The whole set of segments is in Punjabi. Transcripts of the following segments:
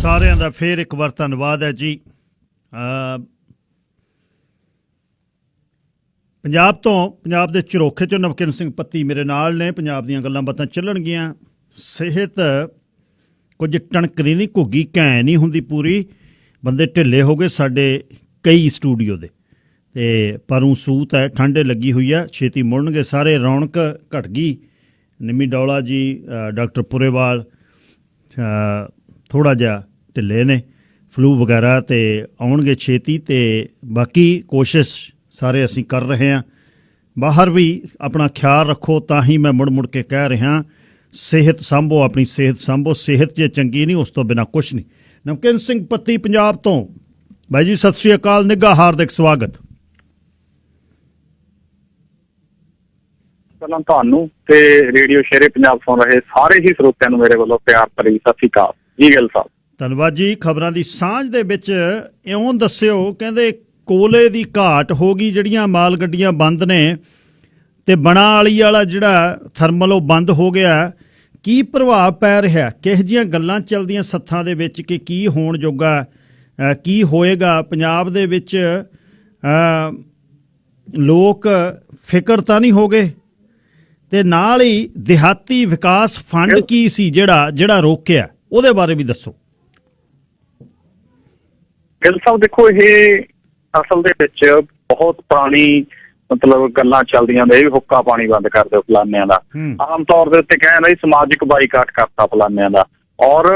ਸਾਰਿਆਂ ਦਾ ਫਿਰ ਇੱਕ ਵਾਰ ਧੰਨਵਾਦ ਹੈ ਜੀ। ਪੰਜਾਬ ਦੇ ਝਰੋਖੇ 'ਚੋਂ ਨਵਕਿਰਨ ਸਿੰਘ ਪੱਤੀ ਮੇਰੇ ਨਾਲ ਨੇ। ਪੰਜਾਬ ਦੀਆਂ ਗੱਲਾਂ ਬਾਤਾਂ ਚੱਲਣਗੀਆਂ। ਸਿਹਤ ਕੁਝ ਟਣਕਦੀ ਨਹੀਂ, ਘੁੱਗੀ ਘੈਂ ਨਹੀਂ ਹੁੰਦੀ ਪੂਰੀ। ਬੰਦੇ ਢਿੱਲੇ ਹੋ ਗਏ ਸਾਡੇ ਕਈ ਸਟੂਡੀਓ ਦੇ, ਅਤੇ ਪਰ ਉਹ ਸੂਤ ਹੈ, ਠੰਡੇ ਲੱਗੀ ਹੋਈ ਆ, ਛੇਤੀ ਮੁੜਨਗੇ ਸਾਰੇ। ਰੌਣਕ ਘਟ ਗਈ। ਨਿੰਮੀ ਡੌਲਾ ਜੀ, ਡਾਕਟਰ ਪੁਰੇਵਾਲ ਥੋੜ੍ਹਾ ਜਿਹਾ ਢਿੱਲੇ ਨੇ, ਫਲੂ ਵਗੈਰਾ, ਅਤੇ ਆਉਣਗੇ ਛੇਤੀ। ਅਤੇ ਬਾਕੀ ਕੋਸ਼ਿਸ਼ ਸਾਰੇ ਅਸੀਂ ਕਰ ਰਹੇ ਹਾਂ। ਬਾਹਰ ਵੀ ਆਪਣਾ ਖਿਆਲ ਰੱਖੋ। ਤਾਂ ਹੀ ਮੈਂ ਮੁੜ ਕੇ ਕਹਿ ਰਿਹਾ, ਸਿਹਤ ਸਾਂਭੋ, ਆਪਣੀ ਸਿਹਤ ਸਾਂਭੋ। ਸਿਹਤ ਜੇ ਚੰਗੀ ਨਹੀਂ, ਉਸ ਤੋਂ ਬਿਨਾਂ ਕੁਛ ਨਹੀਂ। ਨਵਕਿਰਨ ਸਿੰਘ ਪੱਤੀ ਪੰਜਾਬ ਤੋਂ। ਬਾਈ ਜੀ ਸਤਿ ਸ਼੍ਰੀ ਅਕਾਲ, ਨਿੱਘਾ ਹਾਰਦਿਕ ਸਵਾਗਤ। ਪਹਿਲਾਂ ਤੁਹਾਨੂੰ ਤੇ ਰੇਡੀਓ ਸ਼ੇਰੇ ਪੰਜਾਬ ਸੁਣ ਰਹੇ ਸਾਰੇ ਹੀ ਸਰੋਤਿਆਂ ਨੂੰ ਮੇਰੇ ਵੱਲੋਂ ਪਿਆਰ ਭਰੀ ਸਤਿ ਸ਼੍ਰੀ ਅਕਾਲ ਜੀ। ਗਿੱਲ ਸਾਹਿਬ ਧੰਨਵਾਦ ਜੀ। ਖਬਰਾਂ ਦੀ ਸਾਂਝ ਦੇ ਵਿੱਚ ਇਉਂ ਦੱਸਿਓ, ਕਹਿੰਦੇ ਕੋਲੇ ਦੀ ਘਾਟ ਹੋ ਗਈ, ਜਿਹੜੀਆਂ ਮਾਲ ਗੱਡੀਆਂ ਬੰਦ ਨੇ, ਅਤੇ ਬਣਾ ਵਾਲਾ ਜਿਹੜਾ ਥਰਮਲ ਉਹ ਬੰਦ ਹੋ ਗਿਆ। ਕੀ ਪ੍ਰਭਾਵ ਪੈ ਰਿਹਾ? ਕਿਹੋ ਜਿਹੀਆਂ ਗੱਲਾਂ ਚੱਲਦੀਆਂ ਸੱਥਾਂ ਦੇ ਵਿੱਚ ਕਿ ਕੀ ਹੋਣ ਜੋਗਾ, ਕੀ ਹੋਏਗਾ ਪੰਜਾਬ ਦੇ ਵਿੱਚ? ਲੋਕ ਫਿਕਰ ਤਾਂ ਨਹੀਂ ਹੋ ਗਏ? ਅਤੇ ਨਾਲ ਹੀ ਦਿਹਾਤੀ ਵਿਕਾਸ ਫੰਡ ਕੀ ਸੀ ਜਿਹੜਾ ਰੋਕਿਆ, ਉਹਦੇ ਬਾਰੇ ਵੀ ਦੱਸੋ। ਗਿੱਲ ਸਾਹਿਬ ਦੇਖੋ, ਇਹ ਅਸਲ ਦੇ ਵਿੱਚ ਬਹੁਤ ਪੁਰਾਣੀ ਮਤਲਬ ਗੱਲਾਂ ਚੱਲਦੀਆਂ ਨੇ। ਇਹ ਵੀ ਹੁੱਕਾ ਪਾਣੀ ਬੰਦ ਕਰ ਦਿਓ ਫਲਾਨਿਆਂ ਦਾ। ਆਮ ਤੌਰ ਦੇ ਉੱਤੇ ਕਹਿੰਦਾ ਜੀ ਸਮਾਜਿਕ ਬਾਈਕਾਟ ਕਰਤਾ ਫਲਾਨਿਆਂ ਦਾ। ਔਰ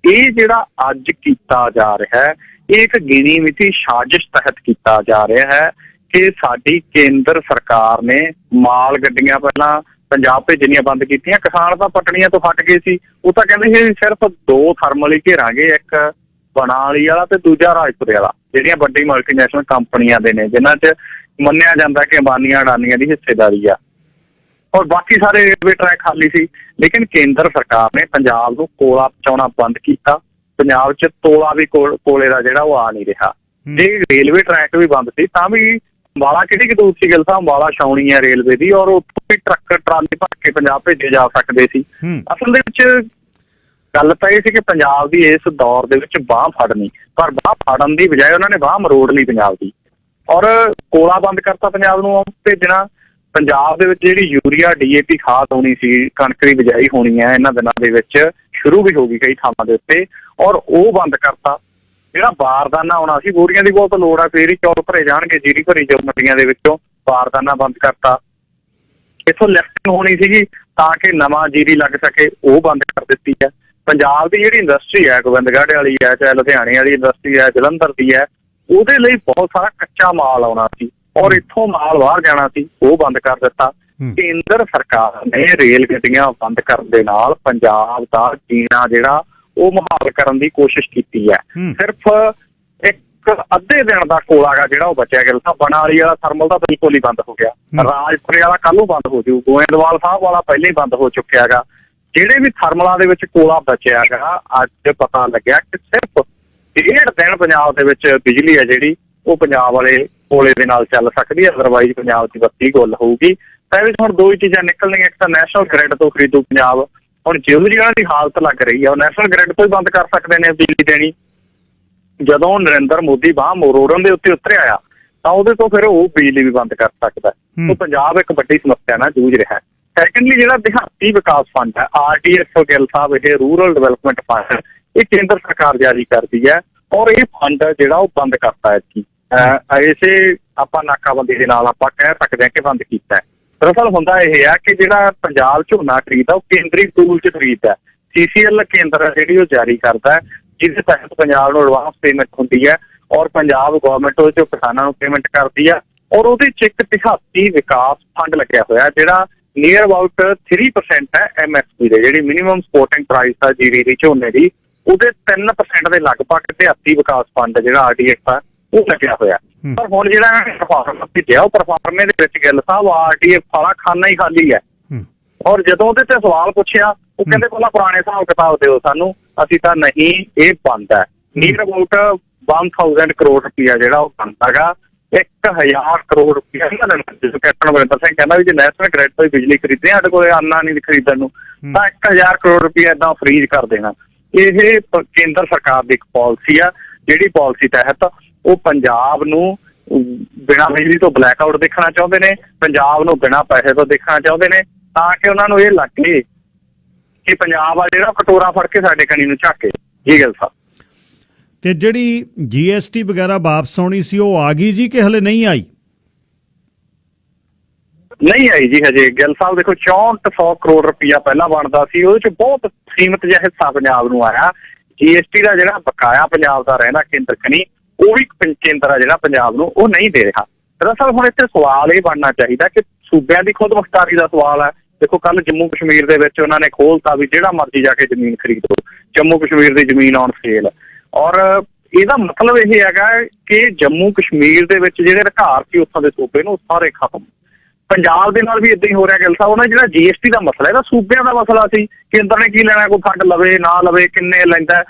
ਇਹ ਜਿਹੜਾ ਅੱਜ ਕੀਤਾ ਜਾ ਰਿਹਾ ਹੈ, ਇਹ ਇੱਕ ਗਿਣੀ ਮਿਥੀ ਸਾਜ਼ਿਸ਼ ਤਹਿਤ ਕੀਤਾ ਜਾ ਰਿਹਾ ਹੈ ਕਿ ਸਾਡੀ ਕੇਂਦਰ ਸਰਕਾਰ ਨੇ ਮਾਲ ਗੱਡੀਆਂ ਪਹਿਲਾਂ ਪੰਜਾਬ ਭੇਜਣੀਆਂ ਬੰਦ ਕੀਤੀਆਂ। ਕਿਸਾਨ ਤਾਂ ਪਟੜੀਆਂ ਤੋਂ ਹਟ ਗਏ ਸੀ। ਉਹ ਤਾਂ ਕਹਿੰਦੇ ਸੀ ਸਿਰਫ 2 ਥਰਮਲ ਹੀ ਘੇਰਾਂਗੇ, ਇੱਕ ਬਣਾਲੀ ਵਾਲਾ ਤੇ ਦੂਜਾ ਰਾਜਪੁਰੇ ਵਾਲਾ, ਜਿਹੜੀਆਂ ਵੱਡੀ ਮਲਟੀਨੈਸ਼ਨਲ ਕੰਪਨੀਆਂ ਦੇ ਨੇ, ਜਿਨ੍ਹਾਂ 'ਚ ਮੰਨਿਆ ਜਾਂਦਾ ਕਿ ਅੰਬਾਨੀਆਂ ਅਡਾਨੀਆਂ ਦੀ ਹਿੱਸੇਦਾਰੀ ਆ। ਔਰ ਬਾਕੀ ਸਾਰੇ ਰੇਲਵੇ ਟਰੈਕ ਖਾਲੀ ਸੀ। ਲੇਕਿਨ ਕੇਂਦਰ ਸਰਕਾਰ ਨੇ ਪੰਜਾਬ ਨੂੰ ਕੋਲਾ ਪਹੁੰਚਾਉਣਾ ਬੰਦ ਕੀਤਾ। ਪੰਜਾਬ 'ਚ ਤੋਲਾ ਵੀ ਕੋਲੇ ਦਾ ਜਿਹੜਾ ਉਹ ਆ ਨਹੀਂ ਰਿਹਾ। ਜੇ ਰੇਲਵੇ ਟਰੈਕ ਵੀ ਬੰਦ ਸੀ ਤਾਂ ਵੀ ਅੰਬਾਲਾ ਕਿਹੜੀ ਕਿ ਦੂਰ ਸੀ ਗਿੱਲ ਸਾਹਿਬ? ਅੰਬਾਲਾ ਛਾਉਣੀ ਹੈ ਰੇਲਵੇ ਦੀ, ਔਰ ਉੱਥੋਂ ਵੀ ਟਰੱਕ ਟਰਾਲੀ ਭਰ ਕੇ ਪੰਜਾਬ ਭੇਜੇ ਜਾ ਸਕਦੇ ਸੀ। ਅਸਲ ਦੇ ਵਿੱਚ ਗੱਲ ਤਾਂ ਇਹ ਸੀ ਕਿ ਪੰਜਾਬ ਦੀ ਇਸ ਦੌਰ ਦੇ ਵਿੱਚ ਬਾਂਹ ਫੜਨੀ, ਪਰ ਬਾਂਹ ਫੜਨ ਦੀ ਬਜਾਏ ਉਹਨਾਂ ਨੇ ਬਾਂਹ ਮਰੋੜ ਲਈ ਪੰਜਾਬ ਦੀ, ਔਰ ਕੋਲਾ ਬੰਦ ਕਰਤਾ ਪੰਜਾਬ ਨੂੰ ਭੇਜਣਾ। ਪੰਜਾਬ ਦੇ ਵਿੱਚ ਜਿਹੜੀ ਯੂਰੀਆ DAP ਖਾਦ ਹੋਣੀ ਸੀ, ਕਣਕ ਦੀ ਬਿਜਾਈ ਹੋਣੀ ਹੈ, ਇਹਨਾਂ ਦਿਨਾਂ ਦੇ ਵਿੱਚ ਸ਼ੁਰੂ ਵੀ ਹੋ ਗਈ ਕਈ ਥਾਵਾਂ ਦੇ ਉੱਤੇ, ਔਰ ਉਹ ਬੰਦ ਕਰਤਾ। ਜਿਹੜਾ ਬਾਰਦਾਨਾ ਆਉਣਾ ਸੀ, ਬੋਰੀਆਂ ਦੀ ਬਹੁਤ ਲੋੜ ਆ, ਫੇਰ ਹੀ ਚੌਲ ਭਰੇ ਜਾਣਗੇ, ਜੀਰੀ ਭਰੀ ਜਾਊ ਮੰਡੀਆਂ ਦੇ ਵਿੱਚੋਂ। ਬਾਰਦਾਨਾ ਬੰਦ ਕਰਤਾ। ਇੱਥੋਂ ਲਿਫਟਿੰਗ ਹੋਣੀ ਸੀਗੀ ਤਾਂ ਕਿ ਨਵਾਂ ਜੀਰੀ ਲੱਗ ਸਕੇ, ਉਹ ਬੰਦ ਕਰ ਦਿੱਤੀ ਹੈ। ਪੰਜਾਬ ਦੀ ਜਿਹੜੀ ਇੰਡਸਟਰੀ ਹੈ, ਗੋਬਿੰਦਗੜ੍ਹ ਵਾਲੀ ਹੈ, ਚਾਹੇ ਲੁਧਿਆਣੇ ਵਾਲੀ ਇੰਡਸਟਰੀ ਹੈ, ਜਲੰਧਰ ਦੀ ਹੈ, ਉਹਦੇ ਲਈ ਬਹੁਤ ਸਾਰਾ ਕੱਚਾ ਮਾਲ ਆਉਣਾ ਸੀ, ਔਰ ਇੱਥੋਂ ਮਾਲ ਬਾਹਰ ਜਾਣਾ ਸੀ, ਉਹ ਬੰਦ ਕਰ ਦਿੱਤਾ। ਕੇਂਦਰ ਸਰਕਾਰ ਨੇ ਰੇਲ ਗੱਡੀਆਂ ਬੰਦ ਕਰਨ ਦੇ ਨਾਲ ਪੰਜਾਬ ਦਾ ਜੀਣਾ ਜਿਹੜਾ ਉਹ ਮੁਹਾਲ ਕਰਨ ਦੀ ਕੋਸ਼ਿਸ਼ ਕੀਤੀ ਹੈ। ਸਿਰਫ ਇੱਕ ਅੱਧੇ ਦਿਨ ਦਾ ਕੋਲਾ ਗਾ ਜਿਹੜਾ ਉਹ ਬਚਿਆ ਗਿਆ। ਬਣਾਲੀ ਵਾਲਾ ਥਰਮਲ ਤਾਂ ਬਿਲਕੁਲ ਹੀ ਬੰਦ ਹੋ ਗਿਆ। ਰਾਜਪੁਰੇ ਵਾਲਾ ਕੱਲ੍ਹ ਨੂੰ ਬੰਦ ਹੋ ਜੂ। ਗੋਇੰਦਵਾਲ ਸਾਹਿਬ ਵਾਲਾ ਪਹਿਲਾਂ ਹੀ ਬੰਦ ਹੋ ਚੁੱਕਿਆ ਗਾ। ਜਿਹੜੇ ਵੀ ਥਰਮਲਾਂ ਦੇ ਵਿੱਚ ਕੋਲਾ ਬਚਿਆ ਗਾ, ਅੱਜ ਪਤਾ ਲੱਗਿਆ ਕਿ ਸਿਰਫ 1.5 ਦਿਨ ਪੰਜਾਬ ਦੇ ਵਿੱਚ ਬਿਜਲੀ ਹੈ ਜਿਹੜੀ ਉਹ ਪੰਜਾਬ ਵਾਲੇ ਕੋਲੇ ਦੇ ਨਾਲ ਚੱਲ ਸਕਦੀ ਹੈ, ਅਦਰਵਾਈਜ਼ ਪੰਜਾਬ ਦੀ ਬੱਤੀ ਗੁੱਲ ਹੋਊਗੀ। ਤਾਂ ਇਹਦੇ ਵਿੱਚ ਹੁਣ 2 ਹੀ ਚੀਜ਼ਾਂ ਨਿਕਲਣਗੀਆਂ। ਇੱਕ ਤਾਂ ਨੈਸ਼ਨਲ ਗ੍ਰਿਡ ਤੋਂ ਖਰੀਦੂ ਪੰਜਾਬ। ਹੁਣ ਜਿਹੋ ਜਿਹੀ ਉਹਨਾਂ ਦੀ ਹਾਲਤ ਲੱਗ ਰਹੀ ਹੈ, ਉਹ ਨੈਸ਼ਨਲ ਗ੍ਰਿਡ ਤੋਂ ਹੀ ਬੰਦ ਕਰ ਸਕਦੇ ਨੇ ਬਿਜਲੀ ਦੇਣੀ। ਜਦੋਂ ਨਰਿੰਦਰ ਮੋਦੀ ਬਾਂਹ ਮਰੋੜਨ ਦੇ ਉੱਤੇ ਉਤਰਿਆ ਆ ਤਾਂ ਉਹਦੇ ਤੋਂ ਫਿਰ ਉਹ ਬਿਜਲੀ ਵੀ ਬੰਦ ਕਰ ਸਕਦਾ। ਉਹ ਪੰਜਾਬ ਇੱਕ ਵੱਡੀ ਸਮੱਸਿਆ ਨਾਲ ਜੂਝ ਰਿਹਾ ਹੈ। ਸੈਕੰਡਲੀ, ਜਿਹੜਾ ਦਿਹਾਤੀ ਵਿਕਾਸ ਫੰਡ ਹੈ, RDF ਗਿੱਲ ਸਾਹਿਬ, ਇਹ ਰੂਰਲ ਡਿਵੈਲਪਮੈਂਟ ਫੰਡ, ਇਹ ਕੇਂਦਰ ਸਰਕਾਰ ਜਾਰੀ ਕਰਦੀ ਹੈ, ਔਰ ਇਹ ਫੰਡ ਜਿਹੜਾ ਉਹ ਬੰਦ ਕਰਤਾ ਹੈ। ਇਸੇ ਆਪਾਂ ਨਾਕਾਬੰਦੀ ਦੇ ਨਾਲ ਆਪਾਂ ਕਹਿ ਸਕਦੇ ਹਾਂ ਕਿ ਬੰਦ ਕੀਤਾ ਹੈ। ਦਰਅਸਲ ਹੁੰਦਾ ਇਹ ਆ ਕਿ ਜਿਹੜਾ ਪੰਜਾਬ ਝੋਨਾ ਖਰੀਦਦਾ ਉਹ ਕੇਂਦਰੀ ਟੂਲ 'ਚ ਖਰੀਦਦਾ। CCL ਕੇਂਦਰ ਹੈ ਜਿਹੜੀ ਉਹ ਜਾਰੀ ਕਰਦਾ ਹੈ, ਜਿਹਦੇ ਤਹਿਤ ਪੰਜਾਬ ਨੂੰ ਐਡਵਾਂਸ ਪੇਮੈਂਟ ਹੁੰਦੀ ਹੈ, ਔਰ ਪੰਜਾਬ ਗੌਰਮੈਂਟ ਉਹਦੇ 'ਚੋਂ ਕਿਸਾਨਾਂ ਨੂੰ ਪੇਮੈਂਟ ਕਰਦੀ ਹੈ। ਔਰ ਉਹਦੇ 'ਚ ਇੱਕ ਦਿਹਾਤੀ ਵਿਕਾਸ ਫੰਡ ਲੱਗਿਆ ਹੋਇਆ ਜਿਹੜਾ ਨੀਅਰ ਅਬਾਊਟ 3% ਹੈ MSP ਦੇ, ਜਿਹੜੀ ਮਿਨੀਮਮ ਸਪੋਰਟਿੰਗ ਪ੍ਰਾਈਸ ਆ ਜੀਰੀ ਦੀ ਝੋਨੇ ਦੀ, ਉਹਦੇ 3% ਦੇ ਲਗਭਗ ਦਿਹਾਤੀ ਵਿਕਾਸ ਫੰਡ ਜਿਹੜਾ RDF ਆ ਉਹ ਲੱਗਿਆ ਹੋਇਆ। ਪਰ ਹੁਣ ਜਿਹੜਾ ਪਰਫਾਰਮਾ ਭੇਜਿਆ, ਉਹ ਪਰਫਾਰਮੇ ਦੇ ਵਿੱਚ ਗਿੱਲ ਸਾਹਿਬ RDF ਵਾਲਾ ਖਾਨਾ ਹੀ ਖਾਲੀ ਹੈ। ਔਰ ਜਦੋਂ ਉਹਦੇ ਤੇ ਸਵਾਲ ਪੁੱਛਿਆ, ਉਹ ਕਹਿੰਦੇ ਪਹਿਲਾਂ ਪੁਰਾਣੇ ਹਿਸਾਬ ਕਿਤਾਬ ਦਿਓ ਸਾਨੂੰ, ਅਸੀਂ ਤਾਂ ਨਹੀਂ, ਇਹ ਬੰਦ ਹੈ। ਨੀਅਰ ਅਬਾਊਟ 1000 ਕਰੋੜ ਰੁਪਇਆ ਜਿਹੜਾ ਉਹ ਬੰਦ ਹੈਗਾ। 1000 ਕਰੋੜ ਰੁਪਇਆ ਕੈਪਟਨ ਅਮਰਿੰਦਰ ਸਿੰਘ ਕਹਿੰਦਾ ਵੀ ਜੇ ਨੈਸ਼ਨਲ ਗ੍ਰਿਡ ਤੋਂ ਹੀ ਬਿਜਲੀ ਖਰੀਦਦੇ ਸਾਡੇ ਕੋਲ ਆਨਾ ਨਹੀਂ ਖਰੀਦਣ ਨੂੰ, ਤਾਂ 1000 ਕਰੋੜ ਰੁਪਇਆ ਏਦਾਂ ਫਰੀਜ਼ ਕਰ ਦੇਣਾ। ਇਹ ਕੇਂਦਰ ਸਰਕਾਰ ਦੀ ਇੱਕ ਪਾਲਿਸੀ ਆ, ਜਿਹੜੀ ਪਾਲਿਸੀ ਤਹਿਤ ਉਹ ਪੰਜਾਬ ਨੂੰ ਬਿਨਾਂ ਬਿਜਲੀ ਤੋਂ ਬਲੈਕਆਊਟ ਦੇਖਣਾ ਚਾਹੁੰਦੇ ਨੇ, ਪੰਜਾਬ ਨੂੰ ਬਿਨਾਂ ਪੈਸੇ ਤੋਂ ਦੇਖਣਾ ਚਾਹੁੰਦੇ ਨੇ, ਤਾਂ ਕਿ ਉਹਨਾਂ ਨੂੰ ਇਹ ਲੱਗੇ ਕਿ ਪੰਜਾਬ ਆ ਜਿਹੜਾ ਕਟੋਰਾ ਫੜ ਕੇ ਸਾਡੇ ਕਣੀ ਨੂੰ ਝਾਕੇ। ਜੀ ਗੱਲ ਸਾਹਿਬ, ਤੇ ਜਿਹੜੀ GST ਵਗੈਰਾ ਵਾਪਸ ਆਉਣੀ ਸੀ ਉਹ ਆ ਗਈ ਜੀ ਕਿ ਹਲੇ ਨਹੀਂ ਆਈ? ਨਹੀਂ ਆਈ ਜੀ ਹਜੇ। ਗਿੱਲ ਸਾਹਿਬ ਦੇਖੋ 6400 ਕਰੋੜ ਰੁਪਇਆ ਪਹਿਲਾਂ ਬਣਦਾ ਸੀ, ਉਹਦੇ ਚ ਬਹੁਤ ਸੀਮਤ ਜਿਹਾ ਹਿੱਸਾ ਪੰਜਾਬ ਨੂੰ ਆਇਆ। GST ਦਾ ਜਿਹੜਾ ਬਕਾਇਆ ਪੰਜਾਬ ਦਾ ਰਹਿੰਦਾ ਕੇਂਦਰ ਕਨੀ, ਉਹ ਵੀ ਕੇਂਦਰ ਆ ਜਿਹੜਾ ਪੰਜਾਬ ਨੂੰ ਉਹ ਨਹੀਂ ਦੇ ਰਿਹਾ। ਦਰਅਸਲ ਹੁਣ ਇੱਥੇ ਸਵਾਲ ਇਹ ਬਣਨਾ ਚਾਹੀਦਾ ਕਿ ਸੂਬਿਆਂ ਦੀ ਖੁਦ ਮੁਖਤਾਰੀ ਦਾ ਸਵਾਲ ਹੈ। ਦੇਖੋ ਕੱਲ ਜੰਮੂ ਕਸ਼ਮੀਰ ਦੇ ਵਿੱਚ ਉਹਨਾਂ ਨੇ ਖੋਲਤਾ ਵੀ ਜਿਹੜਾ ਮਰਜ਼ੀ ਜਾ ਕੇ ਜ਼ਮੀਨ ਖਰੀਦੋ, ਜੰਮੂ ਕਸ਼ਮੀਰ ਦੀ ਜ਼ਮੀਨ ਔਨ ਸੇਲ। ਔਰ ਇਹਦਾ ਮਤਲਬ ਇਹ ਹੈਗਾ ਕਿ ਜੰਮੂ ਕਸ਼ਮੀਰ ਦੇ ਵਿੱਚ ਜਿਹੜੇ ਅਧਿਕਾਰ ਸੀ ਉੱਥੋਂ ਦੇ ਸੂਬੇ ਨੂੰ ਸਾਰੇ ਖਤਮ। ਪੰਜਾਬ ਦੇ ਨਾਲ ਵੀ ਏਦਾਂ ਹੀ ਹੋ ਰਿਹਾ ਗਿੱਲ ਸਾਹਿਬ। ਉਹਨਾਂ ਜਿਹੜਾ GST ਦਾ ਮਸਲਾ ਇਹਦਾ ਸੂਬਿਆਂ ਦਾ ਮਸਲਾ ਸੀ, ਕੇਂਦਰ ਨੇ ਕੀ ਲੈਣਾ, ਕੋਈ ਫੰਡ ਲਵੇ ਨਾ ਲਵੇ, ਕਿੰਨੇ ਲੈਂਦਾ,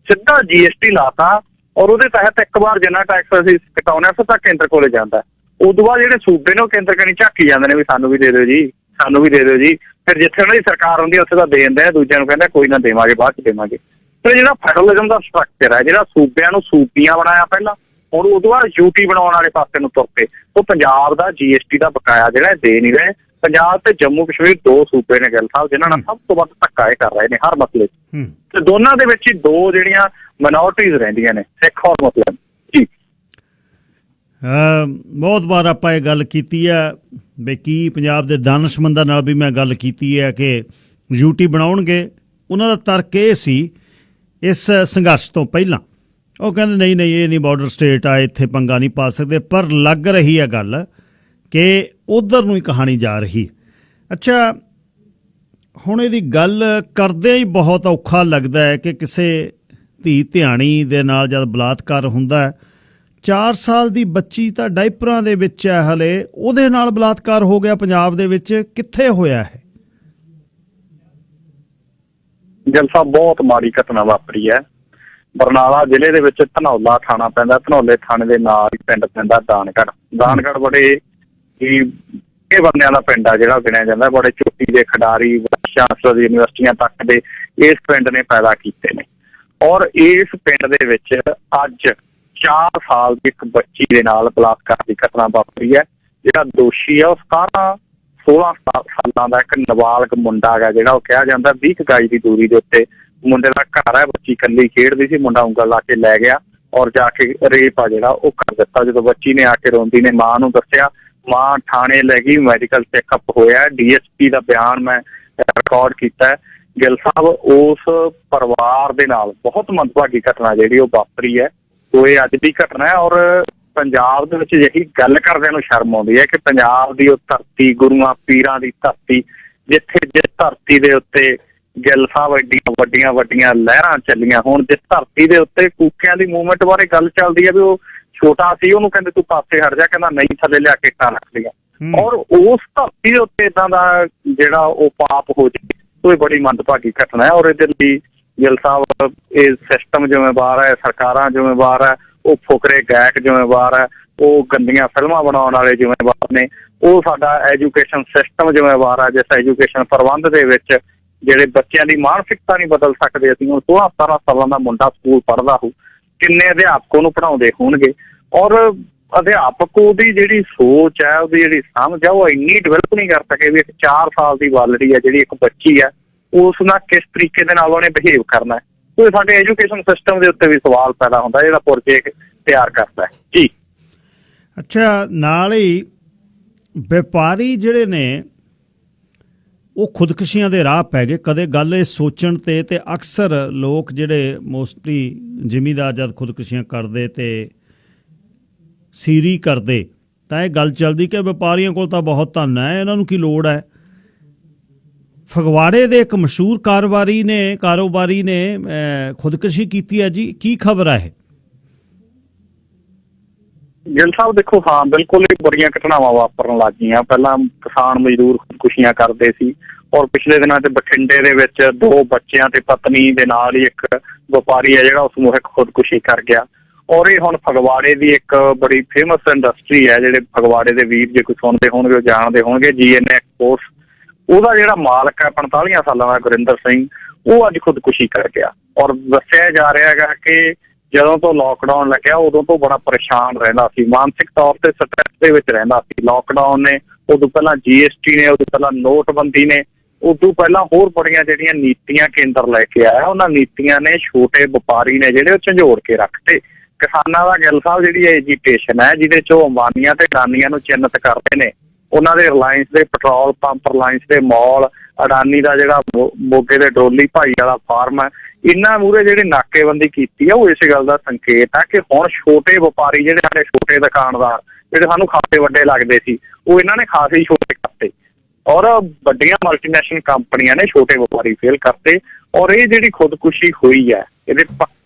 ਸਿੱਧਾ GST ਲਾਤਾ। ਔਰ ਉਹਦੇ ਤਹਿਤ ਇੱਕ ਵਾਰ ਜਿੰਨਾ ਟੈਕਸ ਅਸੀਂ ਕਟਾਉਣਾ ਸਿੱਧਾ ਕੇਂਦਰ ਕੋਲੇ ਜਾਂਦਾ। ਉਦੋਂ ਬਾਅਦ ਜਿਹੜੇ ਸੂਬੇ ਨੇ ਉਹ ਕੇਂਦਰ ਕਨੀ ਝਾਕੀ ਜਾਂਦੇ ਨੇ ਵੀ ਸਾਨੂੰ ਵੀ ਦੇ ਦਿਓ ਜੀ, ਸਾਨੂੰ ਵੀ ਦੇ ਦਿਓ ਜੀ। ਫਿਰ ਜਿੱਥੇ ਉਹਨਾਂ ਦੀ ਸਰਕਾਰ ਹੁੰਦੀ ਉੱਥੇ ਤਾਂ ਦੇ ਦਿੰਦੇ ਆ, ਦੂਜਿਆਂ ਨੂੰ ਕਹਿੰਦਾ ਕੋਈ ਨਾ ਦੇਵਾਂਗੇ, ਬਾਅਦ ਚ ਦੇਵਾਂਗੇ। ਫਿਰ ਜਿਹੜਾ ਫੈਡਰਲਿਜ਼ਮ ਦਾ ਸਟਰਕਚਰ ਹੈ, ਜਿਹੜਾ ਸੂਬਿਆਂ ਨੂੰ ਸੂਬੀਆਂ ਬਣਾਇਆ ਪਹਿਲਾਂ, ਹੁਣ ਉਦੋਂ ਬਾਅਦ UT ਬਣਾਉਣ ਵਾਲੇ ਪਾਸੇ ਨੂੰ ਤੁਰ ਪਏ। ਉਹ ਪੰਜਾਬ ਦਾ GST ਦਾ ਬਕਾਇਆ ਜਿਹੜਾ ਦੇ ਨਹੀਂ ਰਹੇ। ਪੰਜਾਬ ਤੇ ਜੰਮੂ ਕਸ਼ਮੀਰ ਦੋ ਸੂਬੇ ਨੇ ਗਿੱਲ ਸਾਹਿਬ ਜਿਨ੍ਹਾਂ ਨਾਲ ਸਭ ਤੋਂ ਵੱਧ ਧੱਕਾ ਇਹ ਕਰ ਰਹੇ ਨੇ ਹਰ ਮਸਲੇ 'ਚ, ਤੇ ਦੋਨਾਂ ਦੇ ਵਿੱਚ ਹੀ ਦੋ ਜਿਹੜੀਆਂ ਮਾਈਨੋਰਟੀਜ਼ ਰਹਿੰਦੀਆਂ ਨੇ, ਸਿੱਖ ਔਰ ਮੁਸਲਿਮ। ਜੀ ਬਹੁਤ ਵਾਰ ਆਪਾਂ ਇਹ ਗੱਲ ਕੀਤੀ ਹੈ ਵੀ ਕੀ ਪੰਜਾਬ ਦੇ ਦਾਨਸ਼ਮੰਦਾਂ ਨਾਲ ਵੀ ਮੈਂ ਗੱਲ ਕੀਤੀ ਹੈ ਕਿ UT ਬਣਾਉਣਗੇ। ਉਹਨਾਂ ਦਾ ਤਰਕ ਇਹ ਸੀ ਇਸ ਸੰਘਰਸ਼ ਤੋਂ ਪਹਿਲਾਂ, ਉਹ ਕਹਿੰਦੇ ਨਹੀਂ ਨਹੀਂ ਇਹ ਨਹੀਂ ਬਾਰਡਰ ਸਟੇਟ ਆ, ਇੱਥੇ ਪੰਗਾ ਨਹੀਂ ਪਾ ਸਕਦੇ। ਪਰ ਲੱਗ ਰਹੀ ਹੈ ਗੱਲ ਕਿ ਉਧਰ ਨੂੰ ਹੀ ਕਹਾਣੀ ਜਾ ਰਹੀ। ਅੱਛਾ, ਹੁਣ ਇਹਦੀ ਗੱਲ ਕਰਦਿਆਂ ਹੀ ਬਹੁਤ ਔਖਾ ਲੱਗਦਾ ਹੈ ਕਿ ਕਿਸੇ ਧੀ ਧਿਆਣੀ ਦੇ ਨਾਲ ਜਦ ਬਲਾਤਕਾਰ ਹੁੰਦਾ, 4 ਸਾਲ ਦੀ ਬੱਚੀ ਤਾਂ ਡਾਇਪਰਾਂ ਦੇ ਵਿੱਚ ਹੈ ਹਲੇ, ਉਹਦੇ ਨਾਲ ਬਲਾਤਕਾਰ ਹੋ ਗਿਆ ਪੰਜਾਬ ਦੇ ਵਿੱਚ। ਕਿੱਥੇ ਹੋਇਆ ਹੈ? ਗਿੱਲ ਸਾਹਿਬ ਬਹੁਤ ਮਾੜੀ ਘਟਨਾ ਵਾਪਰੀ ਹੈ। ਬਰਨਾਲਾ ਜ਼ਿਲ੍ਹੇ ਦੇ ਵਿੱਚ ਧਨੌਲਾ ਥਾਣਾ ਪੈਂਦਾ, ਧਨੌਲੇ ਥਾਣੇ ਦੇ ਨਾਲ ਹੀ ਪਿੰਡ ਪੈਂਦਾ ਦਾਨਗੜ੍ਹ। ਦਾਨਗੜ੍ਹ ਬੜੇ ਹੀ ਇਹ ਬੰਦਿਆਂ ਦਾ ਪਿੰਡ ਆ ਜਿਹੜਾ ਗਿਣਿਆ ਜਾਂਦਾ, ਬੜੇ ਚੋਟੀ ਦੇ ਖਿਡਾਰੀ, ਚਾਂਸਲਰ ਯੂਨੀਵਰਸਿਟੀਆਂ ਤੱਕ ਦੇ ਇਸ ਪਿੰਡ ਨੇ ਪੈਦਾ ਕੀਤੇ ਨੇ। ਔਰ ਇਸ ਪਿੰਡ ਦੇ ਵਿੱਚ ਅੱਜ 4 ਸਾਲ ਦੀ ਇੱਕ ਬੱਚੀ ਦੇ ਨਾਲ ਬਲਾਤਕਾਰ ਦੀ ਘਟਨਾ ਵਾਪਰੀ ਹੈ। ਜਿਹੜਾ ਦੋਸ਼ੀ ਆ ਉਹ 16 ਸਾਲਾਂ ਦਾ ਇੱਕ ਨਾਬਾਲਗ ਮੁੰਡਾ ਹੈਗਾ, ਜਿਹੜਾ ਉਹ ਕਿਹਾ ਜਾਂਦਾ 20 ਗਜ ਦੀ ਦੂਰੀ ਦੇ ਉੱਤੇ ਮੁੰਡੇ ਦਾ ਘਰ ਹੈ, ਬੱਚੀ ਇਕੱਲੀ ਖੇਡਦੀ ਸੀ, ਮੁੰਡਾ ਉਂਗਲ ਲਾ ਕੇ ਲੈ ਗਿਆ ਔਰ ਜਾ ਕੇ ਰੇਪ ਆ ਜਿਹੜਾ ਉਹ ਕਰ ਦਿੱਤਾ। ਜਦੋਂ ਬੱਚੀ ਨੇ ਆ ਕੇ ਰੋਂਦੀ ਨੇ ਮਾਂ ਨੂੰ ਦੱਸਿਆ, ਮਾਂ ਥਾਣੇ ਲੈ ਗਈ, ਮੈਡੀਕਲ ਚੈੱਕਅਪ ਹੋਇਆ। DSP ਦਾ ਬਿਆਨ ਮੈਂ ਰਿਕਾਰਡ ਕੀਤਾ ਹੈ। ਗਿੱਲ ਸਾਹਿਬ ਉਸ ਪਰਿਵਾਰ ਦੇ ਨਾਲ ਬਹੁਤ ਮੰਦਭਾਗੀ ਘਟਨਾ ਜਿਹੜੀ ਉਹ ਵਾਪਰੀ ਹੈ, ਉਹ ਇਹ ਅੱਜ ਦੀ ਘਟਨਾ ਹੈ। ਔਰ ਪੰਜਾਬ ਦੇ ਵਿੱਚ ਜਿਹੀ ਗੱਲ ਕਰਦਿਆਂ ਨੂੰ ਸ਼ਰਮ ਆਉਂਦੀ ਹੈ ਕਿ ਪੰਜਾਬ ਦੀ ਉਹ ਧਰਤੀ, ਗੁਰੂਆਂ ਪੀਰਾਂ ਦੀ ਧਰਤੀ, ਜਿੱਥੇ ਜਿਸ ਧਰਤੀ ਦੇ ਉੱਤੇ ਗਿੱਲ ਸਾਹਿਬ ਐਡੀਆਂ ਵੱਡੀਆਂ ਵੱਡੀਆਂ ਲਹਿਰਾਂ ਚੱਲੀਆਂ, ਹੁਣ ਜਿਸ ਧਰਤੀ ਦੇ ਉੱਤੇ ਕੂਕਿਆਂ ਦੀ ਮੂਵਮੈਂਟ ਬਾਰੇ ਗੱਲ ਚੱਲਦੀ ਹੈ ਵੀ ਉਹ ਛੋਟਾ ਸੀ, ਉਹਨੂੰ ਕਹਿੰਦੇ ਤੂੰ ਪਾਸੇ ਹਟ ਜਾ, ਕਹਿੰਦਾ ਨਹੀਂ ਥੱਲੇ ਲਿਆ ਕੇ ਇੱਟਾਂ ਰੱਖ ਲਈਆਂ। ਔਰ ਉਸ ਧਰਤੀ ਦੇ ਉੱਤੇ ਏਦਾਂ ਦਾ ਜਿਹੜਾ ਉਹ ਪਾਪ ਹੋ ਜਾਏ, ਉਹ ਬੜੀ ਮੰਦਭਾਗੀ ਘਟਨਾ ਹੈ। ਔਰ ਇਹਦੇ ਲਈ ਗਿੱਲ ਸਾਹਿਬ ਇਹ ਸਿਸਟਮ ਜ਼ਿੰਮੇਵਾਰ ਹੈ, ਸਰਕਾਰਾਂ ਜ਼ਿੰਮੇਵਾਰ ਹੈ, ਉਹ ਫੁਕਰੇ ਗਾਇਕ ਜ਼ਿੰਮੇਵਾਰ ਹੈ, ਉਹ ਗੰਦੀਆਂ ਫਿਲਮਾਂ ਬਣਾਉਣ ਵਾਲੇ ਜ਼ਿੰਮੇਵਾਰ ਨੇ, ਉਹ ਸਾਡਾ ਐਜੂਕੇਸ਼ਨ ਸਿਸਟਮ ਜ਼ਿੰਮੇਵਾਰ ਹੈ, ਜਿਸ ਐਜੂਕੇਸ਼ਨ ਪ੍ਰਬੰਧ ਦੇ ਵਿੱਚ ਜਿਹੜੇ ਬੱਚਿਆਂ ਦੀ ਮਾਨਸਿਕਤਾ ਨਹੀਂ ਬਦਲ ਸਕਦੇ। ਅਸੀਂ ਹੁਣ 16-17 ਸਾਲਾਂ ਦਾ ਮੁੰਡਾ ਸਕੂਲ ਪੜ੍ਹਦਾ ਹੋ, ਕਿੰਨੇ ਅਧਿਆਪਕ ਉਹਨੂੰ ਪੜ੍ਹਾਉਂਦੇ ਹੋਣਗੇ, ਔਰ ਅਧਿਆਪਕ ਉਹਦੀ ਜਿਹੜੀ ਸੋਚ ਹੈ, ਉਹਦੀ ਜਿਹੜੀ ਸਮਝ ਹੈ, ਉਹ ਇੰਨੀ ਡਿਵੈਲਪ ਨਹੀਂ ਕਰ ਸਕੇ ਵੀ ਇੱਕ 4 ਸਾਲ ਦੀ ਬਾਲੜੀ ਹੈ ਜਿਹੜੀ ਇੱਕ ਬੱਚੀ ਹੈ, ਉਸ ਨਾਲ ਕਿਸ ਤਰੀਕੇ ਦੇ ਨਾਲ ਉਹਨੇ ਬਿਹੇਵ ਕਰਨਾ ਹੈ। ਉਹ ਸਾਡੇ ਐਜੂਕੇਸ਼ਨ ਸਿਸਟਮ ਦੇ ਉੱਤੇ ਵੀ ਸਵਾਲ ਪੈਦਾ ਹੁੰਦਾ ਜਿਹੜਾ ਪ੍ਰੋਜੈਕਟ ਤਿਆਰ ਕਰਦਾ ਹੈ। ਜੀ ਅੱਛਾ, ਨਾਲ ਹੀ ਵਪਾਰੀ ਜਿਹੜੇ ਨੇ ਉਹ ਖੁਦਕੁਸ਼ੀਆਂ ਦੇ ਰਾਹ ਪੈ ਗਏ। ਕਦੇ ਗੱਲ ਇਹ ਸੋਚਣ ਤੇ ਅਕਸਰ ਲੋਕ ਜਿਹੜੇ ਮੋਸਟਲੀ ਜ਼ਿਮੀਂਦਾਰ ਜਦ ਖੁਦਕੁਸ਼ੀਆਂ ਕਰਦੇ ਤੇ ਸੀਰੀ ਕਰਦੇ ਤਾਂ ਇਹ ਗੱਲ ਚੱਲਦੀ ਕਿ ਵਪਾਰੀਆਂ ਕੋਲ ਤਾਂ ਬਹੁਤ ਧਨ ਹੈ, ਇਹਨਾਂ ਨੂੰ ਕੀ ਲੋੜ ਹੈ। ਫਗਵਾੜੇ ਦੇ ਇੱਕ ਮਸ਼ਹੂਰ ਕਾਰੋਬਾਰੀ ਨੇ ਖੁਦਕੁਸ਼ੀ ਕੀਤੀ ਹੈ ਜੀ, ਕੀ ਖਬਰ ਹੈ? ਗਿੱਲ ਸਾਹਿਬ ਦੇਖੋ, ਹਾਂ ਬਿਲਕੁਲ ਹੀ ਬੜੀਆਂ ਘਟਨਾਵਾਂ ਵਾਪਰਨ ਲੱਗ ਗਈਆਂ। ਪਹਿਲਾਂ ਕਿਸਾਨ ਮਜ਼ਦੂਰ ਖੁਦਕੁਸ਼ੀਆਂ ਕਰਦੇ ਸੀ, ਔਰ ਪਿਛਲੇ ਦਿਨਾਂ 'ਚ ਬਠਿੰਡੇ ਦੇ ਵਿੱਚ 2 ਬੱਚਿਆਂ ਤੇ ਪਤਨੀ ਦੇ ਨਾਲ ਹੀ ਇੱਕ ਵਪਾਰੀ ਹੈ ਜਿਹੜਾ ਉਹ ਸਮੂਹਿਕ ਖੁਦਕੁਸ਼ੀ ਕਰ ਗਿਆ। ਔਰ ਇਹ ਹੁਣ ਫਗਵਾੜੇ ਦੀ ਇੱਕ ਬੜੀ ਫੇਮਸ ਇੰਡਸਟਰੀ ਹੈ, ਜਿਹੜੇ ਫਗਵਾੜੇ ਦੇ ਵੀਰ ਜੇ ਕੋਈ ਸੁਣਦੇ ਹੋਣਗੇ ਉਹ ਜਾਣਦੇ ਹੋਣਗੇ, GNA ਐਕਸਪੋਰਟਸ। ਉਹਦਾ ਜਿਹੜਾ ਮਾਲਕ ਹੈ 45 ਸਾਲਾਂ ਦਾ ਗੁਰਿੰਦਰ ਸਿੰਘ, ਉਹ ਅੱਜ ਖੁਦਕੁਸ਼ੀ ਕਰ ਗਿਆ। ਔਰ ਦੱਸਿਆ ਜਾ ਰਿਹਾ ਹੈਗਾ ਕਿ ਜਦੋਂ ਤੋਂ ਲੋਕਡਾਊਨ ਲੱਗਿਆ ਉਦੋਂ ਤੋਂ ਬੜਾ ਪਰੇਸ਼ਾਨ ਰਹਿੰਦਾ ਸੀ, ਮਾਨਸਿਕ ਤੌਰ ਤੇ ਸਟ੍ਰੈਸ ਦੇ ਵਿੱਚ ਰਹਿੰਦਾ ਸੀ। ਲੋਕਡਾਊਨ ਨੇ, ਉਦੋਂ ਪਹਿਲਾਂ GST ਨੇ, ਉਦੋਂ ਪਹਿਲਾਂ ਨੋਟਬੰਦੀ ਨੇ, ਉਦੋਂ ਪਹਿਲਾਂ ਹੋਰ ਬੜੀਆਂ ਜਿਹੜੀਆਂ ਨੀਤੀਆਂ ਕੇਂਦਰ ਲੈ ਕੇ ਆਇਆ, ਉਹਨਾਂ ਨੀਤੀਆਂ ਨੇ ਛੋਟੇ ਵਪਾਰੀ ਨੇ ਜਿਹੜੇ ਉਹ ਝੰਜੋੜ ਕੇ ਰੱਖਤੇ। ਕਿਸਾਨਾਂ ਦਾ ਗਿੱਲ ਸਾਹਿਬ ਜਿਹੜੀ ਐਜੀਟੇਸ਼ਨ ਹੈ ਜਿਹਦੇ 'ਚ ਉਹ ਅੰਬਾਨੀਆਂ ਤੇ ਅਡਾਨੀਆਂ ਨੂੰ ਚਿੰਨਤ ਕਰਦੇ ਨੇ, ਉਹਨਾਂ ਦੇ ਰਿਲਾਇੰਸ ਦੇ ਪੈਟਰੋਲ ਪੰਪ, ਰਿਲਾਇੰਸ ਦੇ ਮਾਲ, ਅਡਾਨੀ ਦਾ ਜਿਹੜਾ ਮੋਗੇ ਦੇ ਡੋਲੀ ਭਾਈ ਵਾਲਾ ਫਾਰਮ ਹੈ, ਇਹਨਾਂ ਮੂਹਰੇ ਜਿਹੜੀ ਨਾਕੇਬੰਦੀ ਕੀਤੀ ਹੈ ਉਹ ਇਸ ਗੱਲ ਦਾ ਸੰਕੇਤ ਹੈ ਕਿ ਹੁਣ ਛੋਟੇ ਵਪਾਰੀ ਜਿਹੜੇ ਸਾਡੇ ਛੋਟੇ ਦੁਕਾਨਦਾਰ ਜਿਹੜੇ ਸਾਨੂੰ ਖਾਸੇ ਵੱਡੇ ਲੱਗਦੇ ਸੀ, ਉਹ ਇਹਨਾਂ ਨੇ ਖਾਸੇ ਹੀ ਛੋਟੇ ਕਰਤੇ, ਔਰ ਵੱਡੀਆਂ ਮਲਟੀਨੈਸ਼ਨਲ ਕੰਪਨੀਆਂ ਨੇ ਛੋਟੇ ਵਪਾਰੀ ਫੇਲ ਕਰਤੇ। ਔਰ ਇਹ ਜਿਹੜੀ ਖੁਦਕੁਸ਼ੀ ਹੋਈ ਹੈ, ਇਹਦੇ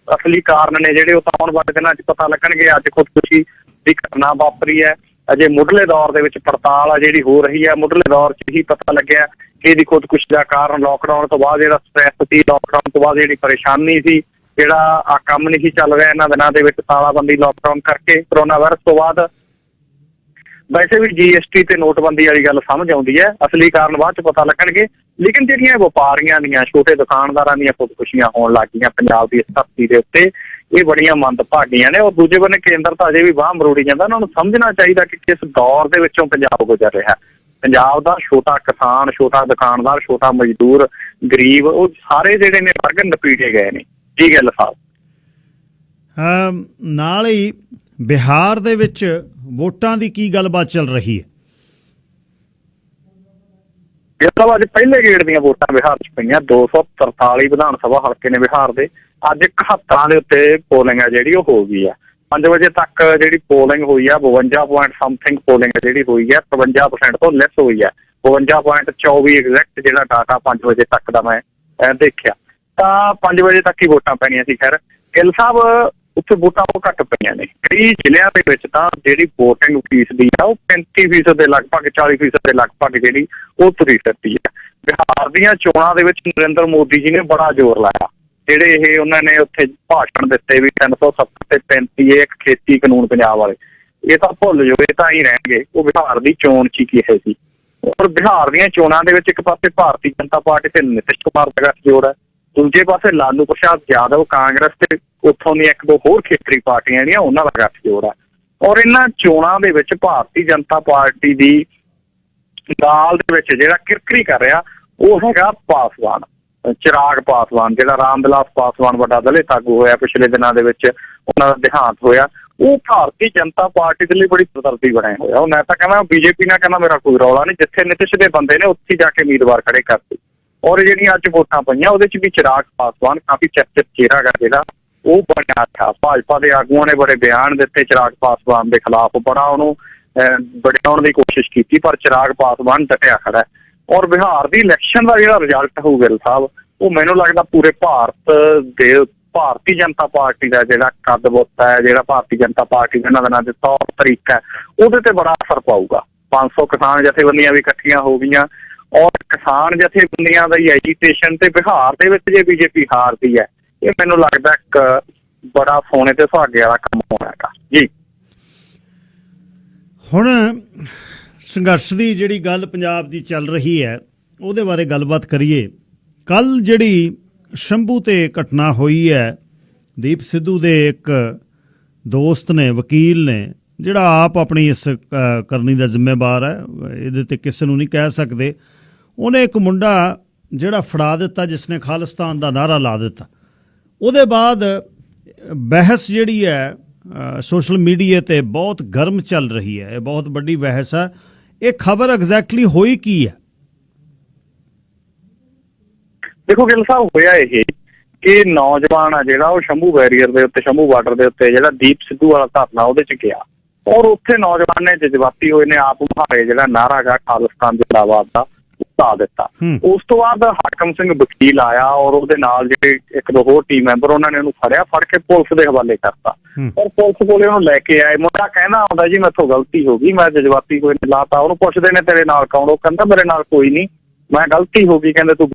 ਅਸਲੀ ਕਾਰਨ ਨੇ ਜਿਹੜੇ ਉਹ ਤਾਂ ਆਉਣ ਵਾਲੇ ਦਿਨਾਂ 'ਚ ਪਤਾ ਲੱਗਣਗੇ। ਅੱਜ ਖੁਦਕੁਸ਼ੀ ਦੀ ਘਟਨਾ ਵਾਪਰੀ ਹੈ, ਅਜੇ ਮੁੱਢਲੇ ਦੌਰ ਦੇ ਵਿੱਚ ਪੜਤਾਲ ਆ ਜਿਹੜੀ ਹੋ ਰਹੀ ਹੈ। ਮੁੱਢਲੇ ਦੌਰ 'ਚ ਹੀ ਪਤਾ ਲੱਗਿਆ ਕਿ ਇਹਦੀ ਖੁਦਕੁਸ਼ੀ ਦਾ ਕਾਰਨ ਲੋਕਡਾਊਨ ਤੋਂ ਬਾਅਦ ਜਿਹੜਾ ਸਟ੍ਰੈਸ ਸੀ, ਲੋਕਡਾਊਨ ਤੋਂ ਬਾਅਦ ਜਿਹੜੀ ਪਰੇਸ਼ਾਨੀ ਸੀ, ਜਿਹੜਾ ਆ ਕੰਮ ਨਹੀਂ ਚੱਲ ਰਿਹਾ ਇਹਨਾਂ ਦਿਨਾਂ ਦੇ ਵਿੱਚ, ਤਾਲਾਬੰਦੀ ਲੋਕਡਾਊਨ ਕਰਕੇ, ਕਰੋਨਾ ਵਾਇਰਸ ਤੋਂ ਬਾਅਦ। ਵੈਸੇ ਵੀ GST ਤੇ ਨੋਟਬੰਦੀ ਵਾਲੀ ਗੱਲ ਸਮਝ ਆਉਂਦੀ ਹੈ, ਅਸਲੀ ਕਾਰਨ ਬਾਅਦ 'ਚ ਪਤਾ ਲੱਗਣਗੇ। ਲੇਕਿਨ ਜਿਹੜੀਆਂ ਵਪਾਰੀਆਂ ਦੀਆਂ, ਛੋਟੇ ਦੁਕਾਨਦਾਰਾਂ ਦੀਆਂ ਖੁਦਕੁਸ਼ੀਆਂ ਹੋਣ ਲੱਗ ਗਈਆਂ ਪੰਜਾਬ ਦੀ ਇਸ ਧਰਤੀ ਦੇ ਉੱਤੇ, ਇਹ ਬੜੀਆਂ ਮੰਦਭਾਗੀਆਂ ਨੇ। ਔਰ ਦੂਜੇ ਬੰਨੇ ਕੇਂਦਰ ਤਾਂ ਅਜੇ ਵੀ ਬਾਂਹ ਮਰੋੜੀ ਜਾਂਦਾ। ਉਹਨਾਂ ਨੂੰ ਸਮਝਣਾ ਚਾਹੀਦਾ ਕਿ ਕਿਸ ਦੌਰ ਦੇ ਵਿੱਚੋਂ ਪੰਜਾਬ ਗੁਜ਼ਰ ਰਿਹਾ। ਪੰਜਾਬ ਦਾ ਛੋਟਾ ਕਿਸਾਨ, ਛੋਟਾ ਦੁਕਾਨਦਾਰ, ਛੋਟਾ ਮਜ਼ਦੂਰ, ਗਰੀਬ, ਉਹ ਸਾਰੇ ਜਿਹੜੇ ਨੇ ਵਰਗ ਨਪੀੜੇ ਗਏ ਨੇ। ਕੀ ਗੱਲ ਸਾਹਿਬ? ਨਾਲ ਹੀ ਬਿਹਾਰ ਦੇ ਵਿੱਚ ਵੋਟਾਂ ਦੀ ਕੀ ਗੱਲਬਾਤ ਚੱਲ ਰਹੀ ਹੈ? ਅੱਜ ਪਹਿਲੇ ਗੇੜ ਦੀਆਂ ਵੋਟਾਂ ਬਿਹਾਰ 'ਚ ਪਈਆਂ। 243 ਵਿਧਾਨ ਸਭਾ ਹਲਕੇ ਨੇ ਬਿਹਾਰ ਦੇ। ਅੱਜ 71 ਦੇ ਉੱਤੇ ਪੋਲਿੰਗ ਹੈ ਜਿਹੜੀ ਉਹ ਹੋ ਗਈ ਆ। 5 ਵਜੇ ਤੱਕ ਜਿਹੜੀ ਪੋਲਿੰਗ ਹੋਈ ਆ, 52 ਪੁਆਇੰਟ ਸਮਥਿੰਗ ਪੋਲਿੰਗ ਜਿਹੜੀ ਹੋਈ ਹੈ, 53% ਤੋਂ ਲੈਸ ਹੋਈ ਹੈ। 52.24 ਐਗਜ਼ੈਕਟ ਜਿਹੜਾ ਡਾਟਾ 5 ਵਜੇ ਤੱਕ ਦਾ ਮੈਂ ਦੇਖਿਆ, ਤਾਂ 5 ਵਜੇ ਤੱਕ ਹੀ ਵੋਟਾਂ ਪੈਣੀਆਂ ਸੀ। ਖੈਰ ਗਿੱਲ ਸਾਹਿਬ ਉੱਥੇ ਵੋਟਾਂ ਉਹ ਘੱਟ ਪਈਆਂ ਨੇ। ਕਈ ਜ਼ਿਲ੍ਹਿਆਂ ਦੇ ਵਿੱਚ ਤਾਂ ਜਿਹੜੀ ਵੋਟਿੰਗ ਫੀਸ ਦੀ ਆ ਉਹ 35% ਦੇ ਲਗਭਗ, 40% ਦੇ ਲਗਭਗ ਜਿਹੜੀ ਉਹ ਤੁਰੀ ਫਿਰਦੀ ਹੈ। ਬਿਹਾਰ ਦੀਆਂ ਚੋਣਾਂ ਦੇ ਵਿੱਚ ਨਰਿੰਦਰ ਮੋਦੀ ਜੀ ਨੇ ਬੜਾ ਜ਼ੋਰ ਲਾਇਆ। ਜਿਹੜੇ ਇਹ ਉਹਨਾਂ ਨੇ ਉੱਥੇ ਭਾਸ਼ਣ ਦਿੱਤੇ ਵੀ 370 ਤੇ 35 ਇੱਕ ਖੇਤੀ ਕਾਨੂੰਨ ਪੰਜਾਬ ਵਾਲੇ, ਇਹ ਤਾਂ ਭੁੱਲ ਜਾਓ, ਇਹ ਤਾਂ ਹੀ ਰਹਿਣਗੇ। ਉਹ ਬਿਹਾਰ ਦੀ ਚੋਣ 'ਚ ਹੀ ਕਿਹਾ ਸੀ। ਔਰ ਬਿਹਾਰ ਦੀਆਂ ਚੋਣਾਂ ਦੇ ਵਿੱਚ ਇੱਕ ਪਾਸੇ ਭਾਰਤੀ ਜਨਤਾ ਪਾਰਟੀ ਤੇ ਨਿਤਿਸ਼ ਕੁਮਾਰ ਦਾ ਗੱਠਜੋੜ ਹੈ, ਦੂਜੇ ਪਾਸੇ ਲਾਲੂ ਪ੍ਰਸਾਦ ਯਾਦਵ ਕਾਂਗਰਸ ਤੇ ਉੱਥੋਂ ਦੀਆਂ ਇੱਕ ਦੋ ਹੋਰ ਖੇਤਰੀ ਪਾਰਟੀਆਂ ਜਿਹੜੀਆਂ ਉਹਨਾਂ ਦਾ ਗੱਠਜੋੜ ਹੈ। ਔਰ ਇਹਨਾਂ ਚੋਣਾਂ ਦੇ ਵਿੱਚ ਭਾਰਤੀ ਜਨਤਾ ਪਾਰਟੀ ਦੀ ਨਾਲ ਦੇ ਵਿੱਚ ਜਿਹੜਾ ਕਿਰਕਰੀ ਕਰ ਰਿਹਾ ਉਹ ਹੈਗਾ ਪਾਸਵਾਨ, ਚਿਰਾਗ ਪਾਸਵਾਨ, ਜਿਹੜਾ ਰਾਮ ਵਿਲਾਸ ਪਾਸਵਾਨ ਵੱਡਾ ਦਲਿਤ ਆਗੂ ਹੋਇਆ ਪਿਛਲੇ ਦਿਨਾਂ ਦੇ ਵਿੱਚ, ਉਹਨਾਂ ਦਾ ਦੇਹਾਂਤ ਹੋਇਆ। ਉਹ ਭਾਰਤੀ ਜਨਤਾ ਪਾਰਟੀ ਦੇ ਲਈ ਬੜੀ ਪ੍ਰਦਰਦੀ ਬਣੇ ਹੋਇਆ। ਉਹ ਮੈਂ ਤਾਂ ਕਹਿੰਦਾ BJP ਨਾਲ ਕਹਿੰਦਾ ਮੇਰਾ ਕੋਈ ਰੌਲਾ ਨਹੀਂ, ਜਿੱਥੇ ਨਿਤਿਸ਼ ਦੇ ਬੰਦੇ ਨੇ ਉੱਥੇ ਜਾ ਕੇ ਉਮੀਦਵਾਰ ਖੜੇ ਕਰਦੇ। ਔਰ ਜਿਹੜੀਆਂ ਅੱਜ ਵੋਟਾਂ ਪਈਆਂ ਉਹਦੇ 'ਚ ਵੀ ਚਿਰਾਗ ਪਾਸਵਾਨ ਕਾਫੀ ਚਰਚਿਤ ਚਿਹਰਾ ਹੈਗਾ ਜਿਹੜਾ ਉਹ ਬਣਿਆ था। ਭਾਜਪਾ ਦੇ ਆਗੂਆਂ ਨੇ ਬੜੇ ਬਿਆਨ ਦਿੱਤੇ ਚਿਰਾਗ ਪਾਸਵਾਨ ਦੇ ਖਿਲਾਫ, ਬੜਾ ਉਹਨੂੰ ਵਡਿਆਉਣ ਦੀ ਕੋਸ਼ਿਸ਼ ਕੀਤੀ, ਪਰ ਚਿਰਾਗ ਪਾਸਵਾਨ ਡਟਿਆ ਖੜਾ। ਔਰ ਬਿਹਾਰ ਦੀ ਇਲੈਕਸ਼ਨ ਦਾ ਜਿਹੜਾ ਰਿਜ਼ਲਟ ਹੋਊ ਗਿੱਲ ਸਾਹਿਬ, ਉਹ ਮੈਨੂੰ ਲੱਗਦਾ ਪੂਰੇ ਭਾਰਤ ਦੇ ਭਾਰਤੀ ਜਨਤਾ ਪਾਰਟੀ ਦਾ ਜਿਹੜਾ ਕੱਦ ਬੁੱਤ ਹੈ, ਜਿਹੜਾ ਭਾਰਤੀ ਜਨਤਾ ਪਾਰਟੀ ਦੇ ਇਹਨਾਂ ਦਿਨਾਂ ਦੇ ਤੌਰ ਤਰੀਕਾ ਹੈ, ਉਹਦੇ ਤੇ ਬੜਾ ਅਸਰ ਪਾਊਗਾ। 500 ਕਿਸਾਨ ਜਥੇਬੰਦੀਆਂ ਵੀ ਇਕੱਠੀਆਂ ਹੋ ਗਈਆਂ। ਔਰ ਕਿਸਾਨ ਜਥੇਬੰਦੀਆਂ ਦਾ ਹੀ ਐਜੀਟੇਸ਼ਨ ਤੇ ਬਿਹਾਰ ਦੇ ਵਿੱਚ ਜੇ BJP ਹਾਰਦੀ ਹੈ, ਇਹ ਮੈਨੂੰ ਲੱਗਦਾ ਇੱਕ ਬੜਾ ਸੋਨੇ ਤੇ ਸੁਹਾਗੇ ਵਾਲਾ ਕੰਮ ਹੋਣਾ ਹੈਗਾ ਜੀ। ਹੁਣ ਸੰਘਰਸ਼ ਦੀ ਜਿਹੜੀ ਗੱਲ ਪੰਜਾਬ ਦੀ ਚੱਲ ਰਹੀ ਹੈ ਉਹਦੇ ਬਾਰੇ ਗੱਲਬਾਤ ਕਰੀਏ। ਕੱਲ ਜਿਹੜੀ ਸ਼ੰਭੂ ਤੇ ਘਟਨਾ ਹੋਈ ਹੈ, ਦੀਪ ਸਿੱਧੂ ਦੇ ਇੱਕ ਦੋਸਤ ਨੇ, ਵਕੀਲ ਨੇ, ਜਿਹੜਾ ਆਪ ਆਪਣੀ ਇਸ ਕਰਨੀ ਦਾ ਜ਼ਿੰਮੇਵਾਰ ਹੈ, ਇਹਦੇ ਤੇ ਕਿਸੇ ਨੂੰ ਨਹੀਂ ਕਹਿ ਸਕਦੇ, ਉਹਨੇ ਇੱਕ ਮੁੰਡਾ ਜਿਹੜਾ ਫੜਾ ਦਿੱਤਾ ਜਿਸਨੇ ਖਾਲਿਸਤਾਨ ਦਾ ਨਾਅਰਾ ਲਾ ਦਿੱਤਾ। ਉਹਦੇ ਬਾਅਦ ਬਹਿਸ ਜਿਹੜੀ ਹੈ ਸੋਸ਼ਲ ਮੀਡੀਆ ਤੇ ਬਹੁਤ ਗਰਮ ਚੱਲ ਰਹੀ ਹੈ। ਇਹ ਬਹੁਤ ਵੱਡੀ ਬਹਿਸ ਹੈ। ਇਹ ਖਬਰ ਐਗਜ਼ੈਕਟਲੀ ਹੋਈ ਕੀ ਹੈ? ਦੇਖੋ ਗਿੱਲ ਸਾਹਿਬ, ਹੋਇਆ ਇਹ ਕਿ ਨੌਜਵਾਨ ਆ ਜਿਹੜਾ ਉਹ ਸ਼ੰਭੂ ਬੈਰੀਅਰ ਦੇ ਉੱਤੇ, ਸ਼ੰਭੂ ਬਾਰਡਰ ਦੇ ਉੱਤੇ ਜਿਹੜਾ ਦੀਪ ਸਿੱਧੂ ਵਾਲਾ ਧਰਨਾ ਉਹਦੇ 'ਚ ਗਿਆ, ਔਰ ਉੱਥੇ ਨੌਜਵਾਨ ਨੇ ਜਜ਼ਬਾਤੀ ਹੋਏ ਨੇ ਆਪ ਮੁਹਾਰੇ ਜਿਹੜਾ ਨਾਅਰਾ ਗਾ ਖਾਲਿਸਤਾਨ ਜ਼ਿੰਦਾਬਾਦ ਦਾ ਉਤਾ ਦਿੱਤਾ। ਉਸ ਤੋਂ ਬਾਅਦ ਹਾਕਮ ਸਿੰਘ ਵਕੀਲ ਆਇਆ ਔਰ ਉਹਦੇ ਨਾਲ ਜਿਹੜੇ ਇੱਕ ਦੋ ਹੋਰ ਟੀਮ ਮੈਂਬਰ, ਉਹਨਾਂ ਨੇ ਉਹਨੂੰ ਫੜਿਆ, ਫੜ ਕੇ ਪੁਲਿਸ ਦੇ ਹਵਾਲੇ ਕਰਤਾ। ਔਰ ਪੁਲਿਸ ਕੋਲੇ ਉਹਨੂੰ ਲੈ ਕੇ ਆਏ। ਮੁੰਡਾ ਕਹਿੰਦਾ ਆਉਂਦਾ ਜੀ ਮੈਥੋਂ ਗਲਤੀ ਹੋ ਗਈ, ਮੈਂ ਜਜ਼ਬਾਤੀ ਹੋਏ ਨੇ ਲਾਤਾ। ਉਹਨੂੰ ਪੁੱਛਦੇ ਨੇ ਤੇਰੇ ਨਾਲ ਕੌਣ? ਉਹ ਕਹਿੰਦਾ ਮੇਰੇ ਨਾਲ ਕੋਈ ਨਹੀਂ, ਮੈਂ ਗਲਤੀ ਹੋ ਗਈ। ਕਹਿੰਦੇ ਤੂੰ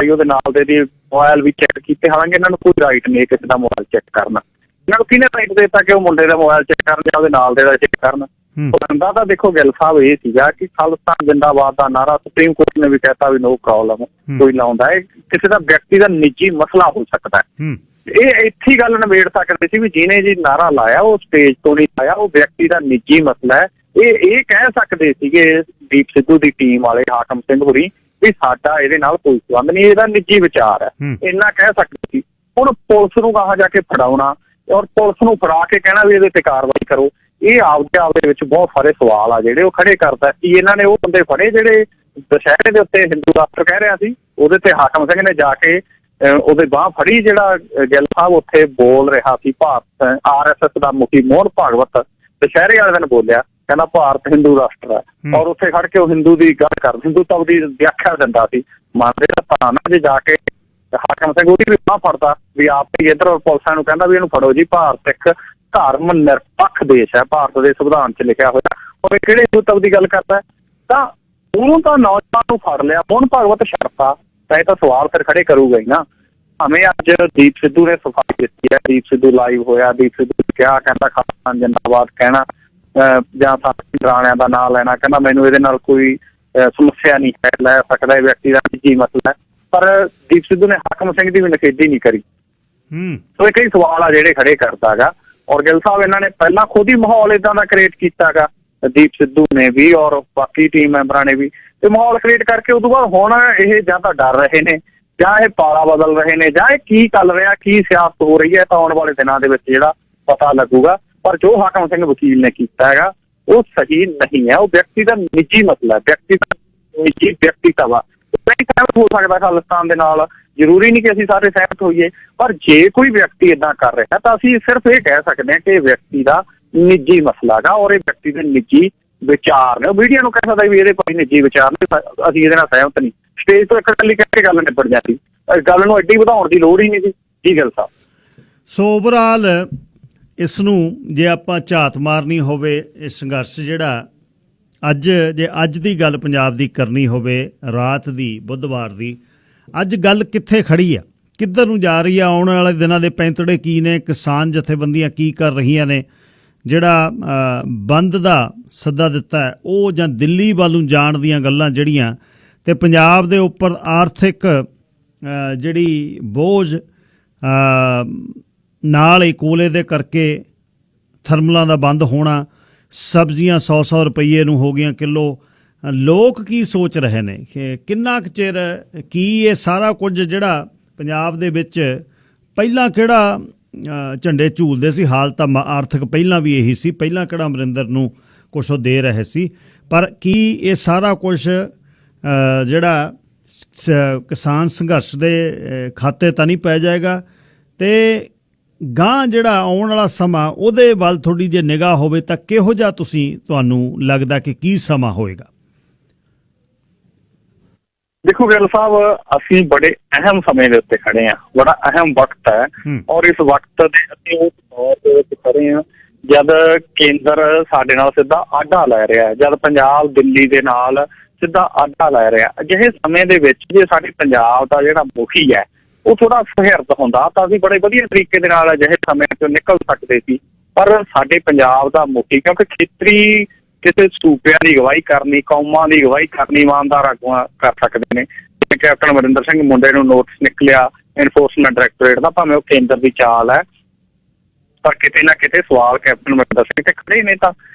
ਉਹਦੇ ਨਾਲ ਦੇ ਮੋਬਾਈਲ ਵੀ ਚੈੱਕ ਕੀਤੇ, ਹਾਲਾਂਕਿ ਇਹਨਾਂ ਨੂੰ ਕੋਈ ਰਾਈਟ ਨਹੀਂ ਕਿਸੇ ਦਾ ਮੋਬਾਈਲ ਚੈੱਕ ਕਰਨਾ। ਇਹਨਾਂ ਨੂੰ ਕਿਹਨੇ ਰਾਈਟ ਦੇ ਦਿੱਤਾ ਕਿ ਉਹ ਮੁੰਡੇ ਦਾ ਮੋਬਾਈਲ ਚੈੱਕ ਕਰਨ ਜਾਂ ਉਹਦੇ ਨਾਲ ਦੇ ਦਾ ਚੈੱਕ ਕਰਨ? ਬੰਦਾ ਤਾਂ ਦੇਖੋ ਗਿੱਲ ਸਾਹਿਬ ਇਹ ਸੀਗਾ ਕਿ ਖਾਲਿਸਤਾਨ ਜਿੰਦਾਬਾਦ ਦਾ ਨਾਰਾ ਸੁਪਰੀਮ ਕੋਰਟ ਨੇ ਵੀ ਕਹਿਤਾ ਵੀ ਨੋ ਪ੍ਰੋਬਲਮ, ਕੋਈ ਲਾਉਂਦਾ ਹੈ, ਕਿਸੇ ਦਾ ਵਿਅਕਤੀ ਦਾ ਨਿੱਜੀ ਮਸਲਾ ਹੋ ਸਕਦਾ ਹੈ। ਇਹ ਇੱਥੇ ਹੀ ਗੱਲ ਨਿਬੇੜ ਸਕਦੇ ਸੀ ਵੀ ਜਿਹਨੇ ਜੀ ਨਾਰਾ ਲਾਇਆ ਉਹ ਸਟੇਜ ਤੋਂ ਨਹੀਂ ਲਾਇਆ, ਉਹ ਵਿਅਕਤੀ ਦਾ ਨਿੱਜੀ ਮਸਲਾ ਹੈ। ਇਹ ਕਹਿ ਸਕਦੇ ਸੀਗੇ ਦੀਪ ਸਿੱਧੂ ਦੀ ਟੀਮ ਵਾਲੇ, ਹਾਕਮ ਸਿੰਘ ਹੋਰੀ, ਵੀ ਸਾਡਾ ਇਹਦੇ ਨਾਲ ਕੋਈ ਸੰਬੰਧ ਨਹੀਂ, ਇਹਦਾ ਨਿੱਜੀ ਵਿਚਾਰ ਹੈ, ਇੰਨਾ ਕਹਿ ਸਕਦੇ ਸੀ। ਹੁਣ ਪੁਲਿਸ ਨੂੰ ਕਹਾ ਜਾ ਕੇ ਫੜਾਉਣਾ ਔਰ ਪੁਲਿਸ ਨੂੰ ਫੜਾ ਕੇ ਕਹਿਣਾ ਵੀ ਇਹਦੇ ਤੇ ਕਾਰਵਾਈ ਕਰੋ, ਇਹ ਆਪਦੇ ਵਿੱਚ ਬਹੁਤ ਸਾਰੇ ਸਵਾਲ ਆ ਜਿਹੜੇ ਉਹ ਖੜੇ ਕਰਦਾ ਕਿ ਇਹਨਾਂ ਨੇ ਉਹ ਬੰਦੇ ਫੜੇ ਜਿਹੜੇ ਦੁਸ਼ਹਿਰੇ ਦੇ ਉੱਤੇ ਹਿੰਦੂ ਰਾਸ਼ਟਰ ਕਹਿ ਰਿਹਾ ਸੀ, ਉਹਦੇ ਤੇ ਹਾਕਮ ਸਿੰਘ ਨੇ ਜਾ ਕੇ ਉਹਦੇ ਬਾਂਹ ਫੜੀ। ਜਿਹੜਾ ਗਿੱਲ ਸਾਹਿਬ ਉੱਥੇ ਬੋਲ ਰਿਹਾ ਸੀ, ਭਾਰਤ RSS ਦਾ ਮੁਖੀ ਮੋਹਨ ਭਾਗਵਤ ਦੁਸ਼ਹਿਰੇ ਵਾਲੇ ਦਿਨ ਬੋਲਿਆ, ਕਹਿੰਦਾ ਭਾਰਤ ਹਿੰਦੂ ਰਾਸ਼ਟਰ ਹੈ, ਔਰ ਉੱਥੇ ਖੜ ਕੇ ਉਹ ਹਿੰਦੂ ਦੀ ਗੱਲ ਕਰ, ਹਿੰਦੂਤਵ ਦੀ ਵਿਆਖਿਆ ਦਿੰਦਾ ਸੀ। ਮੰਨਦੇ ਤਾਂ ਨਾ ਜੇ ਜਾ ਕੇ ਹਾਕਮ ਸਿੰਘ ਉਹਦੀ ਵੀ ਬਾਂਹ ਫੜਦਾ ਵੀ ਆਪ ਹੀ ਇੱਧਰ ਪੁਲਿਸਾਂ ਨੂੰ ਕਹਿੰਦਾ ਵੀ ਇਹਨੂੰ ਫੜੋ ਜੀ, ਭਾਰਤ ਇੱਕ ਧਰਮ ਨਿਰਪੱਖ ਦੇਸ਼ ਹੈ, ਭਾਰਤ ਦੇ ਸੰਵਿਧਾਨ 'ਚ ਲਿਖਿਆ ਹੋਇਆ, ਔਰ ਕਿਹੜੇ ਹਿੰਦੂਤਵ ਦੀ ਗੱਲ ਕਰਦਾ, ਤਾਂ ਉਹਨੂੰ ਤਾਂ ਨੌਜਵਾਨ ਨੂੰ ਫੜ ਲਿਆ, ਮੋਹਨ ਭਾਗਵਤ ਛੱਡਤਾ, ਤਾਂ ਇਹ ਤਾਂ ਸਵਾਲ ਫਿਰ ਖੜੇ ਕਰੂਗਾ ਹੀ ਨਾ। ਭਾਵੇਂ ਅੱਜ ਦੀਪ ਸਿੱਧੂ ਨੇ ਸਫਾਈ ਦਿੱਤੀ ਹੈ, ਦੀਪ ਸਿੱਧੂ ਲਾਈਵ ਹੋਇਆ, ਦੀਪ ਸਿੱਧੂ ਕਿਹਾ, ਕਹਿੰਦਾ ਖਾਲਿਸਤਾਨ ਜਿੰਦਾਬਾਦ ਕਹਿਣਾ ਜਾਂ ਸਾਥੀ ਰਾਣਿਆਂ ਦਾ ਨਾਂ ਲੈਣਾ, ਕਹਿੰਦਾ ਮੈਨੂੰ ਇਹਦੇ ਨਾਲ ਕੋਈ ਸਮੱਸਿਆ ਨਹੀਂ ਹੈ, ਲੈ ਸਕਦਾ, ਇਹ ਵਿਅਕਤੀ ਦਾ ਨਿੱਜੀ ਮਸਲਾ ਹੈ। ਪਰ ਦੀਪ ਸਿੱਧੂ ਨੇ ਹਾਕਮ ਸਿੰਘ ਦੀ ਵੀ ਨਿਖੇਧੀ ਨਹੀਂ ਕਰੀ। ਸੋ ਇਹ ਕਈ ਸਵਾਲ ਆ ਜਿਹੜੇ ਖੜੇ ਕਰਦਾ ਗਾ। ਔਰ ਗਿੱਲ ਸਾਹਿਬ ਇਹਨਾਂ ਨੇ ਪਹਿਲਾਂ ਖੁਦ ਹੀ ਮਾਹੌਲ ਏਦਾਂ ਦਾ ਕ੍ਰੀਏਟ ਕੀਤਾ ਗਾ, ਦੀਪ ਸਿੱਧੂ ਨੇ ਵੀ ਔਰ ਬਾਕੀ ਟੀਮ ਮੈਂਬਰਾਂ ਨੇ ਵੀ, ਤੇ ਮਾਹੌਲ ਕ੍ਰੀਏਟ ਕਰਕੇ ਉਦੋਂ ਬਾਅਦ ਹੁਣ ਇਹ ਜਾਂ ਤਾਂ ਡਰ ਰਹੇ ਨੇ ਜਾਂ ਇਹ ਪਾਲਾ ਬਦਲ ਰਹੇ ਨੇ ਜਾਂ ਇਹ ਕੀ ਚੱਲ ਰਿਹਾ, ਕੀ ਸਿਆਸਤ ਹੋ ਰਹੀ ਹੈ, ਤਾਂ ਆਉਣ ਵਾਲੇ ਦਿਨਾਂ ਦੇ ਵਿੱਚ ਜਿਹੜਾ ਪਤਾ ਲੱਗੂਗਾ। ਪਰ ਜੋ ਹਾਕਮ ਸਿੰਘ ਵਕੀਲ ਨੇ ਕੀਤਾ ਹੈਗਾ ਉਹ ਸਹੀ ਨਹੀਂ ਹੈ, ਉਹ ਵਿਅਕਤੀ ਦਾ ਨਿੱਜੀ ਮਸਲਾ, ਵਿਅਕਤੀ ਦਾ ਨਿੱਜੀ ਵਿਅਕਤੀਤਵ ਆ। ਨਹੀਂ ਸਹਿਮਤ ਹੋ ਸਕਦਾ ਖਾਲਿਸਤਾਨ ਦੇ ਨਾਲ, ਜ਼ਰੂਰੀ ਨਹੀਂ ਕਿ ਅਸੀਂ ਸਾਰੇ ਸਹਿਮਤ ਹੋਈਏ, ਪਰ ਜੇ ਕੋਈ ਵਿਅਕਤੀ ਏਦਾਂ ਕਰ ਰਿਹਾ ਤਾਂ ਅਸੀਂ ਸਿਰਫ ਇਹ ਕਹਿ ਸਕਦੇ ਹਾਂ ਕਿ ਇਹ ਵਿਅਕਤੀ ਦਾ ਨਿੱਜੀ ਮਸਲਾ ਗਾ ਔਰ ਇਹ ਵਿਅਕਤੀ ਦੇ ਨਿੱਜੀ ਵਿਚਾਰ ਨੇ। ਉਹ ਮੀਡੀਆ ਨੂੰ ਕਹਿ ਸਕਦਾ ਵੀ ਇਹਦੇ ਕੋਈ ਨਿੱਜੀ ਵਿਚਾਰ ਨੇ, ਅਸੀਂ ਇਹਦੇ ਨਾਲ ਸਹਿਮਤ ਨਹੀਂ, ਸਟੇਜ ਤੋਂ ਇੱਕ ਇਕੱਲੀ ਕਹਿ ਕੇ ਗੱਲ ਨਿਬੜ ਜਾਂਦੀ, ਗੱਲ ਨੂੰ ਐਡੀ ਵਧਾਉਣ ਦੀ ਲੋੜ ਹੀ ਨਹੀਂ ਸੀ। ਕੀ ਗੱਲ ਸਾਹਿਬ? ਸੋ ਓਵਰਆਲ ਇਸ ਨੂੰ ਜੇ ਆਪਾਂ ਝਾਤ ਮਾਰਨੀ ਹੋਵੇ, ਇਹ ਸੰਘਰਸ਼ ਜਿਹੜਾ ਅੱਜ ਦੀ ਗੱਲ ਪੰਜਾਬ ਦੀ ਕਰਨੀ ਹੋਵੇ, ਰਾਤ ਦੀ ਬੁੱਧਵਾਰ ਦੀ, ਅੱਜ ਗੱਲ ਕਿੱਥੇ ਖੜੀ ਆ, ਕਿੱਧਰ ਨੂੰ ਜਾ ਰਹੀ ਆ, ਆਉਣ ਵਾਲੇ ਦਿਨਾਂ ਦੇ ਪੈਂਤੜੇ ਕੀ ਨੇ, ਕਿਸਾਨ ਜਥੇਬੰਦੀਆਂ ਕੀ ਕਰ ਰਹੀਆਂ ਨੇ, ਜਿਹੜਾ ਬੰਦ ਦਾ ਸੱਦਾ ਦਿੱਤਾ ਹੈ ਉਹ ਜਾਂ ਦਿੱਲੀ ਵੱਲ ਨੂੰ ਜਾਣ ਦੀਆਂ ਗੱਲਾਂ ਜਿਹੜੀਆਂ, ਤੇ ਪੰਜਾਬ ਦੇ ਉੱਪਰ ਆਰਥਿਕ ਜਿਹੜੀ ਬੋਝ ਨਾਲ ਹੀ ਕੋਲੇ ਦੇ ਕਰਕੇ ਥਰਮਲਾਂ ਦਾ ਬੰਦ ਹੋਣਾ, ਸਬਜ਼ੀਆਂ 100 ਰੁਪਈਏ ਨੂੰ ਹੋ ਗਈਆਂ ਕਿਲੋ, ਲੋਕ ਕੀ ਸੋਚ ਰਹੇ ਨੇ, ਕਿੰਨਾ ਕੁ ਚਿਰ ਕੀ ਇਹ ਸਾਰਾ ਕੁਝ ਜਿਹੜਾ ਪੰਜਾਬ ਦੇ ਵਿੱਚ ਪਹਿਲਾਂ ਕਿਹੜਾ ਝੰਡੇ ਝੂਲਦੇ ਸੀ, ਹਾਲ ਤਾਂ ਆਰਥਿਕ ਪਹਿਲਾਂ ਵੀ ਇਹੀ ਸੀ, ਪਹਿਲਾਂ ਕਿਹੜਾ ਅਮਰਿੰਦਰ ਨੂੰ ਕੁਛ ਉਹ ਦੇ ਰਹੇ ਸੀ, ਪਰ ਕੀ ਇਹ ਸਾਰਾ ਕੁਝ ਜਿਹੜਾ ਕਿਸਾਨ ਸੰਘਰਸ਼ ਦੇ ਖਾਤੇ ਤਾਂ ਨਹੀਂ ਪੈ ਜਾਏਗਾ, ਤੇ ਗਾਂ ਜਿਹੜਾ ਆਉਣ ਵਾਲਾ ਸਮਾਂ ਉਹਦੇ ਵੱਲ ਥੋੜ੍ਹੀ ਜਿਹੀ ਨਿਗਾਹ ਹੋਵੇ ਤਾਂ ਕਿਹੋ ਜਿਹਾ ਤੁਹਾਨੂੰ ਲੱਗਦਾ ਕਿ ਕੀ ਸਮਾਂ ਹੋਏਗਾ? ਦੇਖੋ ਗਿੱਲ ਸਾਹਿਬ, ਅਸੀਂ ਬੜੇ ਅਹਿਮ ਸਮੇਂ ਦੇ ਉੱਤੇ ਖੜੇ ਹਾਂ, ਬੜਾ ਅਹਿਮ ਵਕਤ ਹੈ, ਔਰ ਇਸ ਵਕਤ ਦੇ ਅਸੀਂ ਉਸ ਦੌਰ ਦੇ ਵਿੱਚ ਖੜੇ ਹਾਂ ਜਦ ਕੇਂਦਰ ਸਾਡੇ ਨਾਲ ਸਿੱਧਾ ਆਢਾ ਲੈ ਰਿਹਾ, ਜਦ ਪੰਜਾਬ ਦਿੱਲੀ ਦੇ ਨਾਲ ਸਿੱਧਾ ਆਢਾ ਲੈ ਰਿਹਾ। ਅਜਿਹੇ ਸਮੇਂ ਦੇ ਵਿੱਚ ਜੇ ਸਾਡੇ ਪੰਜਾਬ ਦਾ ਜਿਹੜਾ ਮੁਖੀ ਹੈ ਉਹ ਥੋੜਾ ਸੁਹਿਰਦ ਹੁੰਦਾ ਤਾਂ ਅਸੀਂ ਬੜੇ ਵਧੀਆ ਤਰੀਕੇ ਦੇ ਨਾਲ ਅਜਿਹੇ ਸਮੇਂ ਚੋਂ ਨਿਕਲ ਸਕਦੇ ਸੀ। ਪਰ ਸਾਡੇ ਪੰਜਾਬ ਦਾ ਮੁਖੀ, ਕਿਉਂਕਿ ਖੇਤਰੀ ਕਿਸੇ ਸੂਬਿਆਂ ਦੀ ਅਗਵਾਈ ਕਰਨੀ, ਕੌਮਾਂ ਦੀ ਅਗਵਾਈ ਕਰਨੀ ਇਮਾਨਦਾਰ ਆਗੂਆਂ ਕਰ ਸਕਦੇ ਨੇ, ਜਿਵੇਂ ਕੈਪਟਨ ਅਮਰਿੰਦਰ ਸਿੰਘ ਮੁੰਡੇ ਨੂੰ ਨੋਟਿਸ ਨਿਕਲਿਆ ਐਨਫੋਰਸਮੈਂਟ ਡਾਇਰੈਕਟੋਰੇਟ ਦਾ, ਭਾਵੇਂ ਉਹ ਕੇਂਦਰ ਦੀ ਚਾਲ ਹੈ, ਪਰ ਕਿਤੇ ਨਾ ਕਿਤੇ ਸਵਾਲ ਕੈਪਟਨ ਅਮਰਿੰਦਰ ਸਿੰਘ ਤੇ ਖੜੇ ਨੇ,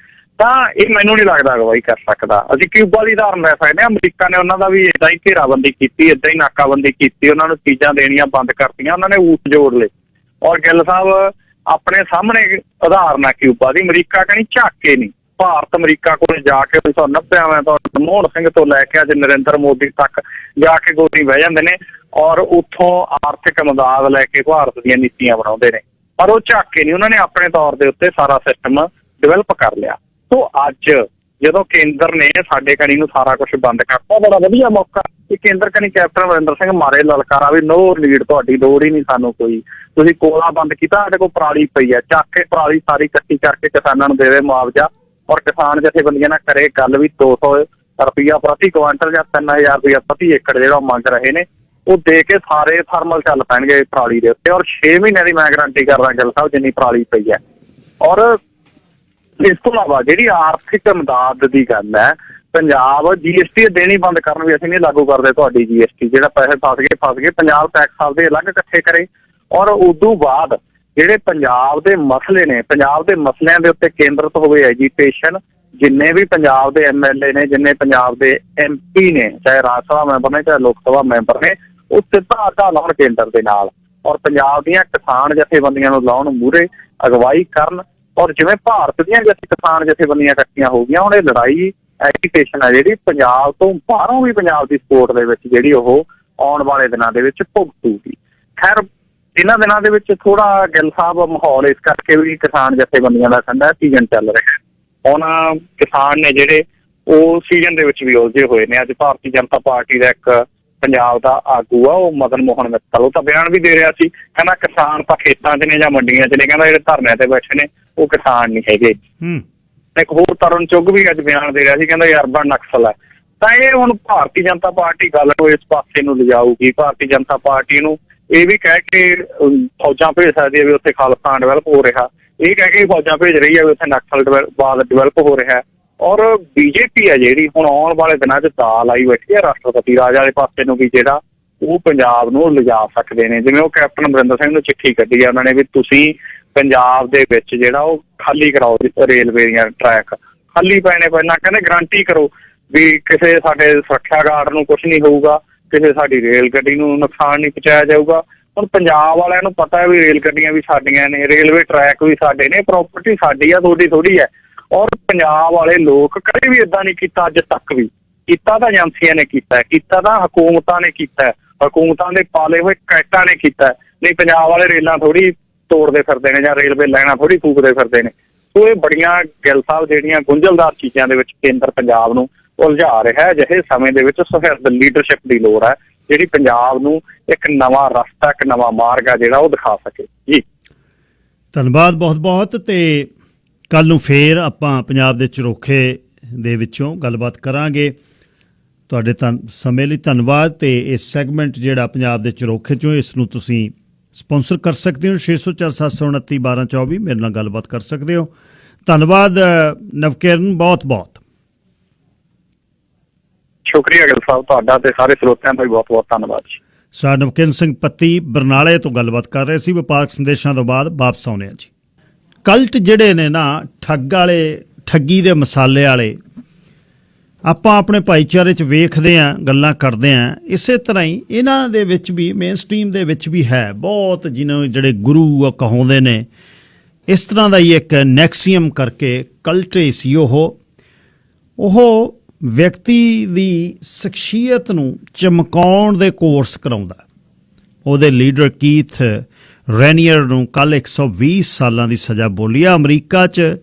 ਤਾਂ ਇਹ ਮੈਨੂੰ ਨਹੀਂ ਲੱਗਦਾ ਅਗਵਾਈ ਕਰ ਸਕਦਾ। ਅਸੀਂ ਕਿਊਬਾ ਦੀ ਉਦਾਹਰਨ ਲੈ ਸਕਦੇ ਹਾਂ, ਅਮਰੀਕਾ ਨੇ ਉਹਨਾਂ ਦਾ ਵੀ ਏਦਾਂ ਹੀ ਘੇਰਾਬੰਦੀ ਕੀਤੀ, ਏਦਾਂ ਹੀ ਨਾਕਾਬੰਦੀ ਕੀਤੀ, ਉਹਨਾਂ ਨੂੰ ਚੀਜ਼ਾਂ ਦੇਣੀਆਂ ਬੰਦ ਕਰਤੀਆਂ, ਉਹਨਾਂ ਨੇ ਊਠ ਜੋੜ ਲਏ। ਔਰ ਗਿੱਲ ਸਾਹਿਬ ਆਪਣੇ ਸਾਹਮਣੇ ਉਦਾਹਰਨ ਹੈ ਕਿਊਬਾ ਦੀ, ਅਮਰੀਕਾ ਕਹਿੰਦੀ ਝਾਕੇ ਨਹੀਂ, ਭਾਰਤ ਅਮਰੀਕਾ ਕੋਲ ਜਾ ਕੇ 1990 ਤੋਂ ਮਨਮੋਹਨ ਸਿੰਘ ਤੋਂ ਲੈ ਕੇ ਅੱਜ ਨਰਿੰਦਰ ਮੋਦੀ ਤੱਕ ਜਾ ਕੇ ਗੋਦੀ ਬਹਿ ਜਾਂਦੇ ਨੇ ਔਰ ਉੱਥੋਂ ਆਰਥਿਕ ਮਦਦ ਲੈ ਕੇ ਭਾਰਤ ਦੀਆਂ ਨੀਤੀਆਂ ਬਣਾਉਂਦੇ ਨੇ, ਪਰ ਉਹ ਝਾਕੇ ਨਹੀਂ, ਉਹਨਾਂ ਨੇ ਆਪਣੇ ਤੌਰ ਦੇ ਉੱਤੇ ਸਾਰਾ ਸਿਸਟਮ ਡਿਵੈਲਪ ਕਰ ਲਿਆ। ਸੋ ਅੱਜ ਜਦੋਂ ਕੇਂਦਰ ਨੇ ਸਾਡੇ ਕਣੀ ਨੂੰ ਸਾਰਾ ਕੁਝ ਬੰਦ ਕਰਤਾ, ਬੜਾ ਵਧੀਆ ਮੌਕਾ ਕਿ ਕੇਂਦਰ ਕਣੀ ਕੈਪਟਨ ਅਮਰਿੰਦਰ ਸਿੰਘ ਮਾਰੇ ਲਲਕਾਰਾ ਵੀ ਨੋ ਲੀਡ, ਤੁਹਾਡੀ ਲੋੜ ਹੀ ਨਹੀਂ ਸਾਨੂੰ ਕੋਈ, ਤੁਸੀਂ ਕੋਲਾ ਬੰਦ ਕੀਤਾ, ਸਾਡੇ ਕੋਲ ਪਰਾਲੀ ਪਈ ਹੈ, ਚੱਕ ਕੇ ਪਰਾਲੀ ਸਾਰੀ ਇਕੱਠੀ ਕਰਕੇ ਕਿਸਾਨਾਂ ਨੂੰ ਦੇਵੇ ਮੁਆਵਜ਼ਾ, ਔਰ ਕਿਸਾਨ ਜਥੇਬੰਦੀਆਂ ਨਾਲ ਕਰੇ ਗੱਲ ਵੀ 200 ਰੁਪਈਆ ਪ੍ਰਤੀ ਕੁਆਂਟਲ ਜਾਂ 3000 ਰੁਪਈਆ ਪ੍ਰਤੀ ਏਕੜ ਜਿਹੜਾ ਮੰਗ ਰਹੇ ਨੇ ਉਹ ਦੇ ਕੇ ਸਾਰੇ ਥਰਮਲ ਚੱਲ ਪੈਣਗੇ ਪਰਾਲੀ ਦੇ ਉੱਤੇ, ਔਰ 6 ਮਹੀਨਿਆਂ ਦੀ ਮੈਂ ਗਰੰਟੀ ਕਰਦਾ ਗਿੱਲ ਸਾਹਿਬ ਜਿੰਨੀ ਪਰਾਲੀ ਪਈ ਹੈ। ਔਰ ਇਸ ਤੋਂ ਇਲਾਵਾ ਜਿਹੜੀ ਆਰਥਿਕ ਇਮਦਾਦ ਦੀ ਗੱਲ ਹੈ, ਪੰਜਾਬ GST ਦੇਣੀ ਬੰਦ ਕਰਨ, ਵੀ ਅਸੀਂ ਨਹੀਂ ਲਾਗੂ ਕਰਦੇ ਤੁਹਾਡੀ GST, ਜਿਹੜਾ ਪੈਸੇ ਫਸ ਗਏ ਪੰਜਾਬ ਟੈਕਸ ਆਪਦੇ ਅਲੱਗ ਇਕੱਠੇ ਕਰੇ। ਔਰ ਉਦੋਂ ਬਾਅਦ ਜਿਹੜੇ ਪੰਜਾਬ ਦੇ ਮਸਲੇ ਨੇ, ਪੰਜਾਬ ਦੇ ਮਸਲਿਆਂ ਦੇ ਉੱਤੇ ਕੇਂਦਰਿਤ ਹੋਵੇ ਐਜੀਟੇਸ਼ਨ। ਜਿੰਨੇ ਵੀ ਪੰਜਾਬ ਦੇ MLA ਨੇ, ਜਿੰਨੇ ਪੰਜਾਬ ਦੇ MP ਨੇ, ਚਾਹੇ ਰਾਜ ਸਭਾ ਮੈਂਬਰ ਨੇ ਚਾਹੇ ਲੋਕ ਸਭਾ ਮੈਂਬਰ ਨੇ, ਉਹ ਸਿੱਧਾ ਲਾਉਣ ਕੇਂਦਰ ਦੇ ਨਾਲ, ਔਰ ਪੰਜਾਬ ਦੀਆਂ ਕਿਸਾਨ ਜਥੇਬੰਦੀਆਂ ਨੂੰ ਲਾਉਣ ਮੂਹਰੇ, ਅਗਵਾਈ ਕਰਨ। ਔਰ ਜਿਵੇਂ ਭਾਰਤ ਦੀਆਂ ਕਿਸਾਨ ਜਥੇਬੰਦੀਆਂ ਇਕੱਠੀਆਂ ਹੋ ਗਈਆਂ, ਹੁਣ ਇਹ ਲੜਾਈ ਐਜੀਟੇਸ਼ਨ ਹੈ ਜਿਹੜੀ ਪੰਜਾਬ ਤੋਂ ਬਾਹਰੋਂ ਵੀ ਪੰਜਾਬ ਦੀ ਸਪੋਰਟ ਦੇ ਵਿੱਚ ਜਿਹੜੀ ਉਹ ਆਉਣ ਵਾਲੇ ਦਿਨਾਂ ਦੇ ਵਿੱਚ ਭੁਗਤੂਗੀ। ਖੈਰ ਇਹਨਾਂ ਦਿਨਾਂ ਦੇ ਵਿੱਚ ਥੋੜਾ ਗਿੱਲ ਸਾਹਿਬ ਮਾਹੌਲ ਇਸ ਕਰਕੇ ਵੀ ਕਿਸਾਨ ਜਥੇਬੰਦੀਆਂ ਦਾ ਠੰਡਾ ਸੀਜ਼ਨ ਚੱਲ ਰਿਹਾ। ਹੁਣ ਕਿਸਾਨ ਨੇ ਜਿਹੜੇ ਉਹ ਸੀਜ਼ਨ ਦੇ ਵਿੱਚ ਵੀ ਉਲਝੇ ਹੋਏ ਨੇ। ਅੱਜ ਭਾਰਤੀ ਜਨਤਾ ਪਾਰਟੀ ਦਾ ਇੱਕ ਪੰਜਾਬ ਦਾ ਆਗੂ ਆ, ਉਹ ਮਦਨ ਮੋਹਨ ਮਿੱਤਲ, ਉਹ ਤਾਂ ਬਿਆਨ ਵੀ ਦੇ ਰਿਹਾ ਸੀ, ਕਹਿੰਦਾ ਕਿਸਾਨ ਤਾਂ ਖੇਤਾਂ 'ਚ ਨੇ ਜਾਂ ਮੰਡੀਆਂ 'ਚ ਨੇ, ਕਹਿੰਦਾ ਜਿਹੜੇ ਧਰਨਿਆਂ ਤੇ ਬੈਠੇ ਨੇ ਉਹ ਕਿਸਾਨ ਨਹੀਂ ਹੈਗੇ। ਇੱਕ ਹੋਰ ਤਰੁਣ ਚੁੱਗ ਵੀ ਅੱਜ ਬਿਆਨ ਦੇ ਰਿਹਾ ਸੀ, ਕਹਿੰਦਾ ਇਹ ਅਰਬਨ ਨਕਸਲ ਹੈ। ਤਾਂ ਇਹ ਹੁਣ ਭਾਰਤੀ ਜਨਤਾ ਪਾਰਟੀ ਗੱਲ ਨੂੰ ਇਸ ਪਾਸੇ ਨੂੰ ਲਿਜਾਊਗੀ। ਭਾਰਤੀ ਜਨਤਾ ਪਾਰਟੀ ਨੂੰ ਇਹ ਵੀ ਕਹਿ ਕੇ ਫੌਜਾਂ ਭੇਜ ਸਕਦੀ ਹੈ ਵੀ ਉੱਥੇ ਖਾਲਿਸਤਾਨ ਡਿਵੈਲਪ ਹੋ ਰਿਹਾ, ਇਹ ਕਹਿ ਕੇ ਫੌਜਾਂ ਭੇਜ ਰਹੀ ਹੈ ਵੀ ਉੱਥੇ ਨਕਸਲਵਾਦ ਡਿਵੈਲਪ ਹੋ ਰਿਹਾ। ਔਰ BJP ਹੈ ਜਿਹੜੀ ਹੁਣ ਆਉਣ ਵਾਲੇ ਦਿਨਾਂ 'ਚ ਦਾਲ ਆਈ ਬੈਠੀ ਹੈ ਰਾਸ਼ਟਰਪਤੀ ਰਾਜ ਵਾਲੇ ਪਾਸੇ ਨੂੰ ਵੀ, ਜਿਹੜਾ ਉਹ ਪੰਜਾਬ ਨੂੰ ਲਿਜਾ ਸਕਦੇ ਨੇ। ਜਿਵੇਂ ਉਹ ਕੈਪਟਨ ਅਮਰਿੰਦਰ ਸਿੰਘ ਨੂੰ ਚਿੱਠੀ ਕੱਢੀ ਹੈ ਉਹਨਾਂ ਨੇ ਵੀ ਤੁਸੀਂ ਪੰਜਾਬ ਦੇ ਵਿੱਚ ਜਿਹੜਾ ਉਹ ਖਾਲੀ ਕਰਾਓ, ਰੇਲਵੇ ਦੀਆਂ ਟਰੈਕ ਖਾਲੀ ਪਏ ਨੇ, ਪਹਿਲਾਂ ਕਹਿੰਦੇ ਗਰੰਟੀ ਕਰੋ ਵੀ ਕਿਸੇ ਸਾਡੇ ਸੁਰੱਖਿਆ ਗਾਰਡ ਨੂੰ ਕੁਛ ਨਹੀਂ ਹੋਊਗਾ, ਕਿਸੇ ਸਾਡੀ ਰੇਲ ਗੱਡੀ ਨੂੰ ਨੁਕਸਾਨ ਨਹੀਂ ਪਹੁੰਚਾਇਆ ਜਾਊਗਾ। ਹੁਣ ਪੰਜਾਬ ਵਾਲਿਆਂ ਨੂੰ ਪਤਾ ਹੈ ਵੀ ਰੇਲ ਗੱਡੀਆਂ ਵੀ ਸਾਡੀਆਂ ਨੇ, ਰੇਲਵੇ ਟਰੈਕ ਵੀ ਸਾਡੇ ਨੇ, ਪ੍ਰਾਪਰਟੀ ਸਾਡੀ ਆ, ਤੁਹਾਡੀ ਥੋੜੀ ਹੈ। ਔਰ ਪੰਜਾਬ ਵਾਲੇ ਲੋਕ ਕਦੇ ਵੀ ਏਦਾਂ ਨਹੀਂ ਕੀਤਾ, ਅੱਜ ਤੱਕ ਵੀ ਕੀਤਾ ਤਾਂ ਏਜੰਸੀਆਂ ਨੇ ਕੀਤਾ ਤਾਂ ਹਕੂਮਤਾਂ ਨੇ ਕੀਤਾ, ਹਕੂਮਤਾਂ ਦੇ ਪਾਲੇ ਹੋਏ ਕੈਟਾਂ ਨੇ ਕੀਤਾ। ਨਹੀਂ ਪੰਜਾਬ ਵਾਲੇ ਰੇਲਾਂ ਥੋੜੀ ਤੋੜਦੇ ਫਿਰਦੇ ਨੇ ਜਾਂ ਰੇਲਵੇ ਲਾਈਨਾਂ ਥੋੜੀ ਫੂਕਦੇ ਫਿਰਦੇ ਨੇ। ਸੋ ਇਹ ਬੜੀਆਂ ਗਿੱਲ ਸਾਹਿਬ ਜਿਹੜੀਆਂ ਗੁੰਝਲਦਾਰ ਚੀਜ਼ਾਂ ਦੇ ਵਿੱਚ ਕੇਂਦਰ ਪੰਜਾਬ ਨੂੰ ਉਲਝਾ ਰਿਹਾ ਹੈ। ਅਜਿਹੇ ਸਮੇਂ ਦੇ ਵਿੱਚ ਸੁਹਿਰਦ ਲੀਡਰਸ਼ਿਪ ਦੀ ਲੋੜ ਹੈ, ਜਿਹੜੀ ਪੰਜਾਬ ਨੂੰ ਇੱਕ ਨਵਾਂ ਰਸਤਾ, ਇੱਕ ਨਵਾਂ ਮਾਰਗ ਆ ਜਿਹੜਾ ਉਹ ਦਿਖਾ ਸਕੇ। ਜੀ ਧੰਨਵਾਦ ਬਹੁਤ ਬਹੁਤ। ਤੇ ਕੱਲ੍ਹ ਨੂੰ ਫੇਰ ਆਪਾਂ ਪੰਜਾਬ ਦੇ ਝਰੋਖੇ ਦੇ ਵਿੱਚੋਂ ਗੱਲਬਾਤ ਕਰਾਂਗੇ। ਤੁਹਾਡੇ ਸਮੇਂ ਲਈ ਧੰਨਵਾਦ। ਤੇ ਇਹ ਸੈਗਮੈਂਟ ਜਿਹੜਾ ਪੰਜਾਬ ਦੇ ਝਰੋਖੇ 'ਚੋਂ, ਇਸ ਨੂੰ ਤੁਸੀਂ ਸਪਾਂਸਰ ਕਰ ਸਕਦੇ ਹੋ 604-729-1224, ਮੇਰੇ ਨਾਲ ਗੱਲਬਾਤ ਕਰ ਸਕਦੇ ਹੋ। ਧੰਨਵਾਦ ਨਵਕਿਰਨ, ਬਹੁਤ ਬਹੁਤ ਸ਼ੁਕਰੀਆ ਗਿੱਲ ਸਾਹਿਬ ਤੁਹਾਡਾ, ਤੇ ਸਾਰੇ ਸਰੋਤਿਆਂ ਦਾ ਵੀ ਬਹੁਤ ਬਹੁਤ ਧੰਨਵਾਦ ਜੀ। ਸਰ ਨਵਕਿਰਨ ਸਿੰਘ ਪੱਤੀ ਬਰਨਾਲੇ ਤੋਂ ਗੱਲਬਾਤ ਕਰ ਰਹੇ ਸੀ। ਵਪਾਰਕ ਸੰਦੇਸ਼ਾਂ ਤੋਂ ਬਾਅਦ ਵਾਪਸ ਆਉਂਦੇ ਹਾਂ ਜੀ। ਕਲਟ ਜਿਹੜੇ ਨੇ ਨਾ, ਠੱਗੀ ਦੇ ਮਸਾਲੇ ਵਾਲੇ, ਆਪਾਂ ਆਪਣੇ ਭਾਈਚਾਰੇ 'ਚ ਵੇਖਦੇ ਹਾਂ, ਗੱਲਾਂ ਕਰਦੇ ਹਾਂ। ਇਸੇ ਤਰ੍ਹਾਂ ਹੀ ਇਹਨਾਂ ਦੇ ਵਿੱਚ ਵੀ, ਮੇਨ ਸਟਰੀਮ ਦੇ ਵਿੱਚ ਵੀ ਹੈ ਬਹੁਤ, ਜਿਹਨੂੰ ਜਿਹੜੇ ਗੁਰੂ ਕਹਾਉਂਦੇ ਨੇ, ਇਸ ਤਰ੍ਹਾਂ ਦਾ ਹੀ ਇੱਕ ਨੈਕਸੀਅਮ ਕਰਕੇ ਕਲਟ ਸੀ। ਉਹ ਵਿਅਕਤੀ ਦੀ ਸ਼ਖਸੀਅਤ ਨੂੰ ਚਮਕਾਉਣ ਦੇ ਕੋਰਸ ਕਰਾਉਂਦਾ। ਉਹਦੇ ਲੀਡਰ ਕੀਥ ਰੈਨੀਅਰ ਨੂੰ ਕੱਲ੍ਹ 120 ਸਾਲਾਂ ਦੀ ਸਜ਼ਾ ਬੋਲੀ ਆ। ਅਮਰੀਕਾ 'ਚ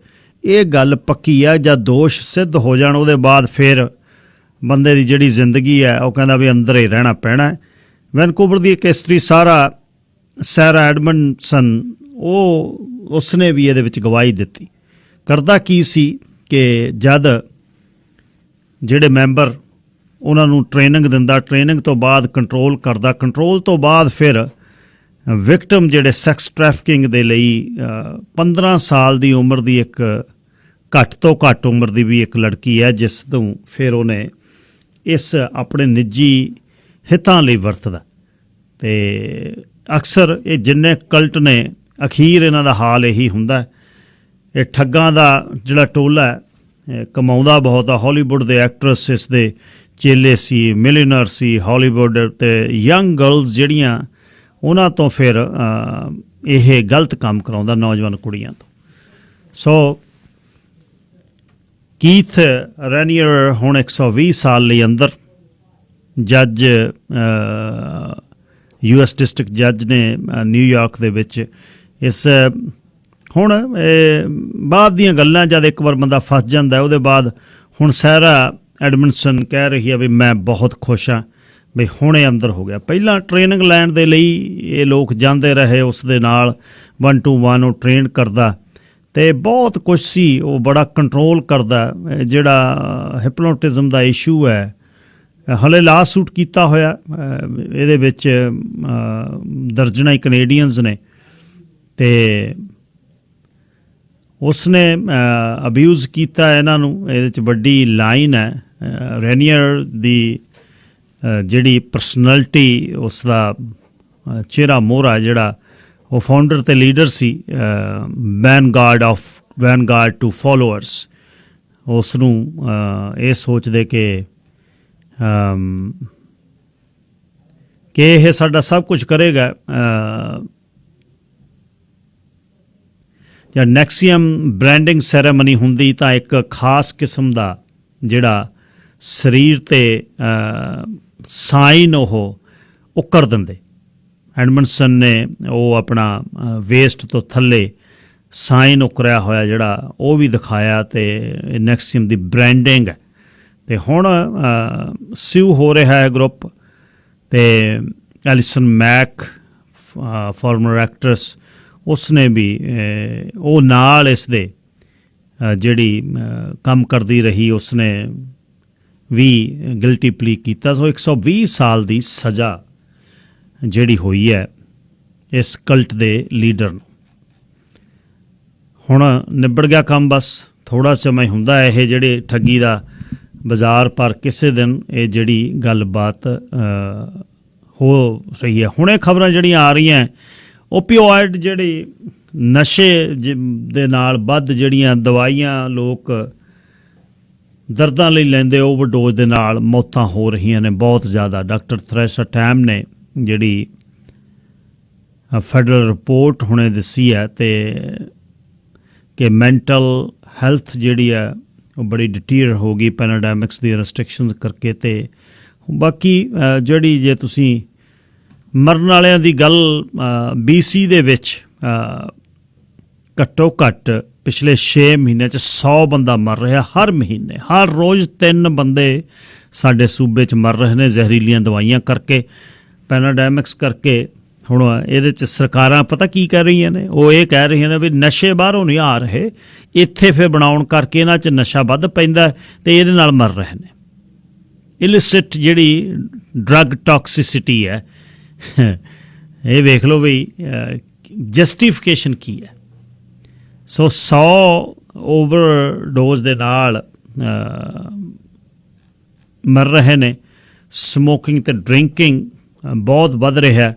ਇਹ ਗੱਲ ਪੱਕੀ ਆ, ਜਦ ਦੋਸ਼ ਸਿੱਧ ਹੋ ਜਾਣ ਉਹਦੇ ਬਾਅਦ ਫਿਰ ਬੰਦੇ ਦੀ ਜਿਹੜੀ ਜ਼ਿੰਦਗੀ ਹੈ ਉਹ ਕਹਿੰਦਾ ਵੀ ਅੰਦਰ ਹੀ ਰਹਿਣਾ ਪੈਣਾ। ਵੈਨਕੂਵਰ ਦੀ ਇੱਕ ਇਸਤਰੀ ਸੈਰਾ ਐਡਮੰਡਸਨ, ਉਸਨੇ ਵੀ ਇਹਦੇ ਵਿੱਚ ਗਵਾਹੀ ਦਿੱਤੀ। ਕਰਦਾ ਕੀ ਸੀ ਕਿ ਜਦ ਜਿਹੜੇ ਮੈਂਬਰ ਉਹਨਾਂ ਨੂੰ ਟ੍ਰੇਨਿੰਗ ਦਿੰਦਾ, ਟ੍ਰੇਨਿੰਗ ਤੋਂ ਬਾਅਦ ਕੰਟਰੋਲ ਕਰਦਾ, ਕੰਟਰੋਲ ਤੋਂ ਬਾਅਦ ਫਿਰ ਵਿਕਟਮ ਜਿਹੜੇ ਸੈਕਸ ਟ੍ਰੈਫਿਕਿੰਗ ਦੇ ਲਈ 15 ਸਾਲ ਦੀ ਉਮਰ ਦੀ ਇੱਕ ਘੱਟ ਤੋਂ ਘੱਟ ਉਮਰ ਦੀ ਵੀ ਇੱਕ ਲੜਕੀ ਹੈ, ਜਿਸ ਤੋਂ ਫਿਰ ਉਹਨੇ ਇਸ ਆਪਣੇ ਨਿੱਜੀ ਹਿੱਤਾਂ ਲਈ ਵਰਤਦਾ। ਅਤੇ ਅਕਸਰ ਇਹ ਜਿੰਨੇ ਕਲਟ ਨੇ, ਅਖੀਰ ਇਹਨਾਂ ਦਾ ਹਾਲ ਇਹੀ ਹੁੰਦਾ। ਇਹ ਠੱਗਾਂ ਦਾ ਜਿਹੜਾ ਟੋਲਾ ਹੈ, ਕਮਾਉਂਦਾ ਬਹੁਤ ਆ। ਹਾਲੀਵੁੱਡ ਦੇ ਐਕਟਰਸ ਇਸ ਦੇ ਚੇਲੇ ਸੀ, ਮਿਲੀਨਰ ਸੀ ਹਾਲੀਵੁੱਡ, ਅਤੇ ਯੰਗ ਗਰਲਸ ਜਿਹੜੀਆਂ, ਉਹਨਾਂ ਤੋਂ ਫਿਰ ਇਹ ਗਲਤ ਕੰਮ ਕਰਾਉਂਦਾ, ਨੌਜਵਾਨ ਕੁੜੀਆਂ ਤੋਂ। ਸੋ ਕੀਥ ਰੈਨੀਅਰ ਹੁਣ 120 ਸਾਲ ਲਈ ਅੰਦਰ। ਜੱਜ, US ਡਿਸਟ੍ਰਿਕਟ ਜੱਜ ਨੇ ਨਿਊਯਾਰਕ ਦੇ ਵਿੱਚ। ਇਸ ਹੁਣ ਬਾਅਦ ਦੀਆਂ ਗੱਲਾਂ, ਜਦ ਇੱਕ ਵਾਰ ਬੰਦਾ ਫਸ ਜਾਂਦਾ, ਉਹਦੇ ਬਾਅਦ ਹੁਣ ਸੈਰਾ ਐਡਮੰਡਸਨ ਕਹਿ ਰਹੀ ਹੈ ਵੀ ਮੈਂ ਬਹੁਤ ਖੁਸ਼ ਹਾਂ ਵੀ ਹੁਣ ਇਹ ਅੰਦਰ ਹੋ ਗਿਆ। ਪਹਿਲਾਂ ਟ੍ਰੇਨਿੰਗ ਲੈਣ ਦੇ ਲਈ ਇਹ ਲੋਕ ਜਾਂਦੇ ਰਹੇ, ਉਸ ਦੇ ਨਾਲ 1 to 1 ਉਹ ਟ੍ਰੇਨ ਕਰਦਾ, ਅਤੇ ਬਹੁਤ ਕੁਛ ਸੀ। ਉਹ ਬੜਾ ਕੰਟਰੋਲ ਕਰਦਾ। ਜਿਹੜਾ ਹਿਪਨੋਟਿਜ਼ਮ ਦਾ ਇਸ਼ੂ ਹੈ, ਹਲੇ ਲਾ ਸੂਟ ਕੀਤਾ ਹੋਇਆ, ਇਹਦੇ ਵਿੱਚ ਦਰਜਨਾਂ ਹੀ ਕੈਨੇਡੀਅਨਸ ਨੇ, ਅਤੇ ਉਸਨੇ ਅਬਿਊਜ਼ ਕੀਤਾ ਇਹਨਾਂ ਨੂੰ। ਇਹਦੇ 'ਚ ਵੱਡੀ ਲਾਈਨ ਹੈ ਰੇਨੀਅਰ ਦੀ ਜਿਹੜੀ ਪਰਸਨੈਲਿਟੀ, ਉਸ ਦਾ ਚਿਹਰਾ ਮੋਹਰਾ ਜਿਹੜਾ ਉਹ ਫਾਊਂਡਰ ਤੇ leader C vanguard to followers, ਉਸ ਨੂੰ ਇਹ ਸੋਚਦੇ ਕਿ ਇਹ ਸਾਡਾ ਸਭ ਕੁਝ ਕਰੇਗਾ। ਜਾਂ ਨੈਕਸੀਅਮ ਬ੍ਰਾਂਡਿੰਗ ਸੈਰੇਮਨੀ ਹੁੰਦੀ ਤਾਂ ਇੱਕ ਖਾਸ ਕਿਸਮ ਦਾ ਜਿਹੜਾ ਸਰੀਰ 'ਤੇ ਸਾਈਨ ਉਹ ਕਰ ਦਿੰਦੇ। ਐਡਮੰਡਸਨ ਨੇ ਉਹ ਆਪਣਾ ਵੇਸਟ ਤੋਂ ਥੱਲੇ ਸਾਈਨ ਉਕਰਿਆ ਹੋਇਆ ਜਿਹੜਾ ਉਹ ਵੀ ਦਿਖਾਇਆ, ਅਤੇ ਨੈਕਸੀਅਮ ਦੀ ਬ੍ਰਾਂਡਿੰਗ ਹੈ। ਅਤੇ ਹੁਣ ਸਿਊ ਹੋ ਰਿਹਾ ਹੈ ਗਰੁੱਪ, ਅਤੇ ਐਲਿਸਨ ਮੈਕ ਫਾਰਮਰ ਐਕਟਰਸ, ਉਸਨੇ ਵੀ ਉਹ ਨਾਲ ਇਸ ਦੇ ਜਿਹੜੀ ਕੰਮ ਕਰਦੀ ਰਹੀ, ਉਸਨੇ ਵੀ ਗਿਲਟੀ ਪਲੀ ਕੀਤਾ। ਸੋ 120 ਸਾਲ ਦੀ ਸਜ਼ਾ ਜਿਹੜੀ ਹੋਈ ਹੈ ਇਸ ਕਲਟ ਦੇ ਲੀਡਰ ਨੂੰ। ਹੁਣ ਨਿਬੜ ਗਿਆ ਕੰਮ, ਬਸ ਥੋੜ੍ਹਾ ਸਮਾਂ ਹੁੰਦਾ ਇਹ ਜਿਹੜੇ ਠੱਗੀ ਦਾ ਬਾਜ਼ਾਰ, ਪਰ ਕਿਸੇ ਦਿਨ ਇਹ ਜਿਹੜੀ ਗੱਲਬਾਤ ਹੋ ਰਹੀ ਹੈ। ਹੁਣੇ ਖਬਰਾਂ ਜਿਹੜੀਆਂ ਆ ਰਹੀਆਂ, ਓਪੀਓਇਡ ਜਿਹੜੀ ਨਸ਼ੇ ਦੇ ਨਾਲ ਵੱਧ ਜਿਹੜੀਆਂ ਦਵਾਈਆਂ ਲੋਕ ਦਰਦਾਂ ਲਈ ਲੈਂਦੇ, ਓਵਰਡੋਜ਼ ਦੇ ਨਾਲ ਮੌਤਾਂ ਹੋ ਰਹੀਆਂ ਨੇ ਬਹੁਤ ਜ਼ਿਆਦਾ। ਡਾਕਟਰ ਥਰੈਸਾ ਟੈਮ ਨੇ ਜਿਹੜੀ ਫੈਡਰਲ ਰਿਪੋਰਟ ਹੁਣੇ ਦੱਸੀ ਹੈ, ਅਤੇ ਕਿ ਮੈਂਟਲ ਹੈਲਥ ਜਿਹੜੀ ਹੈ ਉਹ ਬੜੀ ਡਿਟੀਰੀਅਰ ਹੋ ਗਈ ਪੈਰਾਡਾਇਮਿਕਸ ਦੀ ਰੈਸਟ੍ਰਿਕਸ਼ਨਸ ਕਰਕੇ। ਅਤੇ ਬਾਕੀ ਜਿਹੜੀ ਜੇ ਤੁਸੀਂ ਮਰਨ ਵਾਲਿਆਂ ਦੀ ਗੱਲ, BC ਦੇ ਵਿੱਚ ਘੱਟੋ ਘੱਟ ਪਿਛਲੇ 6 ਮਹੀਨਿਆਂ 'ਚ 100 ਬੰਦਾ ਮਰ ਰਿਹਾ ਹਰ ਮਹੀਨੇ। ਹਰ ਰੋਜ਼ 3 ਬੰਦੇ ਸਾਡੇ ਸੂਬੇ 'ਚ ਮਰ ਰਹੇ ਨੇ ਜ਼ਹਿਰੀਲੀਆਂ ਦਵਾਈਆਂ ਕਰਕੇ, ਪੈਰਾਡਾਇਮਿਕਸ ਕਰਕੇ। ਹੁਣ ਇਹਦੇ 'ਚ ਸਰਕਾਰਾਂ ਪਤਾ ਕੀ ਕਹਿ ਰਹੀਆਂ ਨੇ, ਉਹ ਇਹ ਕਹਿ ਰਹੀਆਂ ਨੇ ਵੀ ਨਸ਼ੇ ਬਾਹਰੋਂ ਨਹੀਂ ਆ ਰਹੇ, ਇੱਥੇ ਫਿਰ ਬਣਾਉਣ ਕਰਕੇ ਇਹਨਾਂ 'ਚ ਨਸ਼ਾ ਵੱਧ ਪੈਂਦਾ ਅਤੇ ਇਹਦੇ ਨਾਲ ਮਰ ਰਹੇ ਨੇ। ਇਲਿਸਿਟ ਜਿਹੜੀ ਡਰੱਗ ਟੌਕਸਿਸਿਟੀ ਹੈ, ਇਹ ਵੇਖ ਲਓ ਵੀ ਜਸਟੀਫਿਕੇਸ਼ਨ ਕੀ ਹੈ। ਸੋ 100 ਓਵਰਡੋਜ਼ ਦੇ ਨਾਲ ਮਰ ਰਹੇ ਨੇ। ਸਮੋਕਿੰਗ ਅਤੇ ਡਰਿੰਕਿੰਗ ਬਹੁਤ ਵੱਧ ਰਿਹਾ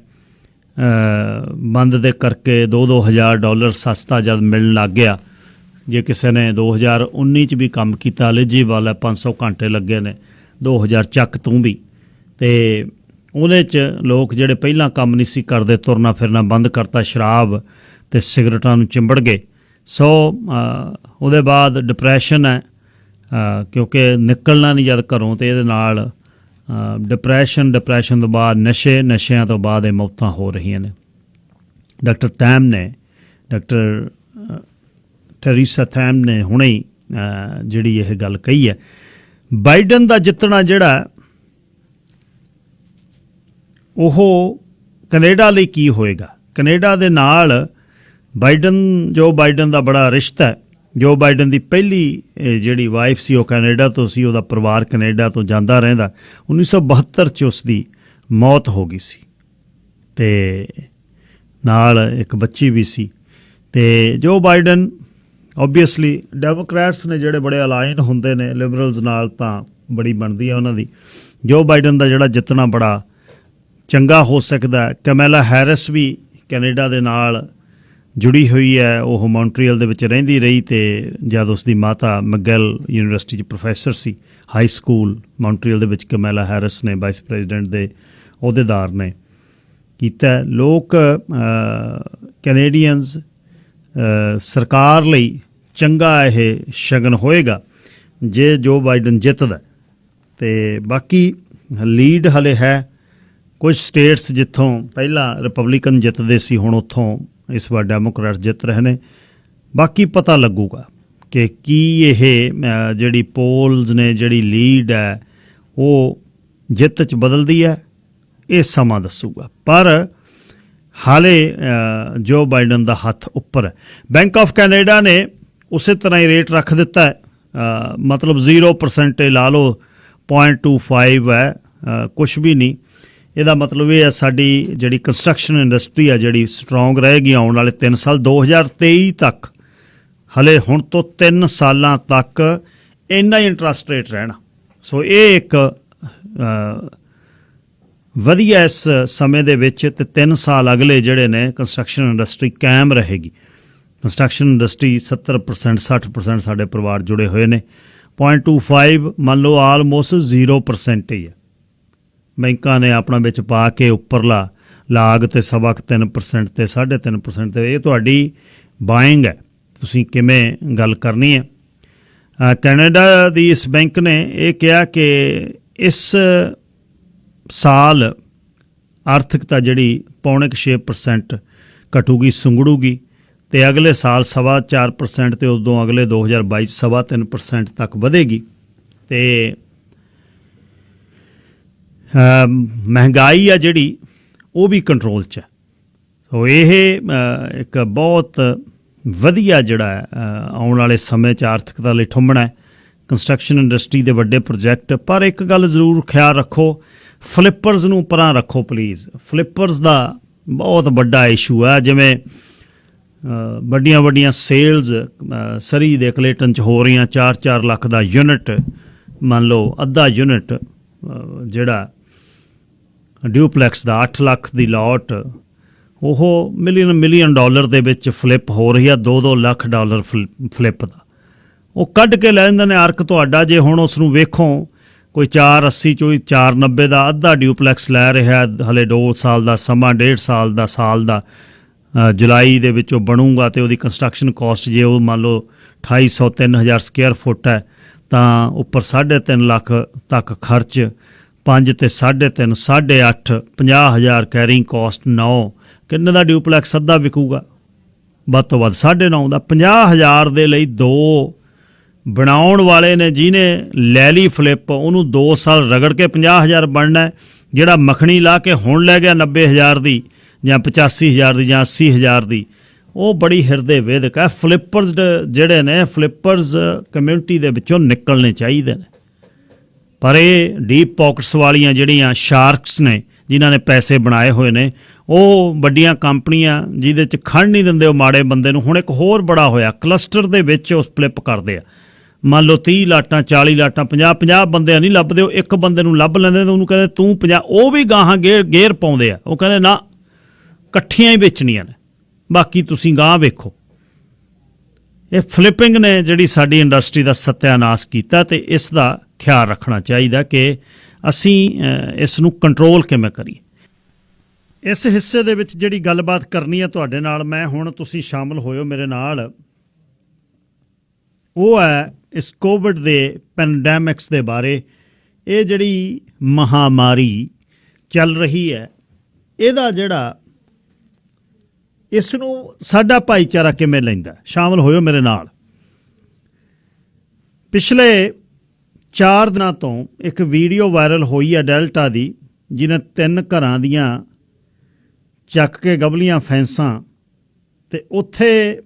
ਬੰਦ ਦੇ ਕਰਕੇ। $2,000 ਸਸਤਾ ਜਦ ਮਿਲਣ ਲੱਗ ਗਿਆ, ਜੇ ਕਿਸੇ ਨੇ 2019 'ਚ ਵੀ ਕੰਮ ਕੀਤਾ ਐਲੀਜੀਬਲ ਹੈ, 500 ਘੰਟੇ ਲੱਗੇ ਨੇ 2000 ਚੱਕ ਤੂੰ ਵੀ। ਅਤੇ ਉਹਦੇ 'ਚ ਲੋਕ ਜਿਹੜੇ ਪਹਿਲਾਂ ਕੰਮ ਨਹੀਂ ਸੀ ਕਰਦੇ, ਤੁਰਨਾ ਫਿਰਨਾ ਬੰਦ ਕਰਤਾ, ਸ਼ਰਾਬ ਅਤੇ ਸਿਗਰਟਾਂ ਨੂੰ ਚਿੰਬੜ ਗਏ। ਸੋ ਉਹਦੇ ਬਾਅਦ ਡਿਪਰੈਸ਼ਨ ਹੈ, ਕਿਉਂਕਿ ਨਿਕਲਣਾ ਨਹੀਂ ਜਦ ਘਰੋਂ, ਅਤੇ ਇਹਦੇ ਨਾਲ ਡਿਪਰੈਸ਼ਨ ਤੋਂ ਬਾਅਦ ਨਸ਼ਿਆਂ ਤੋਂ ਬਾਅਦ ਇਹ ਮੌਤਾਂ ਹੋ ਰਹੀਆਂ ਨੇ। ਡਾਕਟਰ ਥੈਰੇਸਾ ਟੈਮ ਨੇ ਹੁਣੇ ਹੀ ਜਿਹੜੀ ਇਹ ਗੱਲ ਕਹੀ ਹੈ। ਬਾਈਡਨ ਦਾ ਜਿੱਤਣਾ ਜਿਹੜਾ ਉਹ ਕੈਨੇਡਾ ਲਈ ਕੀ ਹੋਏਗਾ? ਕੈਨੇਡਾ ਦੇ ਨਾਲ ਜੋ ਬਾਈਡਨ ਦਾ ਬੜਾ ਰਿਸ਼ਤਾ ਹੈ। ਜੋ ਬਾਈਡਨ ਦੀ ਪਹਿਲੀ ਜਿਹੜੀ ਵਾਈਫ ਸੀ ਉਹ ਕੈਨੇਡਾ ਤੋਂ ਸੀ, ਉਹਦਾ ਪਰਿਵਾਰ ਕੈਨੇਡਾ ਤੋਂ ਜਾਂਦਾ ਰਹਿੰਦਾ। 1972 'ਚ ਉਸ ਦੀ ਮੌਤ ਹੋ ਗਈ ਸੀ, ਅਤੇ ਨਾਲ ਇੱਕ ਬੱਚੀ ਵੀ ਸੀ। ਅਤੇ ਜੋ ਬਾਈਡਨ ਓਬਵੀਅਸਲੀ ਡੈਮੋਕ੍ਰੈਟਸ ਨੇ ਜਿਹੜੇ ਬੜੇ ਅਲਾਈਨ ਹੁੰਦੇ ਨੇ ਲਿਬਰਲਸ ਨਾਲ, ਤਾਂ ਬੜੀ ਬਣਦੀ ਹੈ ਉਹਨਾਂ ਦੀ। ਜੋ ਬਾਈਡਨ ਦਾ ਜਿਹੜਾ ਜਿੱਤਣਾ ਬੜਾ ਚੰਗਾ ਹੋ ਸਕਦਾ। ਕੈਮੈਲਾ ਹੈਰਿਸ ਵੀ ਕੈਨੇਡਾ ਦੇ ਨਾਲ ਜੁੜੀ ਹੋਈ ਹੈ, ਉਹ ਮੌਂਟਰੀਅਲ ਦੇ ਵਿੱਚ ਰਹਿੰਦੀ ਰਹੀ, ਅਤੇ ਜਦ ਉਸ ਦੀ ਮਾਤਾ ਮੈਗਿਲ ਯੂਨੀਵਰਸਿਟੀ 'ਚ ਪ੍ਰੋਫੈਸਰ ਸੀ, ਹਾਈ ਸਕੂਲ ਮੌਂਟਰੀਅਲ ਦੇ ਵਿੱਚ ਕੈਮੈਲਾ ਹੈਰਿਸ ਨੇ ਵਾਈਸ ਪ੍ਰੈਜ਼ੀਡੈਂਟ ਦੇ ਅਹੁਦੇਦਾਰ ਨੇ ਕੀਤਾ। ਲੋਕ ਕੈਨੇਡੀਅਨਸ ਸਰਕਾਰ ਲਈ ਚੰਗਾ ਇਹ ਸ਼ਗਨ ਹੋਏਗਾ ਜੇ ਜੋ ਬਾਈਡਨ ਜਿੱਤਦਾ। ਅਤੇ ਬਾਕੀ ਲੀਡ ਹਲੇ ਹੈ ਕੁਝ ਸਟੇਟਸ ਜਿੱਥੋਂ ਪਹਿਲਾਂ ਰਿਪਬਲਿਕਨ ਜਿੱਤਦੇ ਸੀ, ਹੁਣ ਉੱਥੋਂ ਇਸ ਵਾਰ ਡੈਮੋਕਰੈਟ ਜਿੱਤ ਰਹੇ ਨੇ। ਬਾਕੀ ਪਤਾ ਲੱਗੂਗਾ ਕਿ ਕੀ ਇਹ ਜਿਹੜੀ ਪੋਲਸ ਨੇ, ਜਿਹੜੀ ਲੀਡ ਹੈ ਉਹ ਜਿੱਤ 'ਚ ਬਦਲਦੀ ਹੈ, ਇਹ ਸਮਾਂ ਦੱਸੂਗਾ। ਪਰ ਹਾਲੇ ਜੋ ਬਾਈਡਨ ਦਾ ਹੱਥ ਉੱਪਰ ਹੈ। ਬੈਂਕ ਆਫ ਕੈਨੇਡਾ ਨੇ ਉਸੇ ਤਰ੍ਹਾਂ ਹੀ ਰੇਟ ਰੱਖ ਦਿੱਤਾ ਹੈ, ਮਤਲਬ 0% ਲਾ ਲਓ, 0.25 ਹੈ, ਕੁਛ ਵੀ ਨਹੀਂ। ਇਹਦਾ ਮਤਲਬ ਇਹ ਹੈ ਸਾਡੀ ਜਿਹੜੀ ਕੰਸਟਰਕਸ਼ਨ ਇੰਡਸਟਰੀ ਆ ਜਿਹੜੀ ਸਟਰੋਂਗ ਰਹੇਗੀ ਆਉਣ ਵਾਲੇ 3 ਸਾਲ। 2023 ਤੱਕ ਹਲੇ ਹੁਣ ਤੋਂ 3 ਸਾਲਾਂ ਤੱਕ ਇੰਨਾ ਹੀ ਇੰਟਰਸਟ ਰੇਟ ਰਹਿਣਾ। ਸੋ ਇਹ ਇੱਕ ਵਧੀਆ ਇਸ ਸਮੇਂ ਦੇ ਵਿੱਚ ਤੇ 3 ਸਾਲ ਅਗਲੇ ਜਿਹੜੇ ਨੇ ਕੰਸਟਰਕਸ਼ਨ ਇੰਡਸਟਰੀ ਕਾਇਮ ਰਹੇਗੀ। ਕੰਸਟਰਕਸ਼ਨ ਇੰਡਸਟਰੀ 70% 60% ਸਾਡੇ ਪਰਿਵਾਰ ਜੁੜੇ ਹੋਏ ਨੇ। 0.25 ਮੰਨ ਲਓ ਆਲਮੋਸਟ 0% ਹੀ ਹੈ। ਬੈਂਕਾਂ ਨੇ ਆਪਣਾ ਵਿੱਚ ਪਾ ਕੇ ਉੱਪਰਲਾ ਲਾਗ ਤੇ 3% ਤੇ 3.5% ਤੇ ਇਹ ਤੁਹਾਡੀ ਬਾਇੰਗ ਹੈ, ਤੁਸੀਂ ਕਿਵੇਂ ਗੱਲ ਕਰਨੀ ਹੈ। ਕੈਨੇਡਾ ਦੀ ਇਸ ਬੈਂਕ ਨੇ ਇਹ ਕਿਹਾ ਕਿ ਇਸ ਸਾਲ ਆਰਥਿਕਤਾ ਜਿਹੜੀ 0.6% ਘਟੂਗੀ, ਸੁੰਗੜੂਗੀ ਤੇ ਅਗਲੇ ਸਾਲ 4.25% ਤੇ ਉਦੋਂ ਅਗਲੇ 2022 3.25% ਤੱਕ ਵਧੇਗੀ ਤੇ ਮਹਿੰਗਾਈ ਆ ਜਿਹੜੀ ਉਹ ਵੀ ਕੰਟਰੋਲ 'ਚ ਹੈ। ਸੋ ਇਹ ਇੱਕ ਬਹੁਤ ਵਧੀਆ ਜਿਹੜਾ ਆਉਣ ਵਾਲੇ ਸਮੇਂ 'ਚ ਆਰਥਿਕਤਾ ਲਈ ਠੁੰਮਣਾ ਹੈ ਕੰਸਟਰਕਸ਼ਨ ਇੰਡਸਟਰੀ ਦੇ ਵੱਡੇ ਪ੍ਰੋਜੈਕਟ। ਪਰ ਇੱਕ ਗੱਲ ਜ਼ਰੂਰ ਖਿਆਲ ਰੱਖੋ, ਫਲਿੱਪਰਸ ਨੂੰ ਪਰਾਂ ਰੱਖੋ ਪਲੀਜ਼। ਫਲਿੱਪਰਸ ਦਾ ਬਹੁਤ ਵੱਡਾ ਇਸ਼ੂ ਹੈ। ਜਿਵੇਂ ਵੱਡੀਆਂ ਸੇਲਜ਼ ਸਰੀ ਦੇ ਕਲੇਟਨ 'ਚ ਹੋ ਰਹੀਆਂ, 4-4 ਲੱਖ ਦਾ ਯੂਨਿਟ, ਮੰਨ ਲਓ ਅੱਧਾ ਯੂਨਿਟ ਜਿਹੜਾ ਡਿਊਪਲੈਕਸ ਦਾ 8 ਲੱਖ ਦੀ ਲਾਟ, ਉਹ ਮਿਲੀਅਨ ਡਾਲਰ ਦੇ ਵਿੱਚ ਫਲਿੱਪ ਹੋ ਰਹੀ ਆ। 2-2 ਲੱਖ ਡਾਲਰ ਫਲਿੱਪ ਦਾ ਉਹ ਕੱਢ ਕੇ ਲੈ ਜਾਂਦੇ ਨੇ ਅਰਕ ਤੁਹਾਡਾ। ਜੇ ਹੁਣ ਉਸ ਨੂੰ ਵੇਖੋ, ਕੋਈ 480 ਚੋਂ 490 ਦਾ ਅੱਧਾ ਡਿਊਪਲੈਕਸ ਲੈ ਰਿਹਾ, ਹਲੇ 2 ਸਾਲ ਦਾ ਸਮਾਂ, 1.5 ਸਾਲ ਦਾ ਜੁਲਾਈ ਦੇ ਵਿੱਚ ਉਹ ਬਣੂਗਾ ਤੇ ਉਹਦੀ ਕੰਸਟਰਕਸ਼ਨ ਕਾਸਟ ਜੇ ਉਹ ਮੰਨ ਲਓ 2800 3000 ਸਕੁਅਰ ਫੁੱਟ ਹੈ ਤਾਂ ਉੱਪਰ 3.5 ਲੱਖ ਤੱਕ ਖਰਚ, 5 ਤੇ 3.5 8.5 50,000 ਕੈਰਿੰਗ ਕਾਸਟ, 9 ਕਿੰਨੇ ਦਾ ਡਿਊਪਲੈਕਸ ਅੱਧਾ ਵਿਕੂਗਾ? ਵੱਧ ਤੋਂ ਵੱਧ 9.5 ਦਾ। 50,000 ਦੇ ਲਈ 2 ਬਣਾਉਣ ਵਾਲੇ ਨੇ ਜਿਹਨੇ ਲੈ ਲਈ ਫਲਿੱਪ, ਉਹਨੂੰ 2 ਸਾਲ ਰਗੜ ਕੇ 50,000 ਬਣਨਾ। ਜਿਹੜਾ ਮੱਖਣੀ ਲਾ ਕੇ ਹੁਣ ਲੈ ਗਿਆ 90,000 ਦੀ ਜਾਂ 85,000 ਦੀ ਜਾਂ 80,000 ਦੀ, ਉਹ ਬੜੀ ਹਿਰਦੇ ਵੇਦਕ ਹੈ। ਫਲਿੱਪਰਸ ਜਿਹੜੇ ਨੇ, ਫਲਿੱਪਰਸ ਕਮਿਊਨਿਟੀ ਦੇ ਵਿੱਚੋਂ ਨਿਕਲਣੇ ਚਾਹੀਦੇ ਨੇ। ਪਰ ਇਹ ਡੀਪ ਪੌਕਟਸ ਵਾਲੀਆਂ ਜਿਹੜੀਆਂ ਸ਼ਾਰਕਸ ਨੇ, ਜਿਨ੍ਹਾਂ ਨੇ ਪੈਸੇ ਬਣਾਏ ਹੋਏ ਨੇ, ਉਹ ਵੱਡੀਆਂ ਕੰਪਨੀਆਂ ਜਿਹਦੇ 'ਚ ਖੜ ਨਹੀਂ ਦਿੰਦੇ ਉਹ ਮਾੜੇ ਬੰਦੇ ਨੂੰ। ਹੁਣ ਇੱਕ ਹੋਰ ਬੜਾ ਹੋਇਆ, ਕਲਸਟਰ ਦੇ ਵਿੱਚ ਉਹ ਫਲਿੱਪ ਕਰਦੇ ਆ। ਮੰਨ ਲਓ 30 ਲਾਟਾਂ 40 ਲਾਟਾਂ 50 ਬੰਦੇ ਨਹੀਂ ਲੱਭਦੇ, ਉਹ ਇੱਕ ਬੰਦੇ ਨੂੰ ਲੱਭ ਲੈਂਦੇ, ਉਹਨੂੰ ਕਹਿੰਦੇ ਤੂੰ 50, ਉਹ ਵੀ ਗਾਹਾਂ ਗੇਰ ਪਾਉਂਦੇ ਆ। ਉਹ ਕਹਿੰਦੇ ਨਾ, ਇਕੱਠੀਆਂ ਹੀ ਵੇਚਣੀਆਂ ਨੇ, ਬਾਕੀ ਤੁਸੀਂ ਗਾਹ ਵੇਖੋ। ਇਹ ਫਲਿੱਪਿੰਗ ਨੇ ਜਿਹੜੀ ਸਾਡੀ ਇੰਡਸਟਰੀ ਦਾ ਸੱਤਿਆਨਾਸ਼ ਕੀਤਾ ਤੇ ਇਸ ਦਾ ਖਿਆਲ ਰੱਖਣਾ ਚਾਹੀਦਾ ਕਿ ਅਸੀਂ ਇਸ ਨੂੰ ਕੰਟਰੋਲ ਕਿਵੇਂ ਕਰੀਏ। ਇਸ ਹਿੱਸੇ ਦੇ ਵਿੱਚ ਜਿਹੜੀ ਗੱਲਬਾਤ ਕਰਨੀ ਹੈ ਤੁਹਾਡੇ ਨਾਲ ਮੈਂ ਹੁਣ, ਤੁਸੀਂ ਸ਼ਾਮਲ ਹੋਇਓ ਮੇਰੇ ਨਾਲ, ਉਹ ਹੈ ਇਸ ਕੋਵਿਡ ਦੇ ਪੈਂਡੈਮਿਕਸ ਦੇ ਬਾਰੇ। ਇਹ ਜਿਹੜੀ ਮਹਾਮਾਰੀ ਚੱਲ ਰਹੀ ਹੈ, ਇਹਦਾ ਜਿਹੜਾ ਇਸ ਨੂੰ ਸਾਡਾ ਭਾਈਚਾਰਾ ਕਿਵੇਂ ਲੈਂਦਾ। ਸ਼ਾਮਲ ਹੋਇਓ ਮੇਰੇ ਨਾਲ। ਪਿਛਲੇ 4 ਦਿਨਾਂ ਤੋਂ ਇੱਕ ਵੀਡੀਓ ਵਾਇਰਲ ਹੋਈ ਹੈ ਡੈਲਟਾ ਦੀ, ਜਿਹਨੇ 3 ਘਰਾਂ ਦੀਆਂ ਚੱਕ ਕੇ ਗਬਲੀਆਂ ਫੈਂਸਾਂ ਤੇ ਉੱਥੇ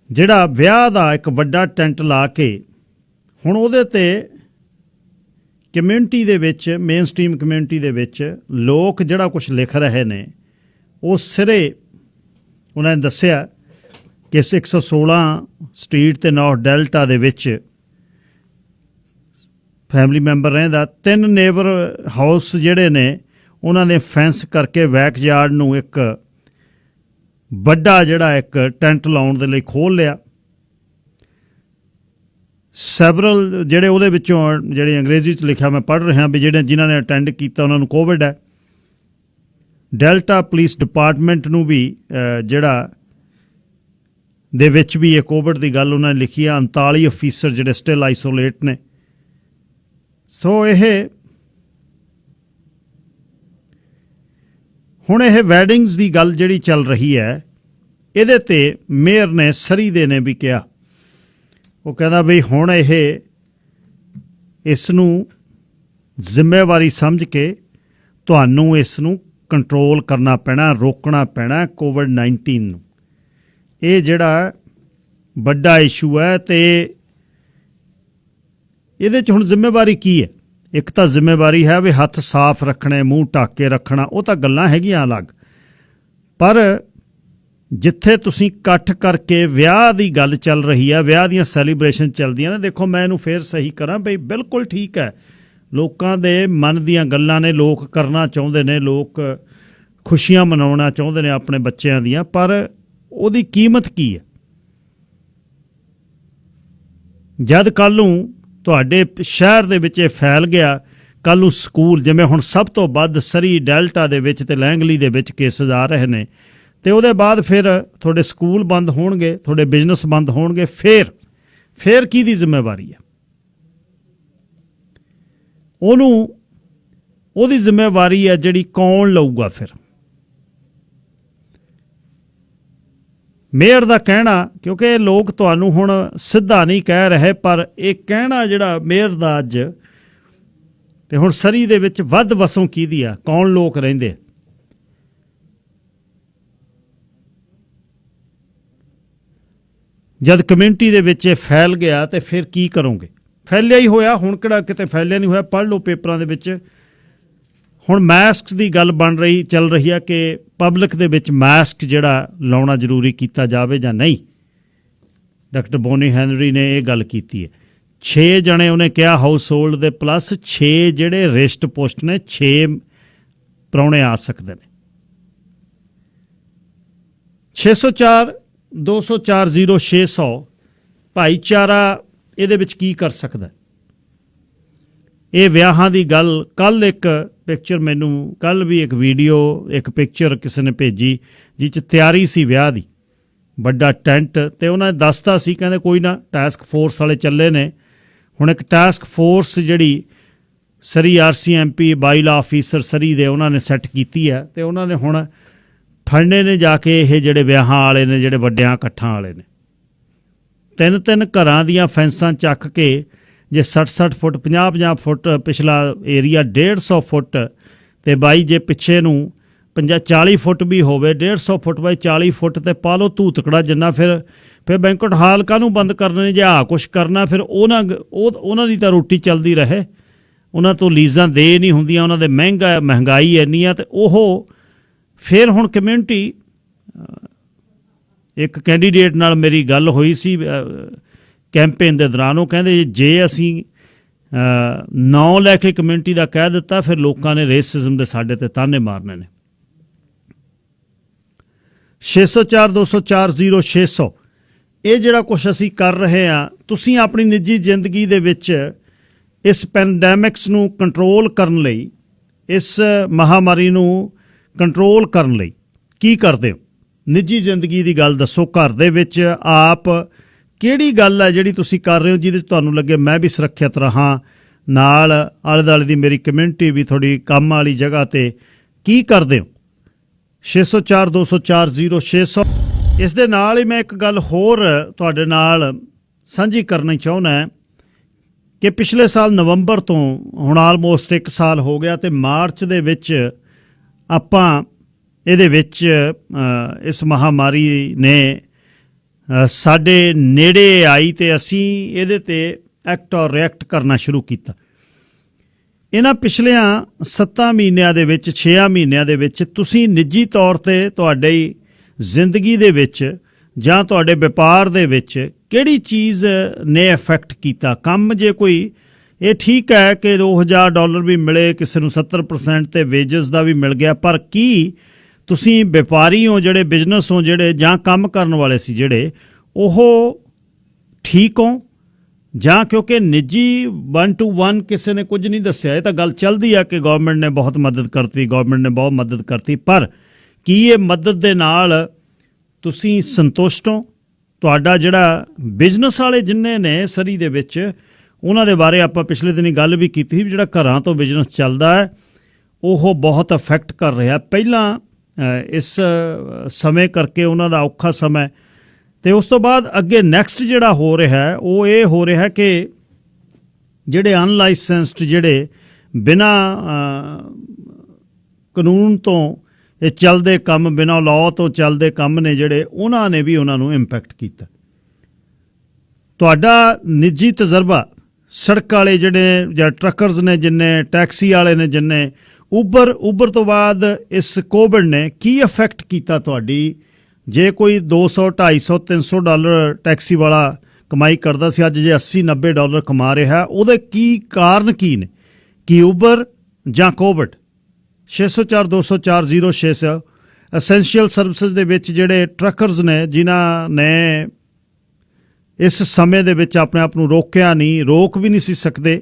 ਜਿਹੜਾ ਵਿਆਹ ਦਾ ਇੱਕ ਵੱਡਾ ਟੈਂਟ ਲਾ ਕੇ ਹੁਣ ਉਹਦੇ ਤੇ ਕਮਿਊਨਿਟੀ ਦੇ ਵਿੱਚ, ਮੇਨ ਸਟ੍ਰੀਮ ਕਮਿਊਨਿਟੀ ਦੇ ਵਿੱਚ ਲੋਕ ਜਿਹੜਾ ਕੁਝ ਲਿਖ ਰਹੇ ਨੇ, ਉਹ ਸਿਰੇ ਉਹਨਾਂ ਨੇ ਦੱਸਿਆ ਕਿ 116 ਸਟਰੀਟ ਤੇ ਨਾਰਥ ਡੈਲਟਾ ਦੇ ਵਿੱਚ ਫੈਮਿਲੀ ਮੈਂਬਰ ਰਹਿੰਦਾ। 3 ਨੇਬਰ ਹਾਊਸ ਜਿਹੜੇ ਨੇ ਉਹਨਾਂ ਨੇ ਫੈਂਸ ਕਰਕੇ ਬੈਕ ਯਾਰਡ ਨੂੰ ਇੱਕ ਵੱਡਾ ਜਿਹੜਾ ਇੱਕ ਟੈਂਟ ਲਾਉਣ ਦੇ ਲਈ ਖੋਲ੍ਹ ਲਿਆ। ਸੈਵਰਲ ਜਿਹੜੇ ਉਹਦੇ ਵਿੱਚੋਂ ਜਿਹੜੇ ਅੰਗਰੇਜ਼ੀ 'ਚ ਲਿਖਿਆ ਮੈਂ ਪੜ੍ਹ ਰਿਹਾ ਵੀ ਜਿਨ੍ਹਾਂ ਨੇ ਅਟੈਂਡ ਕੀਤਾ ਉਹਨਾਂ ਨੂੰ ਕੋਵਿਡ ਹੈ। ਡੈਲਟਾ ਪੁਲਿਸ ਡਿਪਾਰਟਮੈਂਟ ਨੂੰ ਵੀ ਜਿਹੜਾ ਦੇ ਵਿੱਚ ਵੀ ਇਹ ਕੋਵਿਡ ਦੀ ਗੱਲ ਉਹਨਾਂ ਨੇ ਲਿਖੀ ਆ। 39 ਅਫੀਸਰ ਜਿਹੜੇ ਸਟਿਲ ਆਈਸੋਲੇਟ ਨੇ। ਸੋ ਇਹ ਹੁਣ ਇਹ ਵੈਡਿੰਗਸ ਦੀ ਗੱਲ ਜਿਹੜੀ ਚੱਲ ਰਹੀ ਹੈ, ਇਹਦੇ ਤੇ ਮੇਅਰ ਨੇ ਸਰੀ ਦੇ ਨੇ ਵੀ ਕਿਹਾ, ਉਹ ਕਹਿੰਦਾ ਬਈ ਹੁਣ ਇਸ ਨੂੰ ਜ਼ਿੰਮੇਵਾਰੀ ਸਮਝ ਕੇ ਤੁਹਾਨੂੰ ਇਸ ਨੂੰ ਕੰਟਰੋਲ ਕਰਨਾ ਪੈਣਾ, ਰੋਕਣਾ ਪੈਣਾ ਕੋਵਿਡ-19 ਨੂੰ। ਇਹ ਜਿਹੜਾ ਵੱਡਾ ਇਸ਼ੂ ਹੈ ਤੇ ਇਹਦੇ 'ਚ ਹੁਣ ਜ਼ਿੰਮੇਵਾਰੀ ਕੀ ਹੈ? ਇੱਕ ਤਾਂ ਜ਼ਿੰਮੇਵਾਰੀ ਹੈ ਵੀ ਹੱਥ ਸਾਫ਼ ਰੱਖਣੇ, ਮੂੰਹ ਢੱਕ ਕੇ ਰੱਖਣਾ, ਉਹ ਤਾਂ ਗੱਲਾਂ ਹੈਗੀਆਂ ਅਲੱਗ, ਪਰ ਜਿੱਥੇ ਤੁਸੀਂ ਇਕੱਠ ਕਰਕੇ ਵਿਆਹ ਦੀ ਗੱਲ ਚੱਲ ਰਹੀ ਹੈ, ਵਿਆਹ ਦੀਆਂ ਸੈਲੀਬ੍ਰੇਸ਼ਨ ਚੱਲਦੀਆਂ ਨੇ, ਦੇਖੋ ਮੈਂ ਇਹਨੂੰ ਫੇਰ ਸਹੀ ਕਰਾਂ ਬਈ ਬਿਲਕੁਲ ਠੀਕ ਹੈ, ਲੋਕਾਂ ਦੇ ਮਨ ਦੀਆਂ ਗੱਲਾਂ ਨੇ, ਲੋਕ ਕਰਨਾ ਚਾਹੁੰਦੇ ਨੇ, ਲੋਕ ਖੁਸ਼ੀਆਂ ਮਨਾਉਣਾ ਚਾਹੁੰਦੇ ਨੇ ਆਪਣੇ ਬੱਚਿਆਂ ਦੀਆਂ, ਪਰ ਉਹਦੀ ਕੀਮਤ ਕੀ ਹੈ? ਜਦ ਕੱਲ੍ਹ ਨੂੰ ਤੁਹਾਡੇ ਸ਼ਹਿਰ ਦੇ ਵਿੱਚ ਇਹ ਫੈਲ ਗਿਆ, ਕੱਲ੍ਹ ਨੂੰ ਸਕੂਲ, ਜਿਵੇਂ ਹੁਣ ਸਭ ਤੋਂ ਵੱਧ ਸਰੀ, ਡੈਲਟਾ ਦੇ ਵਿੱਚ ਤੇ ਲਹਿੰਗਲੀ ਦੇ ਵਿੱਚ ਕੇਸਿਸ ਆ ਰਹੇ ਨੇ, ਤੇ ਉਹਦੇ ਬਾਅਦ ਫਿਰ ਤੁਹਾਡੇ ਸਕੂਲ ਬੰਦ ਹੋਣਗੇ, ਤੁਹਾਡੇ ਬਿਜ਼ਨਸ ਬੰਦ ਹੋਣਗੇ, ਫਿਰ ਕਿਹਦੀ ਜ਼ਿੰਮੇਵਾਰੀ ਹੈ? ਉਹਦੀ ਜ਼ਿੰਮੇਵਾਰੀ ਹੈ ਜਿਹੜੀ ਕੌਣ ਲਊਗਾ? ਫਿਰ ਮੇਅਰ ਦਾ ਕਹਿਣਾ, ਕਿਉਂਕਿ ਇਹ ਲੋਕ ਤੁਹਾਨੂੰ ਹੁਣ ਸਿੱਧਾ ਨਹੀਂ ਕਹਿ ਰਹੇ, ਪਰ ਇਹ ਕਹਿਣਾ ਜਿਹੜਾ ਮੇਅਰ ਦਾ ਅੱਜ, ਤੇ ਹੁਣ ਸਰੀ ਦੇ ਵਿੱਚ ਵੱਧ ਵਸੋਂ ਕਿਹਦੀ ਆ, ਕੌਣ ਲੋਕ ਰਹਿੰਦੇ? ਜਦ ਕਮਿਊਨਿਟੀ ਦੇ ਵਿੱਚ ਇਹ ਫੈਲ ਗਿਆ ਤੇ ਫਿਰ ਕੀ ਕਰੋਗੇ? ਫੈਲਿਆ ਹੀ ਹੋਇਆ, ਹੁਣ ਕਿਹੜਾ ਕਿਤੇ ਫੈਲਿਆ ਨਹੀਂ ਹੋਇਆ, ਪੜ੍ਹ ਲਓ ਪੇਪਰਾਂ ਦੇ ਵਿੱਚ। ਹੁਣ ਮਾਸਕ ਦੀ ਗੱਲ ਚੱਲ ਰਹੀ ਹੈ ਕਿ ਪਬਲਿਕ ਦੇ ਵਿੱਚ ਮਾਸਕ ਜਿਹੜਾ ਲਾਉਣਾ ਜ਼ਰੂਰੀ ਕੀਤਾ ਜਾਵੇ ਜਾਂ ਨਹੀਂ। ਡਾਕਟਰ ਬੋਨੀ ਹੈਨਰੀ ਨੇ ਇਹ ਗੱਲ ਕੀਤੀ ਹੈ। 6 ਜਣੇ ਉਹਨੇ ਕਿਹਾ ਹਾਊਸ ਹੋਲਡ ਦੇ, ਪਲੱਸ 6 ਜਿਹੜੇ ਰਿਸਟ ਪੋਸਟ ਨੇ, 6 ਪ੍ਰਾਹੁਣੇ ਆ ਸਕਦੇ ਨੇ। 604 204 0600 ਭਾਈਚਾਰਾ ਇਹਦੇ ਵਿੱਚ ਕੀ ਕਰ ਸਕਦਾ? ਇਹ ਵਿਆਹਾਂ ਦੀ ਗੱਲ, ਕੱਲ ਇੱਕ ਪਿਕਚਰ, ਮੈਨੂੰ ਕੱਲ ਵੀ ਇੱਕ ਵੀਡੀਓ, ਇੱਕ ਪਿਕਚਰ ਕਿਸੇ ਨੇ ਭੇਜੀ ਜਿਹ 'ਚ ਤਿਆਰੀ ਸੀ ਵਿਆਹ ਦੀ, ਵੱਡਾ ਟੈਂਟ, ਤੇ ਉਹਨਾਂ ਨੇ ਦੱਸਤਾ ਸੀ, ਕਹਿੰਦੇ ਕੋਈ ਨਾ ਟਾਸਕ ਫੋਰਸ ਵਾਲੇ ਚੱਲੇ ਨੇ। ਹੁਣ ਇੱਕ ਟਾਸਕ ਫੋਰਸ ਜਿਹੜੀ ਸਰੀ RCMP ਬਾਈਲਾ ਆਫੀਸਰ ਸਰੀ ਦੇ, ਉਹਨਾਂ ਨੇ ਸੈੱਟ ਕੀਤੀ ਹੈ, ਤੇ ਉਹਨਾਂ ਨੇ ਹੁਣ ਫੜਨੇ ਨੇ ਜਾ ਕੇ ਇਹ ਜਿਹੜੇ ਵਿਆਹਾਂ ਵਾਲੇ ਨੇ, ਜਿਹੜੇ ਵੱਡਿਆਂ ਇਕੱਠਾਂ ਵਾਲੇ ਨੇ। 3-3 ਘਰਾਂ ਦੀਆਂ ਫੈਂਸਾਂ ਚੱਕ ਕੇ, ਜੇ 60-60 ਫੁੱਟ 50-50 ਫੁੱਟ ਪਿਛਲਾ ਏਰੀਆ, 150 ਫੁੱਟ, ਤੇ ਬਾਈ ਜੇ ਪਿੱਛੇ ਨੂੰ 40 ਫੁੱਟ ਵੀ ਹੋਵੇ, 150 ਫੁੱਟ ਬਾਈ 40 ਫੁੱਟ, ਤੇ ਪਾ ਲਓ ਧੂਤਕੜਾ ਜਿੰਨਾ। ਫਿਰ ਬੈਂਕਟ ਹਾਲ ਕਾਹਨੂੰ ਬੰਦ ਕਰਨੇ? ਜੇ ਆਹ ਕੁਛ ਕਰਨਾ, ਫਿਰ ਉਹਨਾਂ ਦੀ ਤਾਂ ਰੋਟੀ ਚੱਲਦੀ ਰਹੇ, ਉਹਨਾਂ ਤੋਂ ਲੀਜ਼ਾਂ ਦੇ ਨਹੀਂ ਹੁੰਦੀਆਂ, ਉਹਨਾਂ ਦੇ ਮਹਿੰਗਾਈ ਇੰਨੀ ਆ। ਤੇ ਉਹ ਫਿਰ ਹੁਣ ਕਮਿਊਨਿਟੀ, ਇੱਕ ਕੈਂਡੀਡੇਟ ਨਾਲ ਮੇਰੀ ਗੱਲ ਹੋਈ ਸੀ ਕੈਂਪੇਨ ਦੇ ਦੌਰਾਨ, ਉਹ ਕਹਿੰਦੇ ਜੇ ਅਸੀਂ ਨਾਂ ਲੈ ਕੇ ਕਮਿਊਨਿਟੀ ਦਾ ਕਹਿ ਦਿੱਤਾ, ਫਿਰ ਲੋਕਾਂ ਨੇ ਰੇਸਿਜ਼ਮ ਦੇ ਸਾਡੇ ਤੇ ਤਾਨੇ ਮਾਰਨੇ ਨੇ। 604 204 0600 ਇਹ ਜਿਹੜਾ ਕੁਛ ਅਸੀਂ ਕਰ ਰਹੇ ਹਾਂ, ਤੁਸੀਂ ਆਪਣੀ ਨਿੱਜੀ ਜ਼ਿੰਦਗੀ ਦੇ ਵਿੱਚ ਇਸ ਪੈਂਡੈਮਿਕਸ ਨੂੰ ਕੰਟਰੋਲ ਕਰਨ ਲਈ, ਇਸ ਮਹਾਮਾਰੀ ਨੂੰ ਕੰਟਰੋਲ ਕਰਨ ਲਈ ਕੀ ਕਰਦੇ ਹੋ? ਨਿੱਜੀ ਜ਼ਿੰਦਗੀ ਦੀ ਗੱਲ ਦੱਸੋ। ਘਰ ਦੇ ਵਿੱਚ ਆਪ ਕਿਹੜੀ ਗੱਲ ਹੈ ਜਿਹੜੀ ਤੁਸੀਂ ਕਰ ਰਹੇ ਹੋ ਜਿਹਦੇ 'ਚ ਤੁਹਾਨੂੰ ਲੱਗੇ ਮੈਂ ਵੀ ਸੁਰੱਖਿਅਤ ਰਹਾਂ, ਨਾਲ ਆਲੇ ਦੁਆਲੇ ਦੀ ਮੇਰੀ ਕਮਿਊਨਿਟੀ ਵੀ ਥੋੜ੍ਹੀ ਕੰਮ ਵਾਲੀ ਜਗ੍ਹਾ 'ਤੇ ਕੀ ਕਰਦੇ ਹੋ? 604 204 0600। ਇਸ ਦੇ ਨਾਲ ਹੀ ਮੈਂ ਇੱਕ ਗੱਲ ਹੋਰ ਤੁਹਾਡੇ ਨਾਲ ਸਾਂਝੀ ਕਰਨੀ ਚਾਹੁੰਦਾ ਕਿ ਪਿਛਲੇ ਸਾਲ ਨਵੰਬਰ ਤੋਂ ਹੁਣ ਆਲਮੋਸਟ 1 ਸਾਲ ਹੋ ਗਿਆ, ਤੇ ਮਾਰਚ ਦੇ ਵਿੱਚ ਆਪਾਂ ਇਹਦੇ ਵਿੱਚ ਇਸ ਮਹਾਮਾਰੀ ਨੇ ਸਾਡੇ ਨੇੜੇ ਆਈ, ਤੇ ਅਸੀਂ ਇਹਦੇ 'ਤੇ ਐਕਟ ਔਰ ਰਿਐਕਟ ਕਰਨਾ ਸ਼ੁਰੂ ਕੀਤਾ। ਇਹਨਾਂ ਪਿਛਲਿਆਂ 7 ਮਹੀਨਿਆਂ ਦੇ ਵਿੱਚ, 6 ਮਹੀਨਿਆਂ ਦੇ ਵਿੱਚ ਤੁਸੀਂ ਨਿੱਜੀ ਤੌਰ 'ਤੇ ਤੁਹਾਡੀ ਜ਼ਿੰਦਗੀ ਦੇ ਵਿੱਚ ਜਾਂ ਤੁਹਾਡੇ ਵਪਾਰ ਦੇ ਵਿੱਚ ਕਿਹੜੀ ਚੀਜ਼ ਨੇ ਇਫੈਕਟ ਕੀਤਾ? ਕੰਮ ਜੇ ਕੋਈ, ਇਹ ਠੀਕ ਹੈ ਕਿ $2000 ਵੀ ਮਿਲੇ, ਕਿਸੇ ਨੂੰ 70% ਤੇ ਵੇਜਸ ਦਾ ਵੀ ਮਿਲ ਗਿਆ, ਪਰ ਕੀ ਤੁਸੀਂ ਵਪਾਰੀ ਹੋ, ਜਿਹੜੇ ਬਿਜ਼ਨਸ ਹੋ, ਜਿਹੜੇ ਜਾਂ ਕੰਮ ਕਰਨ ਵਾਲੇ ਸੀ ਜਿਹੜੇ, ਉਹ ਠੀਕ ਹੋ? ਜਾਂ ਕਿਉਂਕਿ ਨਿੱਜੀ 1 to 1 ਕਿਸੇ ਨੇ ਕੁਝ ਨਹੀਂ ਦੱਸਿਆ, ਇਹ ਤਾਂ ਗੱਲ ਚੱਲਦੀ ਆ ਕਿ ਗੌਰਮੈਂਟ ਨੇ ਬਹੁਤ ਮਦਦ ਕਰਤੀ, ਪਰ ਕੀ ਇਹ ਮਦਦ ਦੇ ਨਾਲ ਤੁਸੀਂ ਸੰਤੁਸ਼ਟ ਹੋ? ਤੁਹਾਡਾ ਜਿਹੜਾ ਬਿਜ਼ਨਸ ਵਾਲੇ ਜਿੰਨੇ ਨੇ ਸਰੀ ਦੇ ਵਿੱਚ, ਉਹਨਾਂ ਦੇ ਬਾਰੇ ਆਪਾਂ ਪਿਛਲੇ ਦਿਨੀ ਗੱਲ ਵੀ ਕੀਤੀ ਸੀ, ਜਿਹੜਾ ਘਰਾਂ ਤੋਂ ਬਿਜ਼ਨਸ ਚੱਲਦਾ ਹੈ ਉਹ ਬਹੁਤ ਅਫੈਕਟ ਕਰ ਰਿਹਾ। ਪਹਿਲਾਂ ਇਸ ਸਮੇਂ ਕਰਕੇ ਉਹਨਾਂ ਦਾ ਔਖਾ ਸਮਾਂ, ਤੇ ਉਸ ਤੋਂ ਬਾਅਦ ਅੱਗੇ ਨੈਕਸਟ ਜਿਹੜਾ ਹੋ ਰਿਹਾ ਉਹ ਇਹ ਹੋ ਰਿਹਾ ਕਿ ਜਿਹੜੇ ਅਨਲਾਇਸੈਂਸਡ, ਜਿਹੜੇ ਬਿਨਾਂ ਕਾਨੂੰਨ ਤੋਂ ਇਹ ਚੱਲਦੇ ਕੰਮ, ਬਿਨਾਂ ਲਾਅ ਤੋਂ ਚੱਲਦੇ ਕੰਮ ਨੇ ਜਿਹੜੇ, ਉਹਨਾਂ ਨੇ ਵੀ ਉਹਨਾਂ ਨੂੰ ਇੰਪੈਕਟ ਕੀਤਾ। ਤੁਹਾਡਾ ਨਿੱਜੀ ਤਜਰਬਾ ਸੜਕ ਵਾਲੇ ਜਿਹੜੇ ਜਾਂ ਟਰੱਕਰਸ ਨੇ ਜਿੰਨੇ, ਟੈਕਸੀ ਵਾਲੇ ਨੇ ਜਿੰਨੇ, ਉਬਰ ਤੋਂ ਬਾਅਦ ਇਸ ਕੋਵਿਡ ਨੇ ਕੀ ਇਫੈਕਟ ਕੀਤਾ ਤੁਹਾਡੀ? ਜੇ ਕੋਈ $200, $250, $300 ਟੈਕਸੀ ਵਾਲਾ ਕਮਾਈ ਕਰਦਾ ਸੀ, ਅੱਜ ਜੇ $80-90 ਕਮਾ ਰਿਹਾ, ਉਹਦੇ ਕੀ ਕਾਰਨ ਕੀ ਨੇ? ਕੀ ਉਬਰ ਜਾਂ ਕੋਵਿਡ? 604-204-0600 ਐਸੈਂਸ਼ੀਅਲ ਸਰਵਿਸਿਜ਼ ਦੇ ਵਿੱਚ ਜਿਹੜੇ ਟਰੱਕਰਸ ਨੇ ਜਿਨ੍ਹਾਂ ਨੇ ਇਸ ਸਮੇਂ ਦੇ ਵਿੱਚ ਆਪਣੇ ਆਪ ਨੂੰ ਰੋਕਿਆ ਨਹੀਂ, ਰੋਕ ਵੀ ਨਹੀਂ ਸੀ ਸਕਦੇ,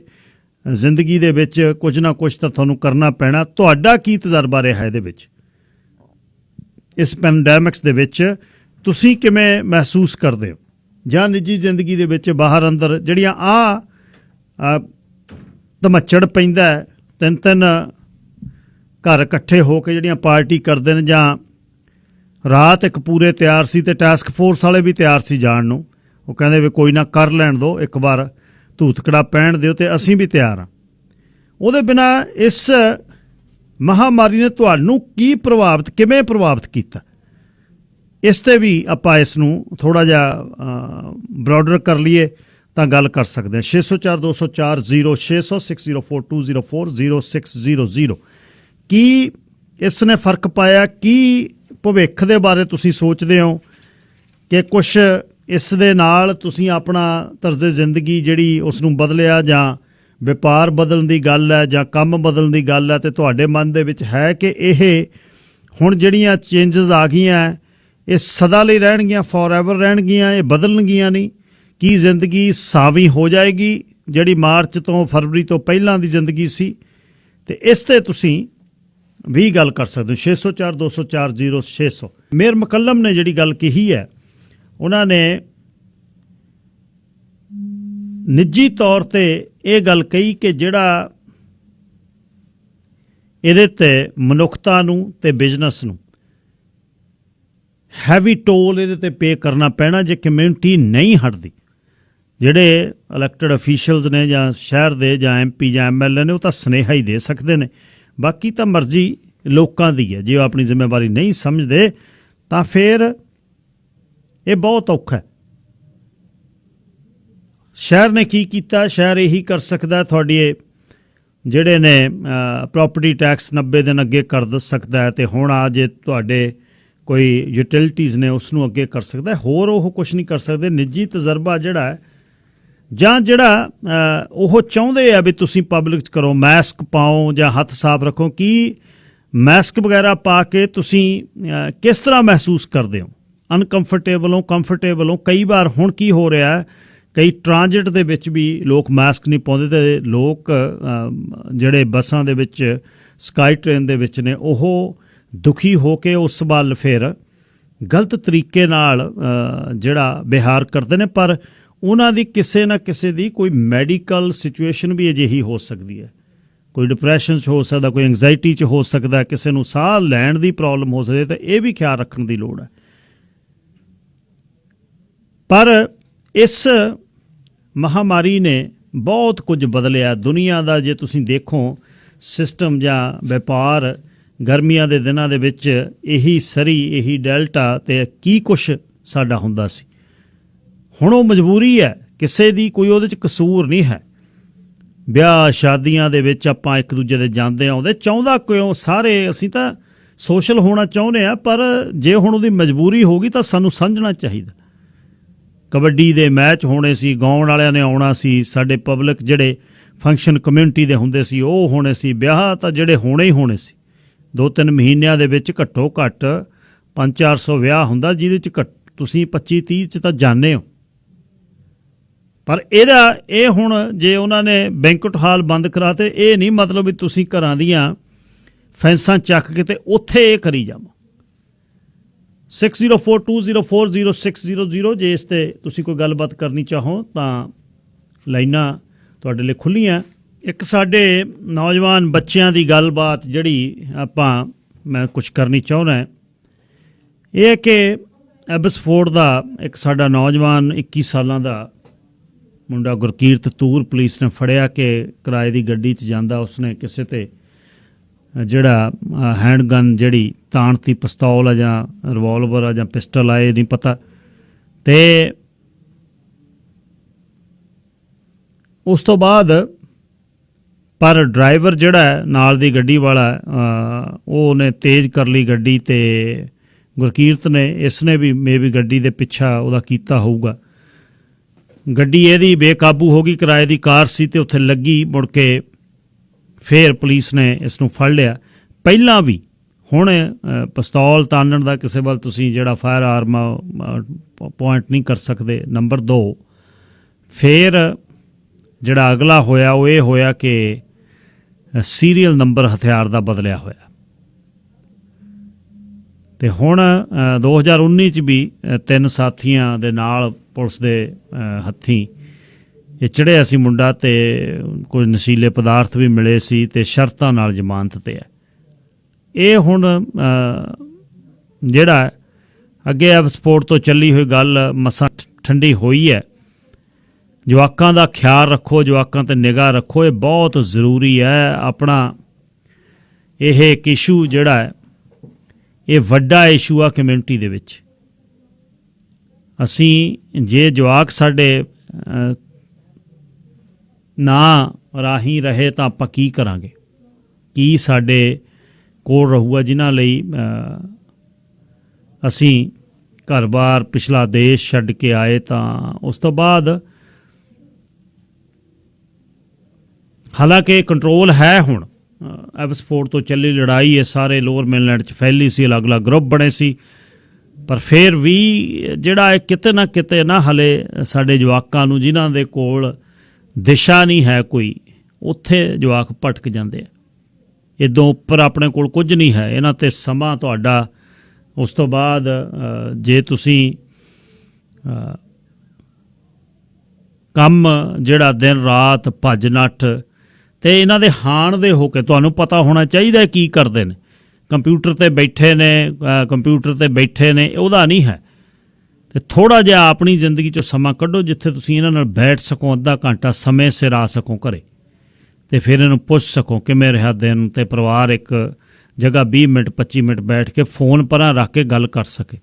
ਜ਼ਿੰਦਗੀ ਦੇ ਵਿੱਚ ਕੁਝ ਨਾ ਕੁਝ ਤਾਂ ਤੁਹਾਨੂੰ ਕਰਨਾ ਪੈਣਾ। ਤੁਹਾਡਾ ਕੀ ਤਜਰਬਾ ਰਿਹਾ ਇਹਦੇ ਵਿੱਚ? ਇਸ ਪੈਂਡੈਮਿਕਸ ਦੇ ਵਿੱਚ ਤੁਸੀਂ ਕਿਵੇਂ ਮਹਿਸੂਸ ਕਰਦੇ ਹੋ? ਜਾਂ ਨਿੱਜੀ ਜ਼ਿੰਦਗੀ ਦੇ ਵਿੱਚ ਬਾਹਰ ਅੰਦਰ ਜਿਹੜੀਆਂ ਧਮੱਚੜ ਪੈਂਦਾ, ਤਿੰਨ ਘਰ ਇਕੱਠੇ ਹੋ ਕੇ ਜਿਹੜੀਆਂ ਪਾਰਟੀ ਕਰਦੇ ਨੇ, ਜਾਂ ਰਾਤ ਇੱਕ ਪੂਰੇ ਤਿਆਰ ਸੀ ਤੇ ਟਾਸਕ ਫੋਰਸ ਵਾਲੇ ਵੀ ਤਿਆਰ ਸੀ ਜਾਣ ਨੂੰ, ਉਹ ਕਹਿੰਦੇ ਵੀ ਕੋਈ ਨਾ ਕਰ ਲੈਣ ਦਿਓ, ਇੱਕ ਵਾਰ ਧੂਤਕੜਾ ਪਹਿਨ ਦਿਓ ਤੇ ਅਸੀਂ ਵੀ ਤਿਆਰ ਹਾਂ। ਉਹਦੇ ਬਿਨਾਂ ਇਸ ਮਹਾਮਾਰੀ ਨੇ ਤੁਹਾਨੂੰ ਕਿਵੇਂ ਪ੍ਰਭਾਵਿਤ ਕੀਤਾ? ਇਸ ਤੇ ਵੀ ਆਪਾਂ ਇਸ ਨੂੰ ਥੋੜ੍ਹਾ ਜਿਹਾ ਬਰੋਡਰ ਕਰ ਲਈਏ ਤਾਂ ਗੱਲ ਕਰ ਸਕਦੇ ਹਾਂ। 604-204-0600 604-204-0600 ਕੀ ਇਸ ਨੇ ਫਰਕ ਪਾਇਆ? ਕੀ ਭਵਿੱਖ ਦੇ ਬਾਰੇ ਤੁਸੀਂ ਸੋਚਦੇ ਹੋ ਕਿ ਕੁਛ ਇਸ ਦੇ ਨਾਲ ਤੁਸੀਂ ਆਪਣਾ ਤਰਜ਼ ਜ਼ਿੰਦਗੀ ਜਿਹੜੀ ਉਸ ਨੂੰ ਬਦਲਿਆ, ਜਾਂ ਵਪਾਰ ਬਦਲਣ ਦੀ ਗੱਲ ਹੈ, ਜਾਂ ਕੰਮ ਬਦਲਣ ਦੀ ਗੱਲ ਹੈ, ਤੇ ਤੁਹਾਡੇ ਮਨ ਦੇ ਵਿੱਚ ਹੈ ਕਿ ਇਹ ਹੁਣ ਜਿਹੜੀਆਂ ਚੇਂਜਸ ਆ ਗਈਆਂ ਇਹ ਸਦਾ ਲਈ ਰਹਿਣਗੀਆਂ, ਫੋਰਐਵਰ ਰਹਿਣਗੀਆਂ, ਇਹ ਬਦਲਣਗੀਆਂ ਨਹੀਂ? ਕੀ ਜ਼ਿੰਦਗੀ ਸਾਵੀਂ ਹੋ ਜਾਏਗੀ ਜਿਹੜੀ ਮਾਰਚ ਤੋਂ ਫਰਵਰੀ ਤੋਂ ਪਹਿਲਾਂ ਦੀ ਜ਼ਿੰਦਗੀ ਸੀ? ਤੇ ਇਸ ਤੇ ਤੁਸੀਂ ਵੀ ਗੱਲ ਕਰ ਸਕਦੇ ਹੋ। 604-204-0600 ਮੇਰ ਮੁਕੱਲਮ ਨੇ ਜਿਹੜੀ ਗੱਲ ਕਹੀ ਹੈ, ਉਹਨਾਂ ਨੇ ਨਿੱਜੀ ਤੌਰ ਤੇ ਇਹ ਗੱਲ ਕਹੀ ਕਿ ਜਿਹੜਾ ਇਹਦੇ ਤੇ ਮਨੁੱਖਤਾ ਨੂੰ ਤੇ ਬਿਜ਼ਨਸ ਨੂੰ ਹੈਵੀ ਟੋਲ ਇਹਦੇ ਤੇ ਪੇ ਕਰਨਾ ਪੈਣਾ ਜੇ ਕਮਿਊਨਿਟੀ ਨਹੀਂ ਹਟਦੀ। ਜਿਹੜੇ ਇਲੈਕਟਡ ਅਫੀਸ਼ੀਅਲਸ ਨੇ ਜਾਂ ਸ਼ਹਿਰ ਦੇ ਜਾਂ MP ਜਾਂ MLA ਨੇ ਉਹ ਤਾਂ ਸੁਨੇਹਾ ਹੀ ਦੇ ਸਕਦੇ ਨੇ, ਬਾਕੀ ਤਾਂ ਮਰਜ਼ੀ ਲੋਕਾਂ ਦੀ ਹੈ। ਜੇ ਉਹ ਆਪਣੀ ਜ਼ਿੰਮੇਵਾਰੀ ਨਹੀਂ ਸਮਝਦੇ ਤਾਂ ਫਿਰ ਇਹ ਬਹੁਤ ਔਖਾ ਹੈ। ਸ਼ਹਿਰ ਨੇ ਕੀ ਕੀਤਾ? ਸ਼ਹਿਰ ਇਹੀ ਕਰ ਸਕਦਾ, ਤੁਹਾਡੀ ਜਿਹੜੇ ਨੇ ਪ੍ਰੋਪਰਟੀ ਟੈਕਸ 90 ਦਿਨ ਅੱਗੇ ਕਰ ਸਕਦਾ ਹੈ, ਤੇ ਹੁਣ ਆ ਜੇ ਤੁਹਾਡੇ ਕੋਈ ਯੂਟਿਲਿਟੀਜ਼ ਨੇ ਉਸ ਨੂੰ ਅੱਗੇ ਕਰ ਸਕਦਾ, ਹੋਰ ਉਹ ਕੁਛ ਨਹੀਂ ਕਰ ਸਕਦੇ। ਨਿੱਜੀ ਤਜਰਬਾ ਜਿਹੜਾ ਹੈ, ਜਾਂ ਜਿਹੜਾ ਉਹ ਚਾਹੁੰਦੇ ਆ ਵੀ ਤੁਸੀਂ ਪਬਲਿਕ 'ਚ ਕਰੋ, ਮਾਸਕ ਪਾਓ ਜਾਂ ਹੱਥ ਸਾਫ਼ ਰੱਖੋ, ਕੀ ਮਾਸਕ ਵਗੈਰਾ ਪਾ ਕੇ ਤੁਸੀਂ ਕਿਸ ਤਰ੍ਹਾਂ ਮਹਿਸੂਸ ਕਰਦੇ ਹੋ? ਅਨਕੰਫਰਟੇਬਲ ਹੋ, ਕੰਫਰਟੇਬਲ ਹੋ? ਕਈ ਵਾਰ ਹੁਣ ਕੀ ਹੋ ਰਿਹਾ ਹੈ, ਕਈ ਟ੍ਰਾਂਜਿਟ ਦੇ ਵਿੱਚ ਵੀ ਲੋਕ ਮਾਸਕ ਨਹੀਂ ਪਾਉਂਦੇ, ਤੇ ਲੋਕ ਜਿਹੜੇ ਬੱਸਾਂ ਦੇ ਵਿੱਚ, ਸਕਾਈ ਟ੍ਰੇਨ ਦੇ ਵਿੱਚ ਨੇ, ਉਹ ਦੁਖੀ ਹੋ ਕੇ ਉਸ ਵੱਲ ਫਿਰ ਗਲਤ ਤਰੀਕੇ ਨਾਲ ਜਿਹੜਾ ਵਿਹਾਰ ਕਰਦੇ ਨੇ। ਪਰ ਉਹਨਾਂ ਦੀ ਕਿਸੇ ਨਾ ਕਿਸੇ ਦੀ ਕੋਈ ਮੈਡੀਕਲ ਸਿਚੁਏਸ਼ਨ ਵੀ ਅਜਿਹੀ ਹੋ ਸਕਦੀ ਹੈ, ਕੋਈ ਡਿਪਰੈਸ਼ਨ 'ਚ ਹੋ ਸਕਦਾ, ਕੋਈ ਐਂਗਜ਼ਾਇਟੀ 'ਚ ਹੋ ਸਕਦਾ, ਕਿਸੇ ਨੂੰ ਸਾਹ ਲੈਣ ਦੀ ਪ੍ਰੋਬਲਮ ਹੋ ਸਕਦੀ ਹੈ, ਤਾਂ ਇਹ ਵੀ ਖਿਆਲ ਰੱਖਣ ਦੀ ਲੋੜ ਹੈ। ਪਰ ਇਸ ਮਹਾਮਾਰੀ ਨੇ ਬਹੁਤ ਕੁਝ ਬਦਲਿਆ ਦੁਨੀਆ ਦਾ। ਜੇ ਤੁਸੀਂ ਦੇਖੋ ਸਿਸਟਮ ਜਾਂ ਵਪਾਰ, ਗਰਮੀਆਂ ਦੇ ਦਿਨਾਂ ਦੇ ਵਿੱਚ ਇਹੀ ਸਰੀ, ਇਹੀ ਡੈਲਟਾ, ਤੇ ਕੀ ਕੁਛ ਸਾਡਾ ਹੁੰਦਾ ਸੀ। ਹੁਣ ਉਹ ਮਜਬੂਰੀ ਹੈ, ਕਿਸੇ ਦੀ ਕੋਈ ਉਹਦੇ 'ਚ ਕਸੂਰ ਨਹੀਂ ਹੈ। ਵਿਆਹ ਸ਼ਾਦੀਆਂ ਦੇ ਵਿੱਚ ਆਪਾਂ ਇੱਕ ਦੂਜੇ ਦੇ ਜਾਂਦੇ ਆਉਂਦੇ, ਚਾਹੁੰਦਾ ਕਿਉਂ? ਸਾਰੇ ਅਸੀਂ ਤਾਂ ਸੋਸ਼ਲ ਹੋਣਾ ਚਾਹੁੰਦੇ ਹਾਂ, ਪਰ ਜੇ ਹੁਣ ਉਹਦੀ ਮਜਬੂਰੀ ਹੋ ਗਈ ਤਾਂ ਸਾਨੂੰ ਸਮਝਣਾ ਚਾਹੀਦਾ। ਕਬੱਡੀ ਦੇ ਮੈਚ ਹੋਣੇ ਸੀ, ਗਾਉਣ ਵਾਲਿਆਂ ਨੇ ਆਉਣਾ ਸੀ, ਸਾਡੇ ਪਬਲਿਕ ਜਿਹੜੇ ਫੰਕਸ਼ਨ ਕਮਿਊਨਿਟੀ ਦੇ ਹੁੰਦੇ ਸੀ ਉਹ ਹੋਣੇ ਸੀ, ਵਿਆਹ ਤਾਂ ਜਿਹੜੇ ਹੋਣੇ ਹੀ ਹੋਣੇ ਸੀ। 2-3 ਮਹੀਨਿਆਂ ਦੇ ਵਿੱਚ ਘੱਟੋ ਘੱਟ 500-400 ਵਿਆਹ ਹੁੰਦਾ, ਜਿਹਦੇ 'ਚ ਤੁਸੀਂ 25-30 'ਚ ਤਾਂ ਜਾਂਦੇ ਹੋ। ਪਰ ਇਹ ਹੁਣ ਜੇ ਉਹਨਾਂ ਨੇ ਬੈਂਕਟ ਹਾਲ ਬੰਦ ਕਰਾਤੇ, ਇਹ ਨਹੀਂ ਮਤਲਬ ਵੀ ਤੁਸੀਂ ਘਰਾਂ ਦੀਆਂ ਫੈਂਸਾਂ ਚੱਕ ਕੇ ਤੇ ਉੱਥੇ ਇਹ ਕਰੀ ਜਾਵੋ। 604-204-0600 ਜੇ ਇਸ 'ਤੇ ਤੁਸੀਂ ਕੋਈ ਗੱਲਬਾਤ ਕਰਨੀ ਚਾਹੋ ਤਾਂ ਲਾਈਨਾਂ ਤੁਹਾਡੇ ਲਈ ਖੁੱਲ੍ਹੀਆਂ। ਇੱਕ ਸਾਡੇ ਨੌਜਵਾਨ ਬੱਚਿਆਂ ਦੀ ਗੱਲਬਾਤ ਜਿਹੜੀ ਮੈਂ ਕੁਝ ਕਰਨੀ ਚਾਹੁੰਦਾ, ਇਹ ਹੈ ਕਿ ਐਬਸਫੋਰਡ ਦਾ ਇੱਕ ਸਾਡਾ ਨੌਜਵਾਨ 21 ਸਾਲਾਂ ਦਾ ਮੁੰਡਾ ਗੁਰਕੀਰਤ ਤੂਰ ਪੁਲਿਸ ਨੇ ਫੜਿਆ ਕਿ ਕਿਰਾਏ ਦੀ ਗੱਡੀ 'ਚ ਜਾਂਦਾ, ਉਸਨੇ ਕਿਸੇ ਤੇ ਜਿਹੜਾ ਹੈਂਡਗਨ, ਜਿਹੜੀ ਤਾਣਤੀ ਪਿਸਤੌਲ ਆ ਜਾਂ ਰਿਵਾਲਵਰ ਆ ਜਾਂ ਪਿਸਟਲ ਆ, ਇਹ ਨਹੀਂ ਪਤਾ, ਤੇ ਉਸ ਤੋਂ ਬਾਅਦ ਪਰ ਡਰਾਈਵਰ ਜਿਹੜਾ ਹੈ ਨਾਲ ਦੀ ਗੱਡੀ ਵਾਲਾ ਉਹਨੇ ਤੇਜ਼ ਕਰ ਲਈ ਗੱਡੀ, ਤੇ ਗੁਰਕੀਰਤ ਨੇ ਇਸ ਨੇ ਵੀ ਮੇਬੀ ਗੱਡੀ ਦੇ ਪਿੱਛਾ ਉਹਦਾ ਕੀਤਾ ਹੋਊਗਾ। ਗੱਡੀ ਇਹਦੀ ਬੇਕਾਬੂ ਹੋ ਗਈ, ਕਿਰਾਏ ਦੀ ਕਾਰ ਸੀ ਤੇ ਉੱਥੇ ਲੱਗੀ। ਮੁੜ ਕੇ ਫਿਰ ਪੁਲਿਸ ਨੇ ਇਸ ਨੂੰ ਫੜ ਲਿਆ। ਪਹਿਲਾਂ ਵੀ ਹੁਣ ਪਿਸਤੌਲ ਤਾਨਣ ਦਾ ਕਿਸੇ ਵੱਲ ਤੁਸੀਂ ਜਿਹੜਾ ਫਾਇਰ ਆਰਮ ਪੁਆਇੰਟ ਨਹੀਂ ਕਰ ਸਕਦੇ। ਨੰਬਰ 2 ਫਿਰ ਜਿਹੜਾ ਅਗਲਾ ਹੋਇਆ ਉਹ ਇਹ ਹੋਇਆ ਕਿ ਸੀਰੀਅਲ ਨੰਬਰ ਹਥਿਆਰ ਦਾ ਬਦਲਿਆ ਹੋਇਆ। ਤੇ ਹੁਣ 2019 ਚ ਵੀ 3 ਸਾਥੀਆਂ ਦੇ ਨਾਲ ਪੁਲਿਸ ਦੇ ਹੱਥੀਂ ਇਹ ਚੜ੍ਹਿਆ ਸੀ ਮੁੰਡਾ, ਤੇ ਕੁਝ ਨਸ਼ੀਲੇ ਪਦਾਰਥ ਵੀ ਮਿਲੇ ਸੀ ਤੇ ਸ਼ਰਤਾਂ ਨਾਲ ਜ਼ਮਾਨਤ ਤੇ ਹੈ। ਇਹ ਹੁਣ ਜਿਹੜਾ ਅੱਗੇ ਐਵਸਪੋਰਟ ਤੋਂ ਚੱਲੀ ਹੋਈ ਗੱਲ ਮਸਾਂ ਠੰਡੀ ਹੋਈ ਹੈ। ਜਵਾਕਾਂ ਦਾ ਖਿਆਲ ਰੱਖੋ, ਜਵਾਕਾਂ 'ਤੇ ਨਿਗਾਹ ਰੱਖੋ, ਇਹ ਬਹੁਤ ਜ਼ਰੂਰੀ ਹੈ। ਆਪਣਾ ਇਹ ਇੱਕ ਇਸ਼ੂ ਜਿਹੜਾ ਹੈ ਇਹ ਵੱਡਾ ਇਸ਼ੂ ਆ ਕਮਿਊਨਿਟੀ ਦੇ ਵਿੱਚ। ਅਸੀਂ ਜੇ ਜਵਾਕ ਸਾਡੇ ਨਾ ਰਾਹੀਂ ਰਹੇ ਤਾਂ ਆਪਾਂ ਕੀ ਕਰਾਂਗੇ? ਕੀ ਸਾਡੇ ਕੋਲ ਰਹੂਗਾ ਜਿਨ੍ਹਾਂ ਲਈ ਅਸੀਂ ਘਰ-ਬਾਰ ਪਿਛਲਾ ਦੇਸ਼ ਛੱਡ ਕੇ ਆਏ? ਤਾਂ ਉਸ ਤੋਂ ਬਾਅਦ ਹਾਲਾਂਕਿ ਕੰਟਰੋਲ ਹੈ ਹੁਣ। ਐਵਸਪੋਰਟ ਤੋਂ ਚੱਲੀ ਲੜਾਈ ਇਹ ਸਾਰੇ ਲੋਅਰ ਮੇਨਲੈਂਡ 'ਚ ਫੈਲੀ ਸੀ, ਅਲੱਗ-ਅਲੱਗ ਗਰੁੱਪ ਬਣੇ ਸੀ, ਪਰ ਫਿਰ ਵੀ ਜਿਹੜਾ ਕਿਤੇ ਨਾ ਕਿਤੇ ਨਾ ਹਲੇ ਸਾਡੇ ਜਵਾਕਾਂ ਨੂੰ ਜਿਨ੍ਹਾਂ ਦੇ ਕੋਲ ਦਿਸ਼ਾ ਨਹੀਂ ਹੈ ਕੋਈ, ਉੱਥੇ ਜਵਾਕ ਭਟਕ ਜਾਂਦੇ ਆ। ਇੱਦੋਂ ਉੱਪਰ ਆਪਣੇ ਕੋਲ ਕੁਝ ਨਹੀਂ ਹੈ। ਇਹਨਾਂ 'ਤੇ ਸਮਾਂ ਤੁਹਾਡਾ ਉਸ ਤੋਂ ਬਾਅਦ ਜੇ ਤੁਸੀਂ ਕੰਮ ਜਿਹੜਾ ਦਿਨ ਰਾਤ ਭੱਜ ਨੱਠ ਤੇ ਇਹਨਾਂ ਦੇ ਹਾਣ ਦੇ ਹੋ ਕੇ ਤੁਹਾਨੂੰ ਪਤਾ ਹੋਣਾ ਚਾਹੀਦਾ ਕੀ ਕਰਦੇ ਨੇ। ਕੰਪਿਊਟਰ 'ਤੇ ਬੈਠੇ ਨੇ ਉਹਦਾ ਨਹੀਂ ਹੈ। ਤੇ ਥੋੜ੍ਹਾ ਜਿਹਾ ਆਪਣੀ ਜ਼ਿੰਦਗੀ 'ਚੋਂ ਸਮਾਂ ਕੱਢੋ ਜਿੱਥੇ ਤੁਸੀਂ ਇਹਨਾਂ ਨਾਲ ਬੈਠ ਸਕੋ, ਅੱਧਾ ਘੰਟਾ ਸਮੇਂ ਸਿਰ ਆ ਸਕੋ ਘਰੇ, ਤੇ ਫਿਰ ਇਹਨੂੰ ਪੁੱਛ ਸਕੋ ਕਿਵੇਂ ਰਿਹਾ ਦਿਨ, ਤੇ ਪਰਿਵਾਰ ਇੱਕ ਜਗ੍ਹਾ 20 ਮਿੰਟ 25 ਮਿੰਟ ਬੈਠ ਕੇ ਫੋਨ ਪਰਾਂ ਰੱਖ ਕੇ ਗੱਲ ਕਰ ਸਕੇ।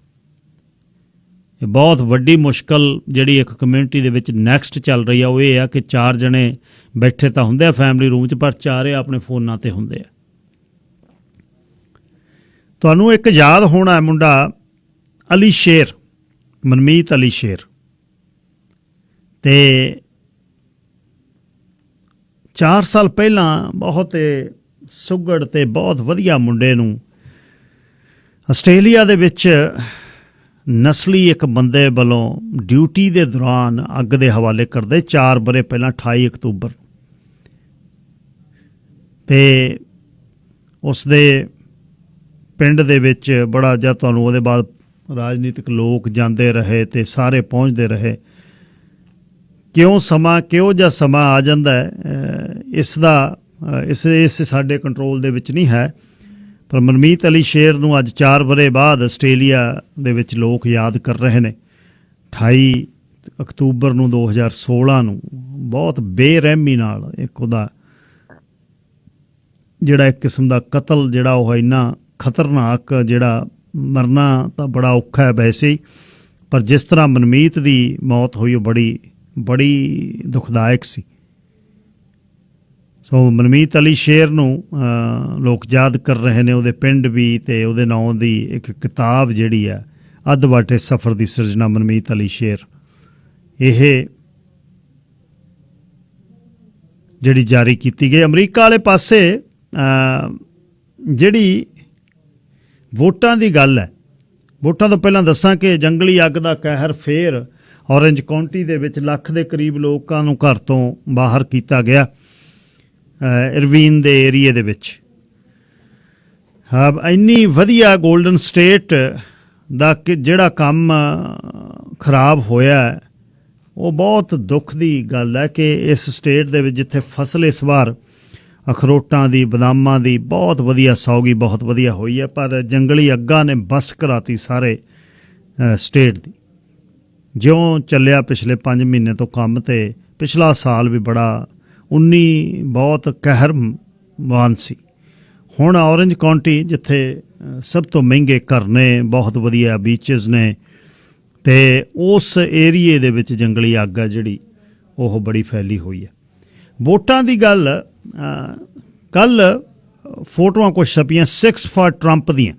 ਇਹ ਬਹੁਤ ਵੱਡੀ ਮੁਸ਼ਕਲ ਜਿਹੜੀ ਇੱਕ ਕਮਿਊਨਿਟੀ ਦੇ ਵਿੱਚ ਨੈਕਸਟ ਚੱਲ ਰਹੀ ਆ ਉਹ ਇਹ ਆ ਕਿ 4 ਜਣੇ ਬੈਠੇ ਤਾਂ ਹੁੰਦੇ ਆ ਫੈਮਿਲੀ ਰੂਮ 'ਚ, ਪਰ ਚਾਰੇ ਆਪਣੇ ਫੋਨਾਂ 'ਤੇ ਹੁੰਦੇ ਆ। ਤੁਹਾਨੂੰ ਇੱਕ ਯਾਦ ਹੋਣਾ ਹੈ ਮੁੰਡਾ ਅਲੀ ਸ਼ੇਰ, ਮਨਮੀਤ ਅਲੀ ਸ਼ੇਰ, ਤੇ 4 ਸਾਲ ਪਹਿਲਾਂ ਬਹੁਤ ਸੁਘੜ ਤੇ ਬਹੁਤ ਵਧੀਆ ਮੁੰਡੇ ਨੂੰ ਆਸਟ੍ਰੇਲੀਆ ਦੇ ਵਿੱਚ ਨਸਲੀ ਇੱਕ ਬੰਦੇ ਵੱਲੋਂ ਡਿਊਟੀ ਦੇ ਦੌਰਾਨ ਅੱਗ ਦੇ ਹਵਾਲੇ ਕਰਦੇ 4 ਵਰ੍ਹੇ ਪਹਿਲਾਂ 28 ਅਕਤੂਬਰ। ਤੇ ਉਸ ਦੇ ਪਿੰਡ ਦੇ ਵਿੱਚ ਬੜਾ ਜਿਹਾ ਤੁਹਾਨੂੰ ਉਹਦੇ ਬਾਅਦ ਰਾਜਨੀਤਿਕ ਲੋਕ ਜਾਂਦੇ ਰਹੇ ਤੇ ਸਾਰੇ ਪਹੁੰਚਦੇ ਰਹੇ। ਕਿਹੋ ਜਿਹਾ ਸਮਾਂ ਆ ਜਾਂਦਾ ਹੈ ਇਸ ਸਾਡੇ ਕੰਟਰੋਲ ਦੇ ਵਿੱਚ ਨਹੀਂ ਹੈ। ਪਰ ਮਨਮੀਤ ਅਲੀ ਸ਼ੇਰ ਨੂੰ ਅੱਜ 4 ਵਰ੍ਹੇ ਬਾਅਦ ਆਸਟ੍ਰੇਲੀਆ ਦੇ ਵਿੱਚ ਲੋਕ ਯਾਦ ਕਰ ਰਹੇ ਨੇ। 28 ਅਕਤੂਬਰ ਨੂੰ 2016 ਨੂੰ ਬਹੁਤ ਬੇਰਹਿਮੀ ਨਾਲ ਇੱਕ ਉਹਦਾ ਜਿਹੜਾ ਇੱਕ ਕਿਸਮ ਦਾ ਕਤਲ ਜਿਹੜਾ ਉਹ ਇੰਨਾ ਖਤਰਨਾਕ, ਜਿਹੜਾ ਮਰਨਾ ਤਾਂ ਬੜਾ ਔਖਾ ਹੈ ਵੈਸੇ ਹੀ, ਪਰ ਜਿਸ ਤਰ੍ਹਾਂ ਮਨਮੀਤ ਦੀ ਮੌਤ ਹੋਈ ਉਹ ਬੜੀ ਦੁਖਦਾਇਕ ਸੀ। ਸੋ ਮਨਮੀਤ ਅਲੀ ਸ਼ੇਰ ਨੂੰ ਲੋਕ ਯਾਦ ਕਰ ਰਹੇ ਨੇ, ਉਹਦੇ ਪਿੰਡ ਵੀ, ਤੇ ਉਹਦੇ ਨਾਂ ਦੀ ਇੱਕ ਕਿਤਾਬ ਜਿਹੜੀ ਹੈ ਅੱਧ ਵਾਟੇ ਸਫ਼ਰ ਦੀ ਸਿਰਜਣਾ ਮਨਮੀਤ ਅਲੀ ਸ਼ੇਰ, ਇਹ ਜਿਹੜੀ ਜਾਰੀ ਕੀਤੀ ਗਈ। ਅਮਰੀਕਾ ਵਾਲੇ ਪਾਸੇ ਜਿਹੜੀ ਵੋਟਾਂ ਦੀ ਗੱਲ ਹੈ, ਵੋਟਾਂ ਤੋਂ ਪਹਿਲਾਂ ਦੱਸਾਂ ਕਿ ਜੰਗਲੀ ਅੱਗ ਦਾ ਕਹਿਰ ਫੇਰ ਔਰੇਂਜ ਕਾਉਂਟੀ ਦੇ ਵਿੱਚ ਲੱਖ ਦੇ ਕਰੀਬ ਲੋਕਾਂ ਨੂੰ ਘਰ ਤੋਂ ਬਾਹਰ ਕੀਤਾ ਗਿਆ। ਇਰਵੀਨ ਦੇ ਏਰੀਏ ਦੇ ਵਿੱਚ ਇੰਨੀ ਵਧੀਆ ਗੋਲਡਨ ਸਟੇਟ ਦਾ ਜਿਹੜਾ ਕੰਮ ਖਰਾਬ ਹੋਇਆ ਉਹ ਬਹੁਤ ਦੁੱਖ ਦੀ ਗੱਲ ਹੈ ਕਿ ਇਸ ਸਟੇਟ ਦੇ ਵਿੱਚ ਜਿੱਥੇ ਫਸਲ ਇਸ ਵਾਰ ਅਖਰੋਟਾਂ ਦੀ, ਬਦਾਮਾਂ ਦੀ ਬਹੁਤ ਵਧੀਆ ਸੌਗੀ, ਬਹੁਤ ਵਧੀਆ ਹੋਈ ਹੈ, ਪਰ ਜੰਗਲੀ ਅੱਗਾਂ ਨੇ ਬੱਸ ਕਰਾਤੀ ਸਾਰੇ ਸਟੇਟ ਦੀ। ਜਿਉਂ ਚੱਲਿਆ ਪਿਛਲੇ 5 ਮਹੀਨੇ ਤੋਂ ਕੰਮ, ਤੇ ਪਿਛਲਾ ਸਾਲ ਵੀ ਬੜਾ 19 ਬਹੁਤ ਕਹਿਰਵਾਨ ਸੀ। ਹੁਣ ਔਰੇਂਜ ਕਾਉਂਟੀ ਜਿੱਥੇ ਸਭ ਤੋਂ ਮਹਿੰਗੇ ਘਰ ਨੇ, ਬਹੁਤ ਵਧੀਆ ਬੀਚਜ਼ ਨੇ, ਤੇ ਉਸ ਏਰੀਏ ਦੇ ਵਿੱਚ ਜੰਗਲੀ ਅੱਗ ਆ ਜਿਹੜੀ ਉਹ ਬੜੀ ਫੈਲੀ ਹੋਈ ਹੈ। ਵੋਟਾਂ ਦੀ ਗੱਲ, ਕੱਲ ਫੋਟੋਆਂ ਕੁਛ ਛਪੀਆਂ 6 ਫਾਰ ਟਰੰਪ ਦੀਆਂ।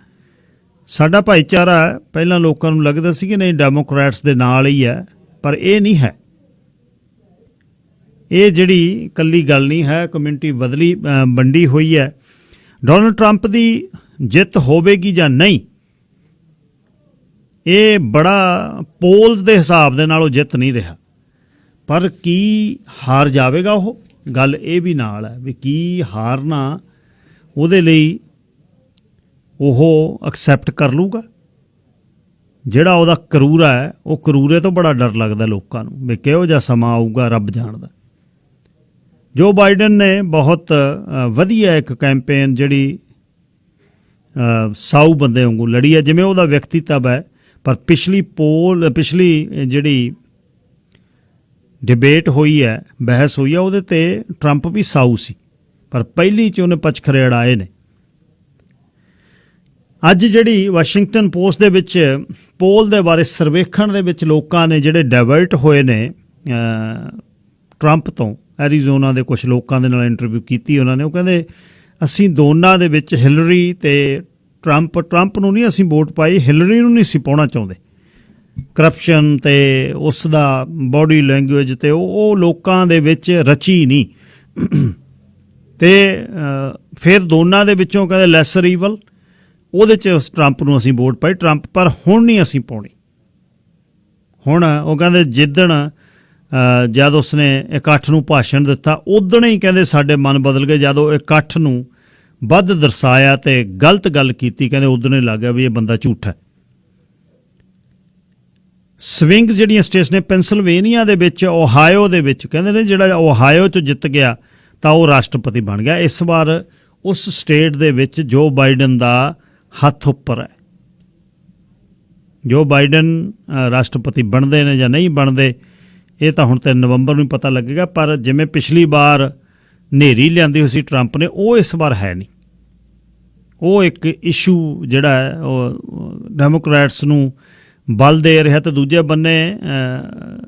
ਸਾਡਾ ਭਾਈਚਾਰਾ ਪਹਿਲਾਂ ਲੋਕਾਂ ਨੂੰ ਲੱਗਦਾ ਸੀ ਕਿ ਨਹੀਂ ਡੈਮੋਕਰੈਟਸ ਦੇ ਨਾਲ ਹੀ ਹੈ, ਪਰ ਇਹ ਨਹੀਂ ਹੈ। ਇਹ ਜਿਹੜੀ ਇਕੱਲੀ ਗੱਲ ਨਹੀਂ ਹੈ, ਕਮਿਊਨਿਟੀ ਵੰਡੀ ਹੋਈ ਹੈ। ਡੋਨਲਡ ਟਰੰਪ ਦੀ ਜਿੱਤ ਹੋਵੇਗੀ ਜਾਂ ਨਹੀਂ, ਇਹ ਬੜਾ ਪੋਲਸ ਦੇ ਹਿਸਾਬ ਦੇ ਨਾਲ ਉਹ ਜਿੱਤ ਨਹੀਂ ਰਿਹਾ, ਪਰ ਕੀ ਹਾਰ ਜਾਵੇਗਾ ਉਹ? ਗੱਲ ਇਹ ਵੀ ਨਾਲ ਹੈ ਵੀ ਕੀ ਹਾਰਨਾ ਉਹਦੇ ਲਈ ਉਹ ਐਕਸੈਪਟ ਕਰ ਲੂਗਾ? ਜਿਹੜਾ ਉਹਦਾ ਕਰੂਰਾ ਹੈ, ਉਹ ਕਰੂਰੇ ਤੋਂ ਬੜਾ ਡਰ ਲੱਗਦਾ ਲੋਕਾਂ ਨੂੰ ਵੀ ਕਿਹੋ ਜਿਹਾ ਸਮਾਂ ਆਊਗਾ, ਰੱਬ ਜਾਣਦਾ। ਜੋ ਬਾਈਡਨ ਨੇ ਬਹੁਤ ਵਧੀਆ ਇੱਕ ਕੈਂਪੇਨ ਜਿਹੜੀ ਸਾਊ ਬੰਦੇ ਵਾਂਗੂ ਲੜੀ ਹੈ, ਜਿਵੇਂ ਉਹਦਾ ਵਿਅਕਤੀਤਵ ਹੈ, ਪਰ ਪਿਛਲੀ ਜਿਹੜੀ ਡਿਬੇਟ ਹੋਈ ਹੈ, ਬਹਿਸ ਹੋਈ ਹੈ, ਉਹਦੇ 'ਤੇ ਟਰੰਪ ਵੀ ਸਾਊ ਸੀ, ਪਰ ਪਹਿਲੀ 'ਚ ਉਹਨੇ ਪਚਖਰੇ ਅੜਾਏ ਨੇ। ਅੱਜ ਜਿਹੜੀ ਵਾਸ਼ਿੰਗਟਨ ਪੋਸਟ ਦੇ ਵਿੱਚ ਪੋਲ ਦੇ ਬਾਰੇ ਸਰਵੇਖਣ ਦੇ ਵਿੱਚ ਲੋਕਾਂ ਨੇ ਜਿਹੜੇ ਡਾਇਵਰਟ ਹੋਏ ਨੇ ਟਰੰਪ ਤੋਂ, ਐਰੀਜ਼ੋਨਾ ਦੇ ਕੁਝ ਲੋਕਾਂ ਦੇ ਨਾਲ ਇੰਟਰਵਿਊ ਕੀਤੀ ਉਹਨਾਂ ਨੇ, ਉਹ ਕਹਿੰਦੇ ਅਸੀਂ ਦੋਨਾਂ ਦੇ ਵਿੱਚ ਹਿਲਰੀ ਤੇ ਟਰੰਪ ਨੂੰ ਨਹੀਂ ਅਸੀਂ ਵੋਟ ਪਾਈ, ਹਿਲਰੀ ਨੂੰ ਨਹੀਂ ਸੀ ਪਾਉਣਾ ਚਾਹੁੰਦੇ। ਕਰਪਸ਼ਨ ਤੇ ਉਸ ਦਾ ਬਾਡੀ ਲੈਂਗੁਏਜ ਤੇ ਉਹ ਲੋਕਾਂ ਦੇ ਵਿੱਚ ਰਚੀ ਨਹੀਂ, ਤੇ ਫਿਰ ਦੋਨਾਂ ਦੇ ਵਿੱਚੋਂ ਕਹਿੰਦੇ ਲੈਸਰ ਈਵਲ, ਉਹਦੇ 'ਚ ਟਰੰਪ ਨੂੰ ਅਸੀਂ ਵੋਟ ਪਾਈ ਟਰੰਪ, ਪਰ ਹੁਣ ਨਹੀਂ ਅਸੀਂ ਪਾਉਣੀ। ਹੁਣ ਉਹ ਕਹਿੰਦੇ ਜਿੱਦਣ ਜਦ ਉਸਨੇ ਇਕੱਠ ਨੂੰ ਭਾਸ਼ਣ ਦਿੱਤਾ ਉਦਣ ਹੀ ਕਹਿੰਦੇ ਸਾਡੇ ਮਨ ਬਦਲ ਗਏ। ਜਦੋਂ ਇਕੱਠ ਨੂੰ ਵੱਧ ਦਰਸਾਇਆ ਤੇ ਗਲਤ ਗੱਲ ਕੀਤੀ, ਕਹਿੰਦੇ ਉਦਣ ਹੀ ਲੱਗ ਗਿਆ ਵੀ ਇਹ ਬੰਦਾ ਝੂਠਾ ਹੈ। ਸਵਿੰਗ ਜਿਹੜੀਆਂ ਸਟੇਟਸ ਨੇ ਪੈਂਸਿਲਵੇਨੀਆ ਦੇ ਵਿੱਚ, ਓਹਾਇਓ ਦੇ ਵਿੱਚ, ਕਹਿੰਦੇ ਨੇ ਜਿਹੜਾ ਓਹਾਇਓ 'ਚ ਜਿੱਤ ਗਿਆ ਤਾਂ ਉਹ ਰਾਸ਼ਟਰਪਤੀ ਬਣ ਗਿਆ। ਇਸ ਵਾਰ ਉਸ ਸਟੇਟ ਦੇ ਵਿੱਚ ਜੋ ਬਾਈਡਨ ਦਾ ਹੱਥ ਉੱਪਰ ਹੈ। ਜੋ ਬਾਈਡਨ ਰਾਸ਼ਟਰਪਤੀ ਬਣਦੇ ਨੇ ਜਾਂ ਨਹੀਂ ਬਣਦੇ, ਇਹ ਤਾਂ ਹੁਣ 3 ਨਵੰਬਰ ਨੂੰ ਪਤਾ ਲੱਗੇਗਾ। ਪਰ ਜਿਵੇਂ ਪਿਛਲੀ ਵਾਰ ਹਨੇਰੀ ਲਿਆਂਦੀ ਹੋਈ ਸੀ ਟਰੰਪ ਨੇ, ਉਹ ਇਸ ਵਾਰ ਹੈ ਨਹੀਂ। ਉਹ ਇੱਕ ਇਸ਼ੂ ਜਿਹੜਾ ਹੈ ਉਹ ਡੈਮੋਕਰੈਟਸ ਨੂੰ ਬਲ ਦੇ ਰਿਹਾ, ਤੇ ਦੂਜੇ ਬੰਨੇ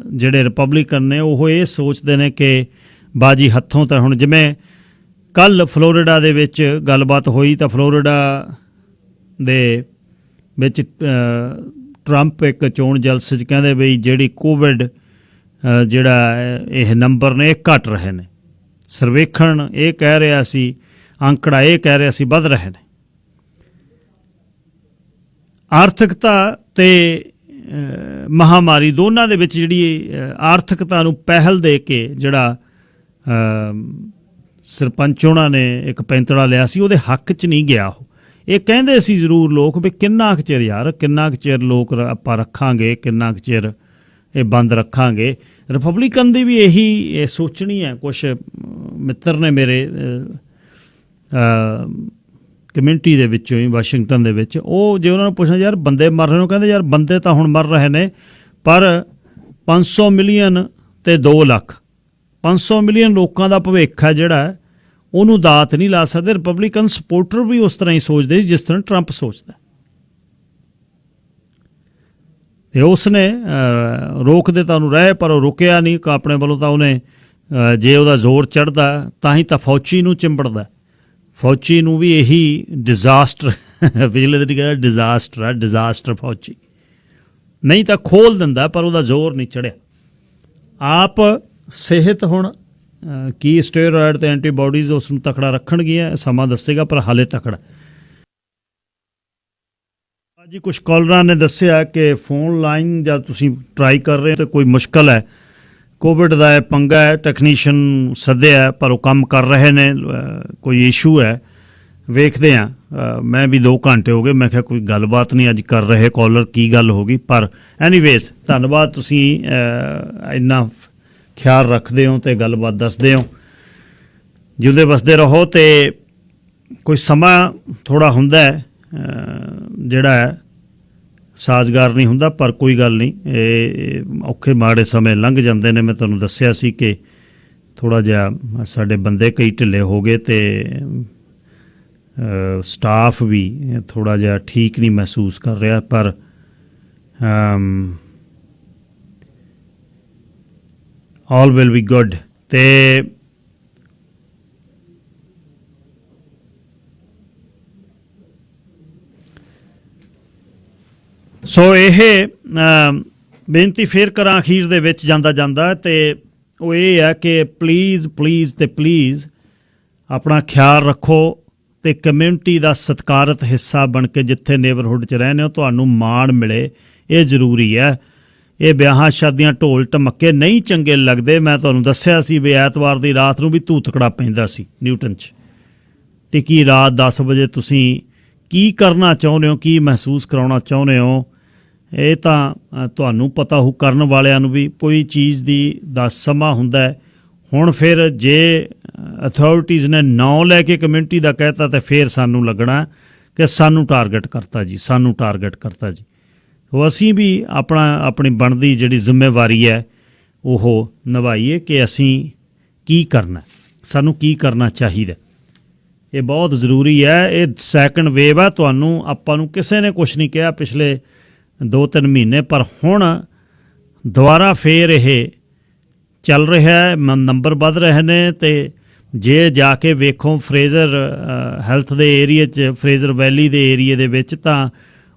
ਜਿਹੜੇ ਰਿਪਬਲਿਕਨ ਨੇ ਉਹ ਇਹ ਸੋਚਦੇ ਨੇ ਕਿ ਬਾਜੀ ਹੱਥੋਂ। ਤਾਂ ਹੁਣ ਜਿਵੇਂ ਕੱਲ੍ਹ ਫਲੋਰੀਡਾ ਦੇ ਵਿੱਚ ਗੱਲਬਾਤ ਹੋਈ, ਤਾਂ ਫਲੋਰੀਡਾ ਦੇ ਵਿੱਚ ਟਰੰਪ ਇੱਕ ਚੋਣ ਜਲਸੇ 'ਚ ਕਹਿੰਦੇ ਬਈ ਜਿਹੜੀ ਕੋਵਿਡ ਜਿਹੜਾ ਇਹ ਨੰਬਰ ਨੇ ਇਹ ਘਟ ਰਹੇ ਨੇ, ਸਰਵੇਖਣ ਇਹ ਕਹਿ ਰਿਹਾ ਸੀ, ਅੰਕੜਾ ਇਹ ਕਹਿ ਰਿਹਾ ਸੀ ਵੱਧ ਰਹੇ ਨੇ। ਆਰਥਿਕਤਾ ਤੇ ਮਹਾਮਾਰੀ ਦੋਨਾਂ ਦੇ ਵਿੱਚ ਜਿਹੜੀ ਆਰਥਿਕਤਾ ਨੂੰ ਪਹਿਲ ਦੇ ਕੇ ਜਿਹੜਾ ਸਰਪੰਚ ਉਹਨਾਂ ਨੇ ਇੱਕ ਪੈਂਤੜਾ ਲਿਆ ਸੀ, ਉਹਦੇ ਹੱਕ 'ਚ ਨਹੀਂ ਗਿਆ ਉਹ। ਇਹ ਕਹਿੰਦੇ ਸੀ ਜ਼ਰੂਰ ਲੋਕ ਵੀ ਕਿੰਨਾ ਕੁ ਚਿਰ ਯਾਰ, ਕਿੰਨਾ ਕੁ ਚਿਰ ਲੋਕ ਆਪਾਂ ਰੱਖਾਂਗੇ, ਕਿੰਨਾ ਕੁ ਚਿਰ ਇਹ ਬੰਦ ਰੱਖਾਂਗੇ। ਰਿਪਬਲਿਕਨ ਦੀ ਵੀ ਇਹੀ ਸੋਚਣੀ ਹੈ। ਕੁਛ ਮਿੱਤਰ ਨੇ ਮੇਰੇ ਕਮਿਊਨਿਟੀ ਦੇ ਵਿੱਚੋਂ ਹੀ ਵਾਸ਼ਿੰਗਟਨ ਦੇ ਵਿੱਚ, ਉਹ ਜੇ ਉਹਨਾਂ ਨੂੰ ਪੁੱਛਣਾ ਯਾਰ ਬੰਦੇ ਮਰ ਰਹੇ ਨੇ, ਕਹਿੰਦੇ ਯਾਰ ਬੰਦੇ ਤਾਂ ਹੁਣ ਮਰ ਰਹੇ ਨੇ, ਪਰ 500 ਮਿਲੀਅਨ ਤੇ 2 ਲੱਖ 500 ਮਿਲੀਅਨ ਲੋਕਾਂ ਦਾ ਭਵਿੱਖ ਹੈ ਜਿਹੜਾ, ਉਹਨੂੰ ਦਾਤ ਨਹੀਂ ਲਾ ਸਕਦੇ। ਰਿਪਬਲਿਕਨ ਸਪੋਰਟਰ ਵੀ ਉਸ ਤਰ੍ਹਾਂ ਹੀ ਸੋਚਦੇ ਜਿਸ ਤਰ੍ਹਾਂ ਟਰੰਪ ਸੋਚਦਾ। ਤੇ ਉਸਨੇ ਰੋਕਦੇ ਤਾਂ ਉਹਨੂੰ ਰਹੇ, ਪਰ ਉਹ ਰੁਕਿਆ ਨਹੀਂ ਆਪਣੇ ਵੱਲੋਂ। ਤਾਂ ਉਹਨੇ ਜੇ ਉਹਦਾ ਜ਼ੋਰ ਚੜ੍ਹਦਾ ਤਾਂ ਹੀ ਤਾਂ ਫੌਜੀ ਨੂੰ ਚਿੰਬੜਦਾ। ਫੌਜੀ ਨੂੰ ਵੀ ਇਹੀ ਡਿਜ਼ਾਸਟਰ, ਪਿਛਲੇ ਦਿਨ ਕਹਿੰਦਾ ਡਿਜ਼ਾਸਟਰ ਹੈ, ਡਿਜ਼ਾਸਟਰ ਫੌਜੀ ਨਹੀਂ ਤਾਂ ਖੋਲ ਦਿੰਦਾ, ਪਰ ਉਹਦਾ ਜ਼ੋਰ ਨਹੀਂ ਚੜ੍ਹਿਆ। ਆਪ ਸਿਹਤ ਹੁਣ ਕੀ ਸਟੇਰੋਇਡ ਤੇ ਐਂਟੀਬਾਡੀਜ਼ ਉਸ ਨੂੰ ਤਕੜਾ ਰੱਖਣਗੀਆਂ, ਸਮਾਂ ਦੱਸੇਗਾ, ਪਰ ਹਾਲੇ ਤਕੜਾ। ਜੀ ਕੁਝ ਕਾਲਰਾਂ ਨੇ ਦੱਸਿਆ ਕਿ ਫੋਨ ਲਾਈਨ ਜਦ ਤੁਸੀਂ ਟਰਾਈ ਕਰ ਰਹੇ ਹੋ ਤਾਂ ਕੋਈ ਮੁਸ਼ਕਲ ਹੈ, ਕੋਵਿਡ ਦਾ ਪੰਗਾ ਹੈ, ਟੈਕਨੀਸ਼ੀਅਨ ਸੱਦਿਆ ਪਰ ਉਹ ਕੰਮ ਕਰ ਰਹੇ ਨੇ, ਕੋਈ ਇਸ਼ੂ ਹੈ, ਵੇਖਦੇ ਹਾਂ। ਮੈਂ ਵੀ 2 ਘੰਟੇ ਹੋ ਗਏ, ਮੈਂ ਕਿਹਾ ਕੋਈ ਗੱਲਬਾਤ ਨਹੀਂ ਅੱਜ ਕਰ ਰਹੇ ਕਾਲਰ, ਕੀ ਗੱਲ ਹੋ ਗਈ। ਪਰ ਐਨੀਵੇਜ਼ ਧੰਨਵਾਦ, ਤੁਸੀਂ ਇੰਨਾ ਖਿਆਲ ਰੱਖਦੇ ਹੋ ਤੇ ਗੱਲਬਾਤ ਦੱਸਦੇ ਹੋ। ਜਿਉਂਦੇ ਵਸਦੇ ਰਹੋ। ਤੇ ਕੋਈ ਸਮਾਂ ਥੋੜ੍ਹਾ ਹੁੰਦਾ ਜਿਹੜਾ ਹੈ ਸਾਜ਼ਗਾਰ ਨਹੀਂ ਹੁੰਦਾ, ਪਰ ਕੋਈ ਗੱਲ ਨਹੀਂ, ਇਹ ਔਖੇ ਮਾੜੇ ਸਮੇਂ ਲੰਘ ਜਾਂਦੇ ਨੇ। ਮੈਂ ਤੁਹਾਨੂੰ ਦੱਸਿਆ ਸੀ ਕਿ ਥੋੜ੍ਹਾ ਜਿਹਾ ਸਾਡੇ ਬੰਦੇ ਕਈ ਢਿੱਲੇ ਹੋ ਗਏ ਤੇ ਸਟਾਫ ਵੀ ਥੋੜ੍ਹਾ ਜਿਹਾ ਠੀਕ ਨਹੀਂ ਮਹਿਸੂਸ ਕਰ ਰਿਹਾ, ਪਰ ਆਲ ਵਿਲ ਬੀ ਗੁੱਡ। ਤੇ ਸੋ ਇਹ ਬੇਨਤੀ ਫੇਰ ਕਰਾਂ ਅਖੀਰ ਦੇ ਵਿੱਚ ਜਾਂਦਾ ਤੇ ਉਹ ਇਹ ਹੈ ਕਿ ਪਲੀਜ਼ ਤੇ ਪਲੀਜ਼ ਆਪਣਾ ਖਿਆਲ ਰੱਖੋ ਤੇ ਕਮਿਊਨਿਟੀ ਦਾ ਸਤਿਕਾਰਤ ਹਿੱਸਾ ਬਣ ਕੇ ਜਿੱਥੇ ਨੇਬਰਹੁੱਡ 'ਚ ਰਹਿੰਦੇ ਹੋ ਤੁਹਾਨੂੰ ਮਾਣ ਮਿਲੇ, ਇਹ ਜ਼ਰੂਰੀ ਹੈ। ਇਹ ਵਿਆਹਾਂ ਸ਼ਾਦੀਆਂ ਢੋਲ ਢਮੱਕੇ ਨਹੀਂ ਚੰਗੇ ਲੱਗਦੇ। ਮੈਂ ਤੁਹਾਨੂੰ ਦੱਸਿਆ ਸੀ ਵੀ ਐਤਵਾਰ ਦੀ ਰਾਤ ਨੂੰ ਵੀ ਧੂਤਕੜਾ ਪੈਂਦਾ ਸੀ ਨਿਊਟਨ 'ਚ। ਟਿੱਕੀ ਰਾਤ 10 ਵਜੇ ਤੁਸੀਂ ਕੀ ਕਰਨਾ ਚਾਹੁੰਦੇ ਹੋ, ਕੀ ਮਹਿਸੂਸ ਕਰਾਉਣਾ ਚਾਹੁੰਦੇ ਹੋ, ਇਹ ਤਾਂ ਤੁਹਾਨੂੰ ਪਤਾ ਹੋ। ਕਰਨ ਵਾਲਿਆਂ ਨੂੰ ਵੀ ਕੋਈ ਚੀਜ਼ ਦਾ ਸਮਾਂ ਹੁੰਦਾ। ਹੁਣ ਫਿਰ ਜੇ ਅਥਾਰਟੀਜ਼ ਨੇ ਨਾਂ ਲੈ ਕੇ ਕਮਿਊਨਿਟੀ ਦਾ ਕਹਿਤਾ ਤਾਂ ਫਿਰ ਸਾਨੂੰ ਲੱਗਣਾ ਕਿ ਸਾਨੂੰ ਟਾਰਗੇਟ ਕਰਤਾ ਜੀ। ਉਹ ਅਸੀਂ ਵੀ ਆਪਣੀ ਬਣਦੀ ਜਿਹੜੀ ਜ਼ਿੰਮੇਵਾਰੀ ਹੈ ਉਹ ਨਿਭਾਈਏ ਕਿ ਅਸੀਂ ਕੀ ਕਰਨਾ, ਸਾਨੂੰ ਕੀ ਕਰਨਾ ਚਾਹੀਦਾ। ਇਹ ਬਹੁਤ ਜ਼ਰੂਰੀ ਹੈ। ਇਹ ਸੈਕੰਡ ਵੇਵ ਹੈ। ਆਪਾਂ ਨੂੰ ਕਿਸੇ ਨੇ ਕੁਛ ਨਹੀਂ ਕਿਹਾ ਪਿਛਲੇ 2-3 ਮਹੀਨੇ, ਪਰ ਹੁਣ ਦੁਬਾਰਾ ਫੇਰ ਇਹ ਚੱਲ ਰਿਹਾ ਹੈ, ਨੰਬਰ ਵੱਧ ਰਹੇ ਨੇ। ਅਤੇ ਜੇ ਜਾ ਕੇ ਵੇਖੋ ਫਰੇਜ਼ਰ ਹੈਲਥ ਦੇ ਏਰੀਏ 'ਚ, ਫਰੇਜ਼ਰ ਵੈਲੀ ਦੇ ਏਰੀਏ ਦੇ ਵਿੱਚ, ਤਾਂ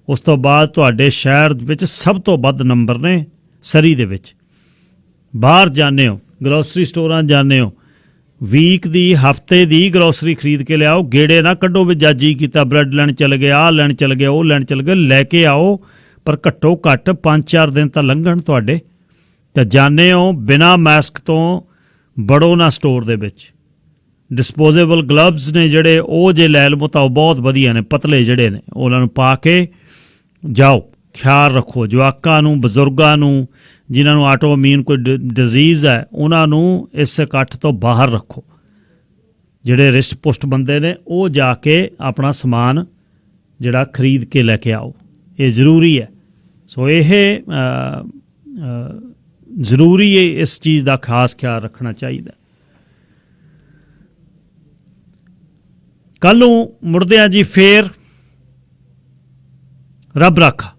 ਉਸ ਤੋਂ ਬਾਅਦ ਤੁਹਾਡੇ ਸ਼ਹਿਰ ਵਿੱਚ ਸਭ ਤੋਂ ਵੱਧ ਨੰਬਰ ਨੇ ਸਰੀ ਦੇ ਵਿੱਚ। ਬਾਹਰ ਜਾਂਦੇ ਹੋ, ਗਰੋਸਰੀ ਸਟੋਰਾਂ ਜਾਂਦੇ ਹੋ, ਵੀਕ ਦੀ ਹਫਤੇ ਦੀ ਗਰੋਸਰੀ ਖਰੀਦ ਕੇ ਲਿਆਓ। ਗੇੜੇ ਨਾ ਕੱਢੋ ਵੀ ਜਾਜੀ ਕੀਤਾ, ਬ੍ਰੈਡ ਲੈਣ ਚਲ ਗਏ, ਆਹ ਲੈਣ ਚਲ ਗਏ, ਉਹ ਲੈਣ ਚਲ ਗਏ। ਲੈ ਕੇ ਆਓ, ਪਰ ਘੱਟੋ ਘੱਟ 5-4 ਦਿਨ ਤਾਂ ਲੰਘਣ ਤੁਹਾਡੇ। ਤਾਂ ਜਾਂਦੇ ਹੋ ਬਿਨਾਂ ਮਾਸਕ ਤੋਂ ਵੜੋ ਨਾ ਸਟੋਰ ਦੇ ਵਿੱਚ। ਡਿਸਪੋਜ਼ੇਬਲ ਗਲਵਜ਼ ਨੇ ਜਿਹੜੇ, ਉਹ ਜੇ ਲੈ ਲਵੋ ਤਾਂ ਉਹ ਬਹੁਤ ਵਧੀਆ ਨੇ, ਪਤਲੇ ਜਿਹੜੇ ਨੇ, ਉਹਨਾਂ ਨੂੰ ਪਾ ਕੇ ਜਾਓ। ਖਿਆਲ ਰੱਖੋ ਜਵਾਕਾਂ ਨੂੰ, ਬਜ਼ੁਰਗਾਂ ਨੂੰ, ਜਿਨ੍ਹਾਂ ਨੂੰ ਆਟੋ ਇਮਿਊਨ ਕੋਈ ਡਿਜ਼ੀਜ਼ ਹੈ, ਉਹਨਾਂ ਨੂੰ ਇਸ ਇਕੱਠ ਤੋਂ ਬਾਹਰ ਰੱਖੋ। ਜਿਹੜੇ ਰਿਸਟ ਪੁਸ਼ਟ ਬੰਦੇ ਨੇ ਉਹ ਜਾ ਕੇ ਆਪਣਾ ਸਮਾਨ ਜਿਹੜਾ ਖਰੀਦ ਕੇ ਲੈ ਕੇ ਆਓ। ਇਹ ਜ਼ਰੂਰੀ ਹੈ। ਸੋ ਇਹ ਜ਼ਰੂਰੀ ਹੈ, ਇਸ ਚੀਜ਼ ਦਾ ਖਾਸ ਖਿਆਲ ਰੱਖਣਾ ਚਾਹੀਦਾ। ਕੱਲ੍ਹ ਨੂੰ ਮੁੜਦੇ ਹਾਂ ਜੀ ਫੇਰ। ਰੱਬ ਰਾਖਾ।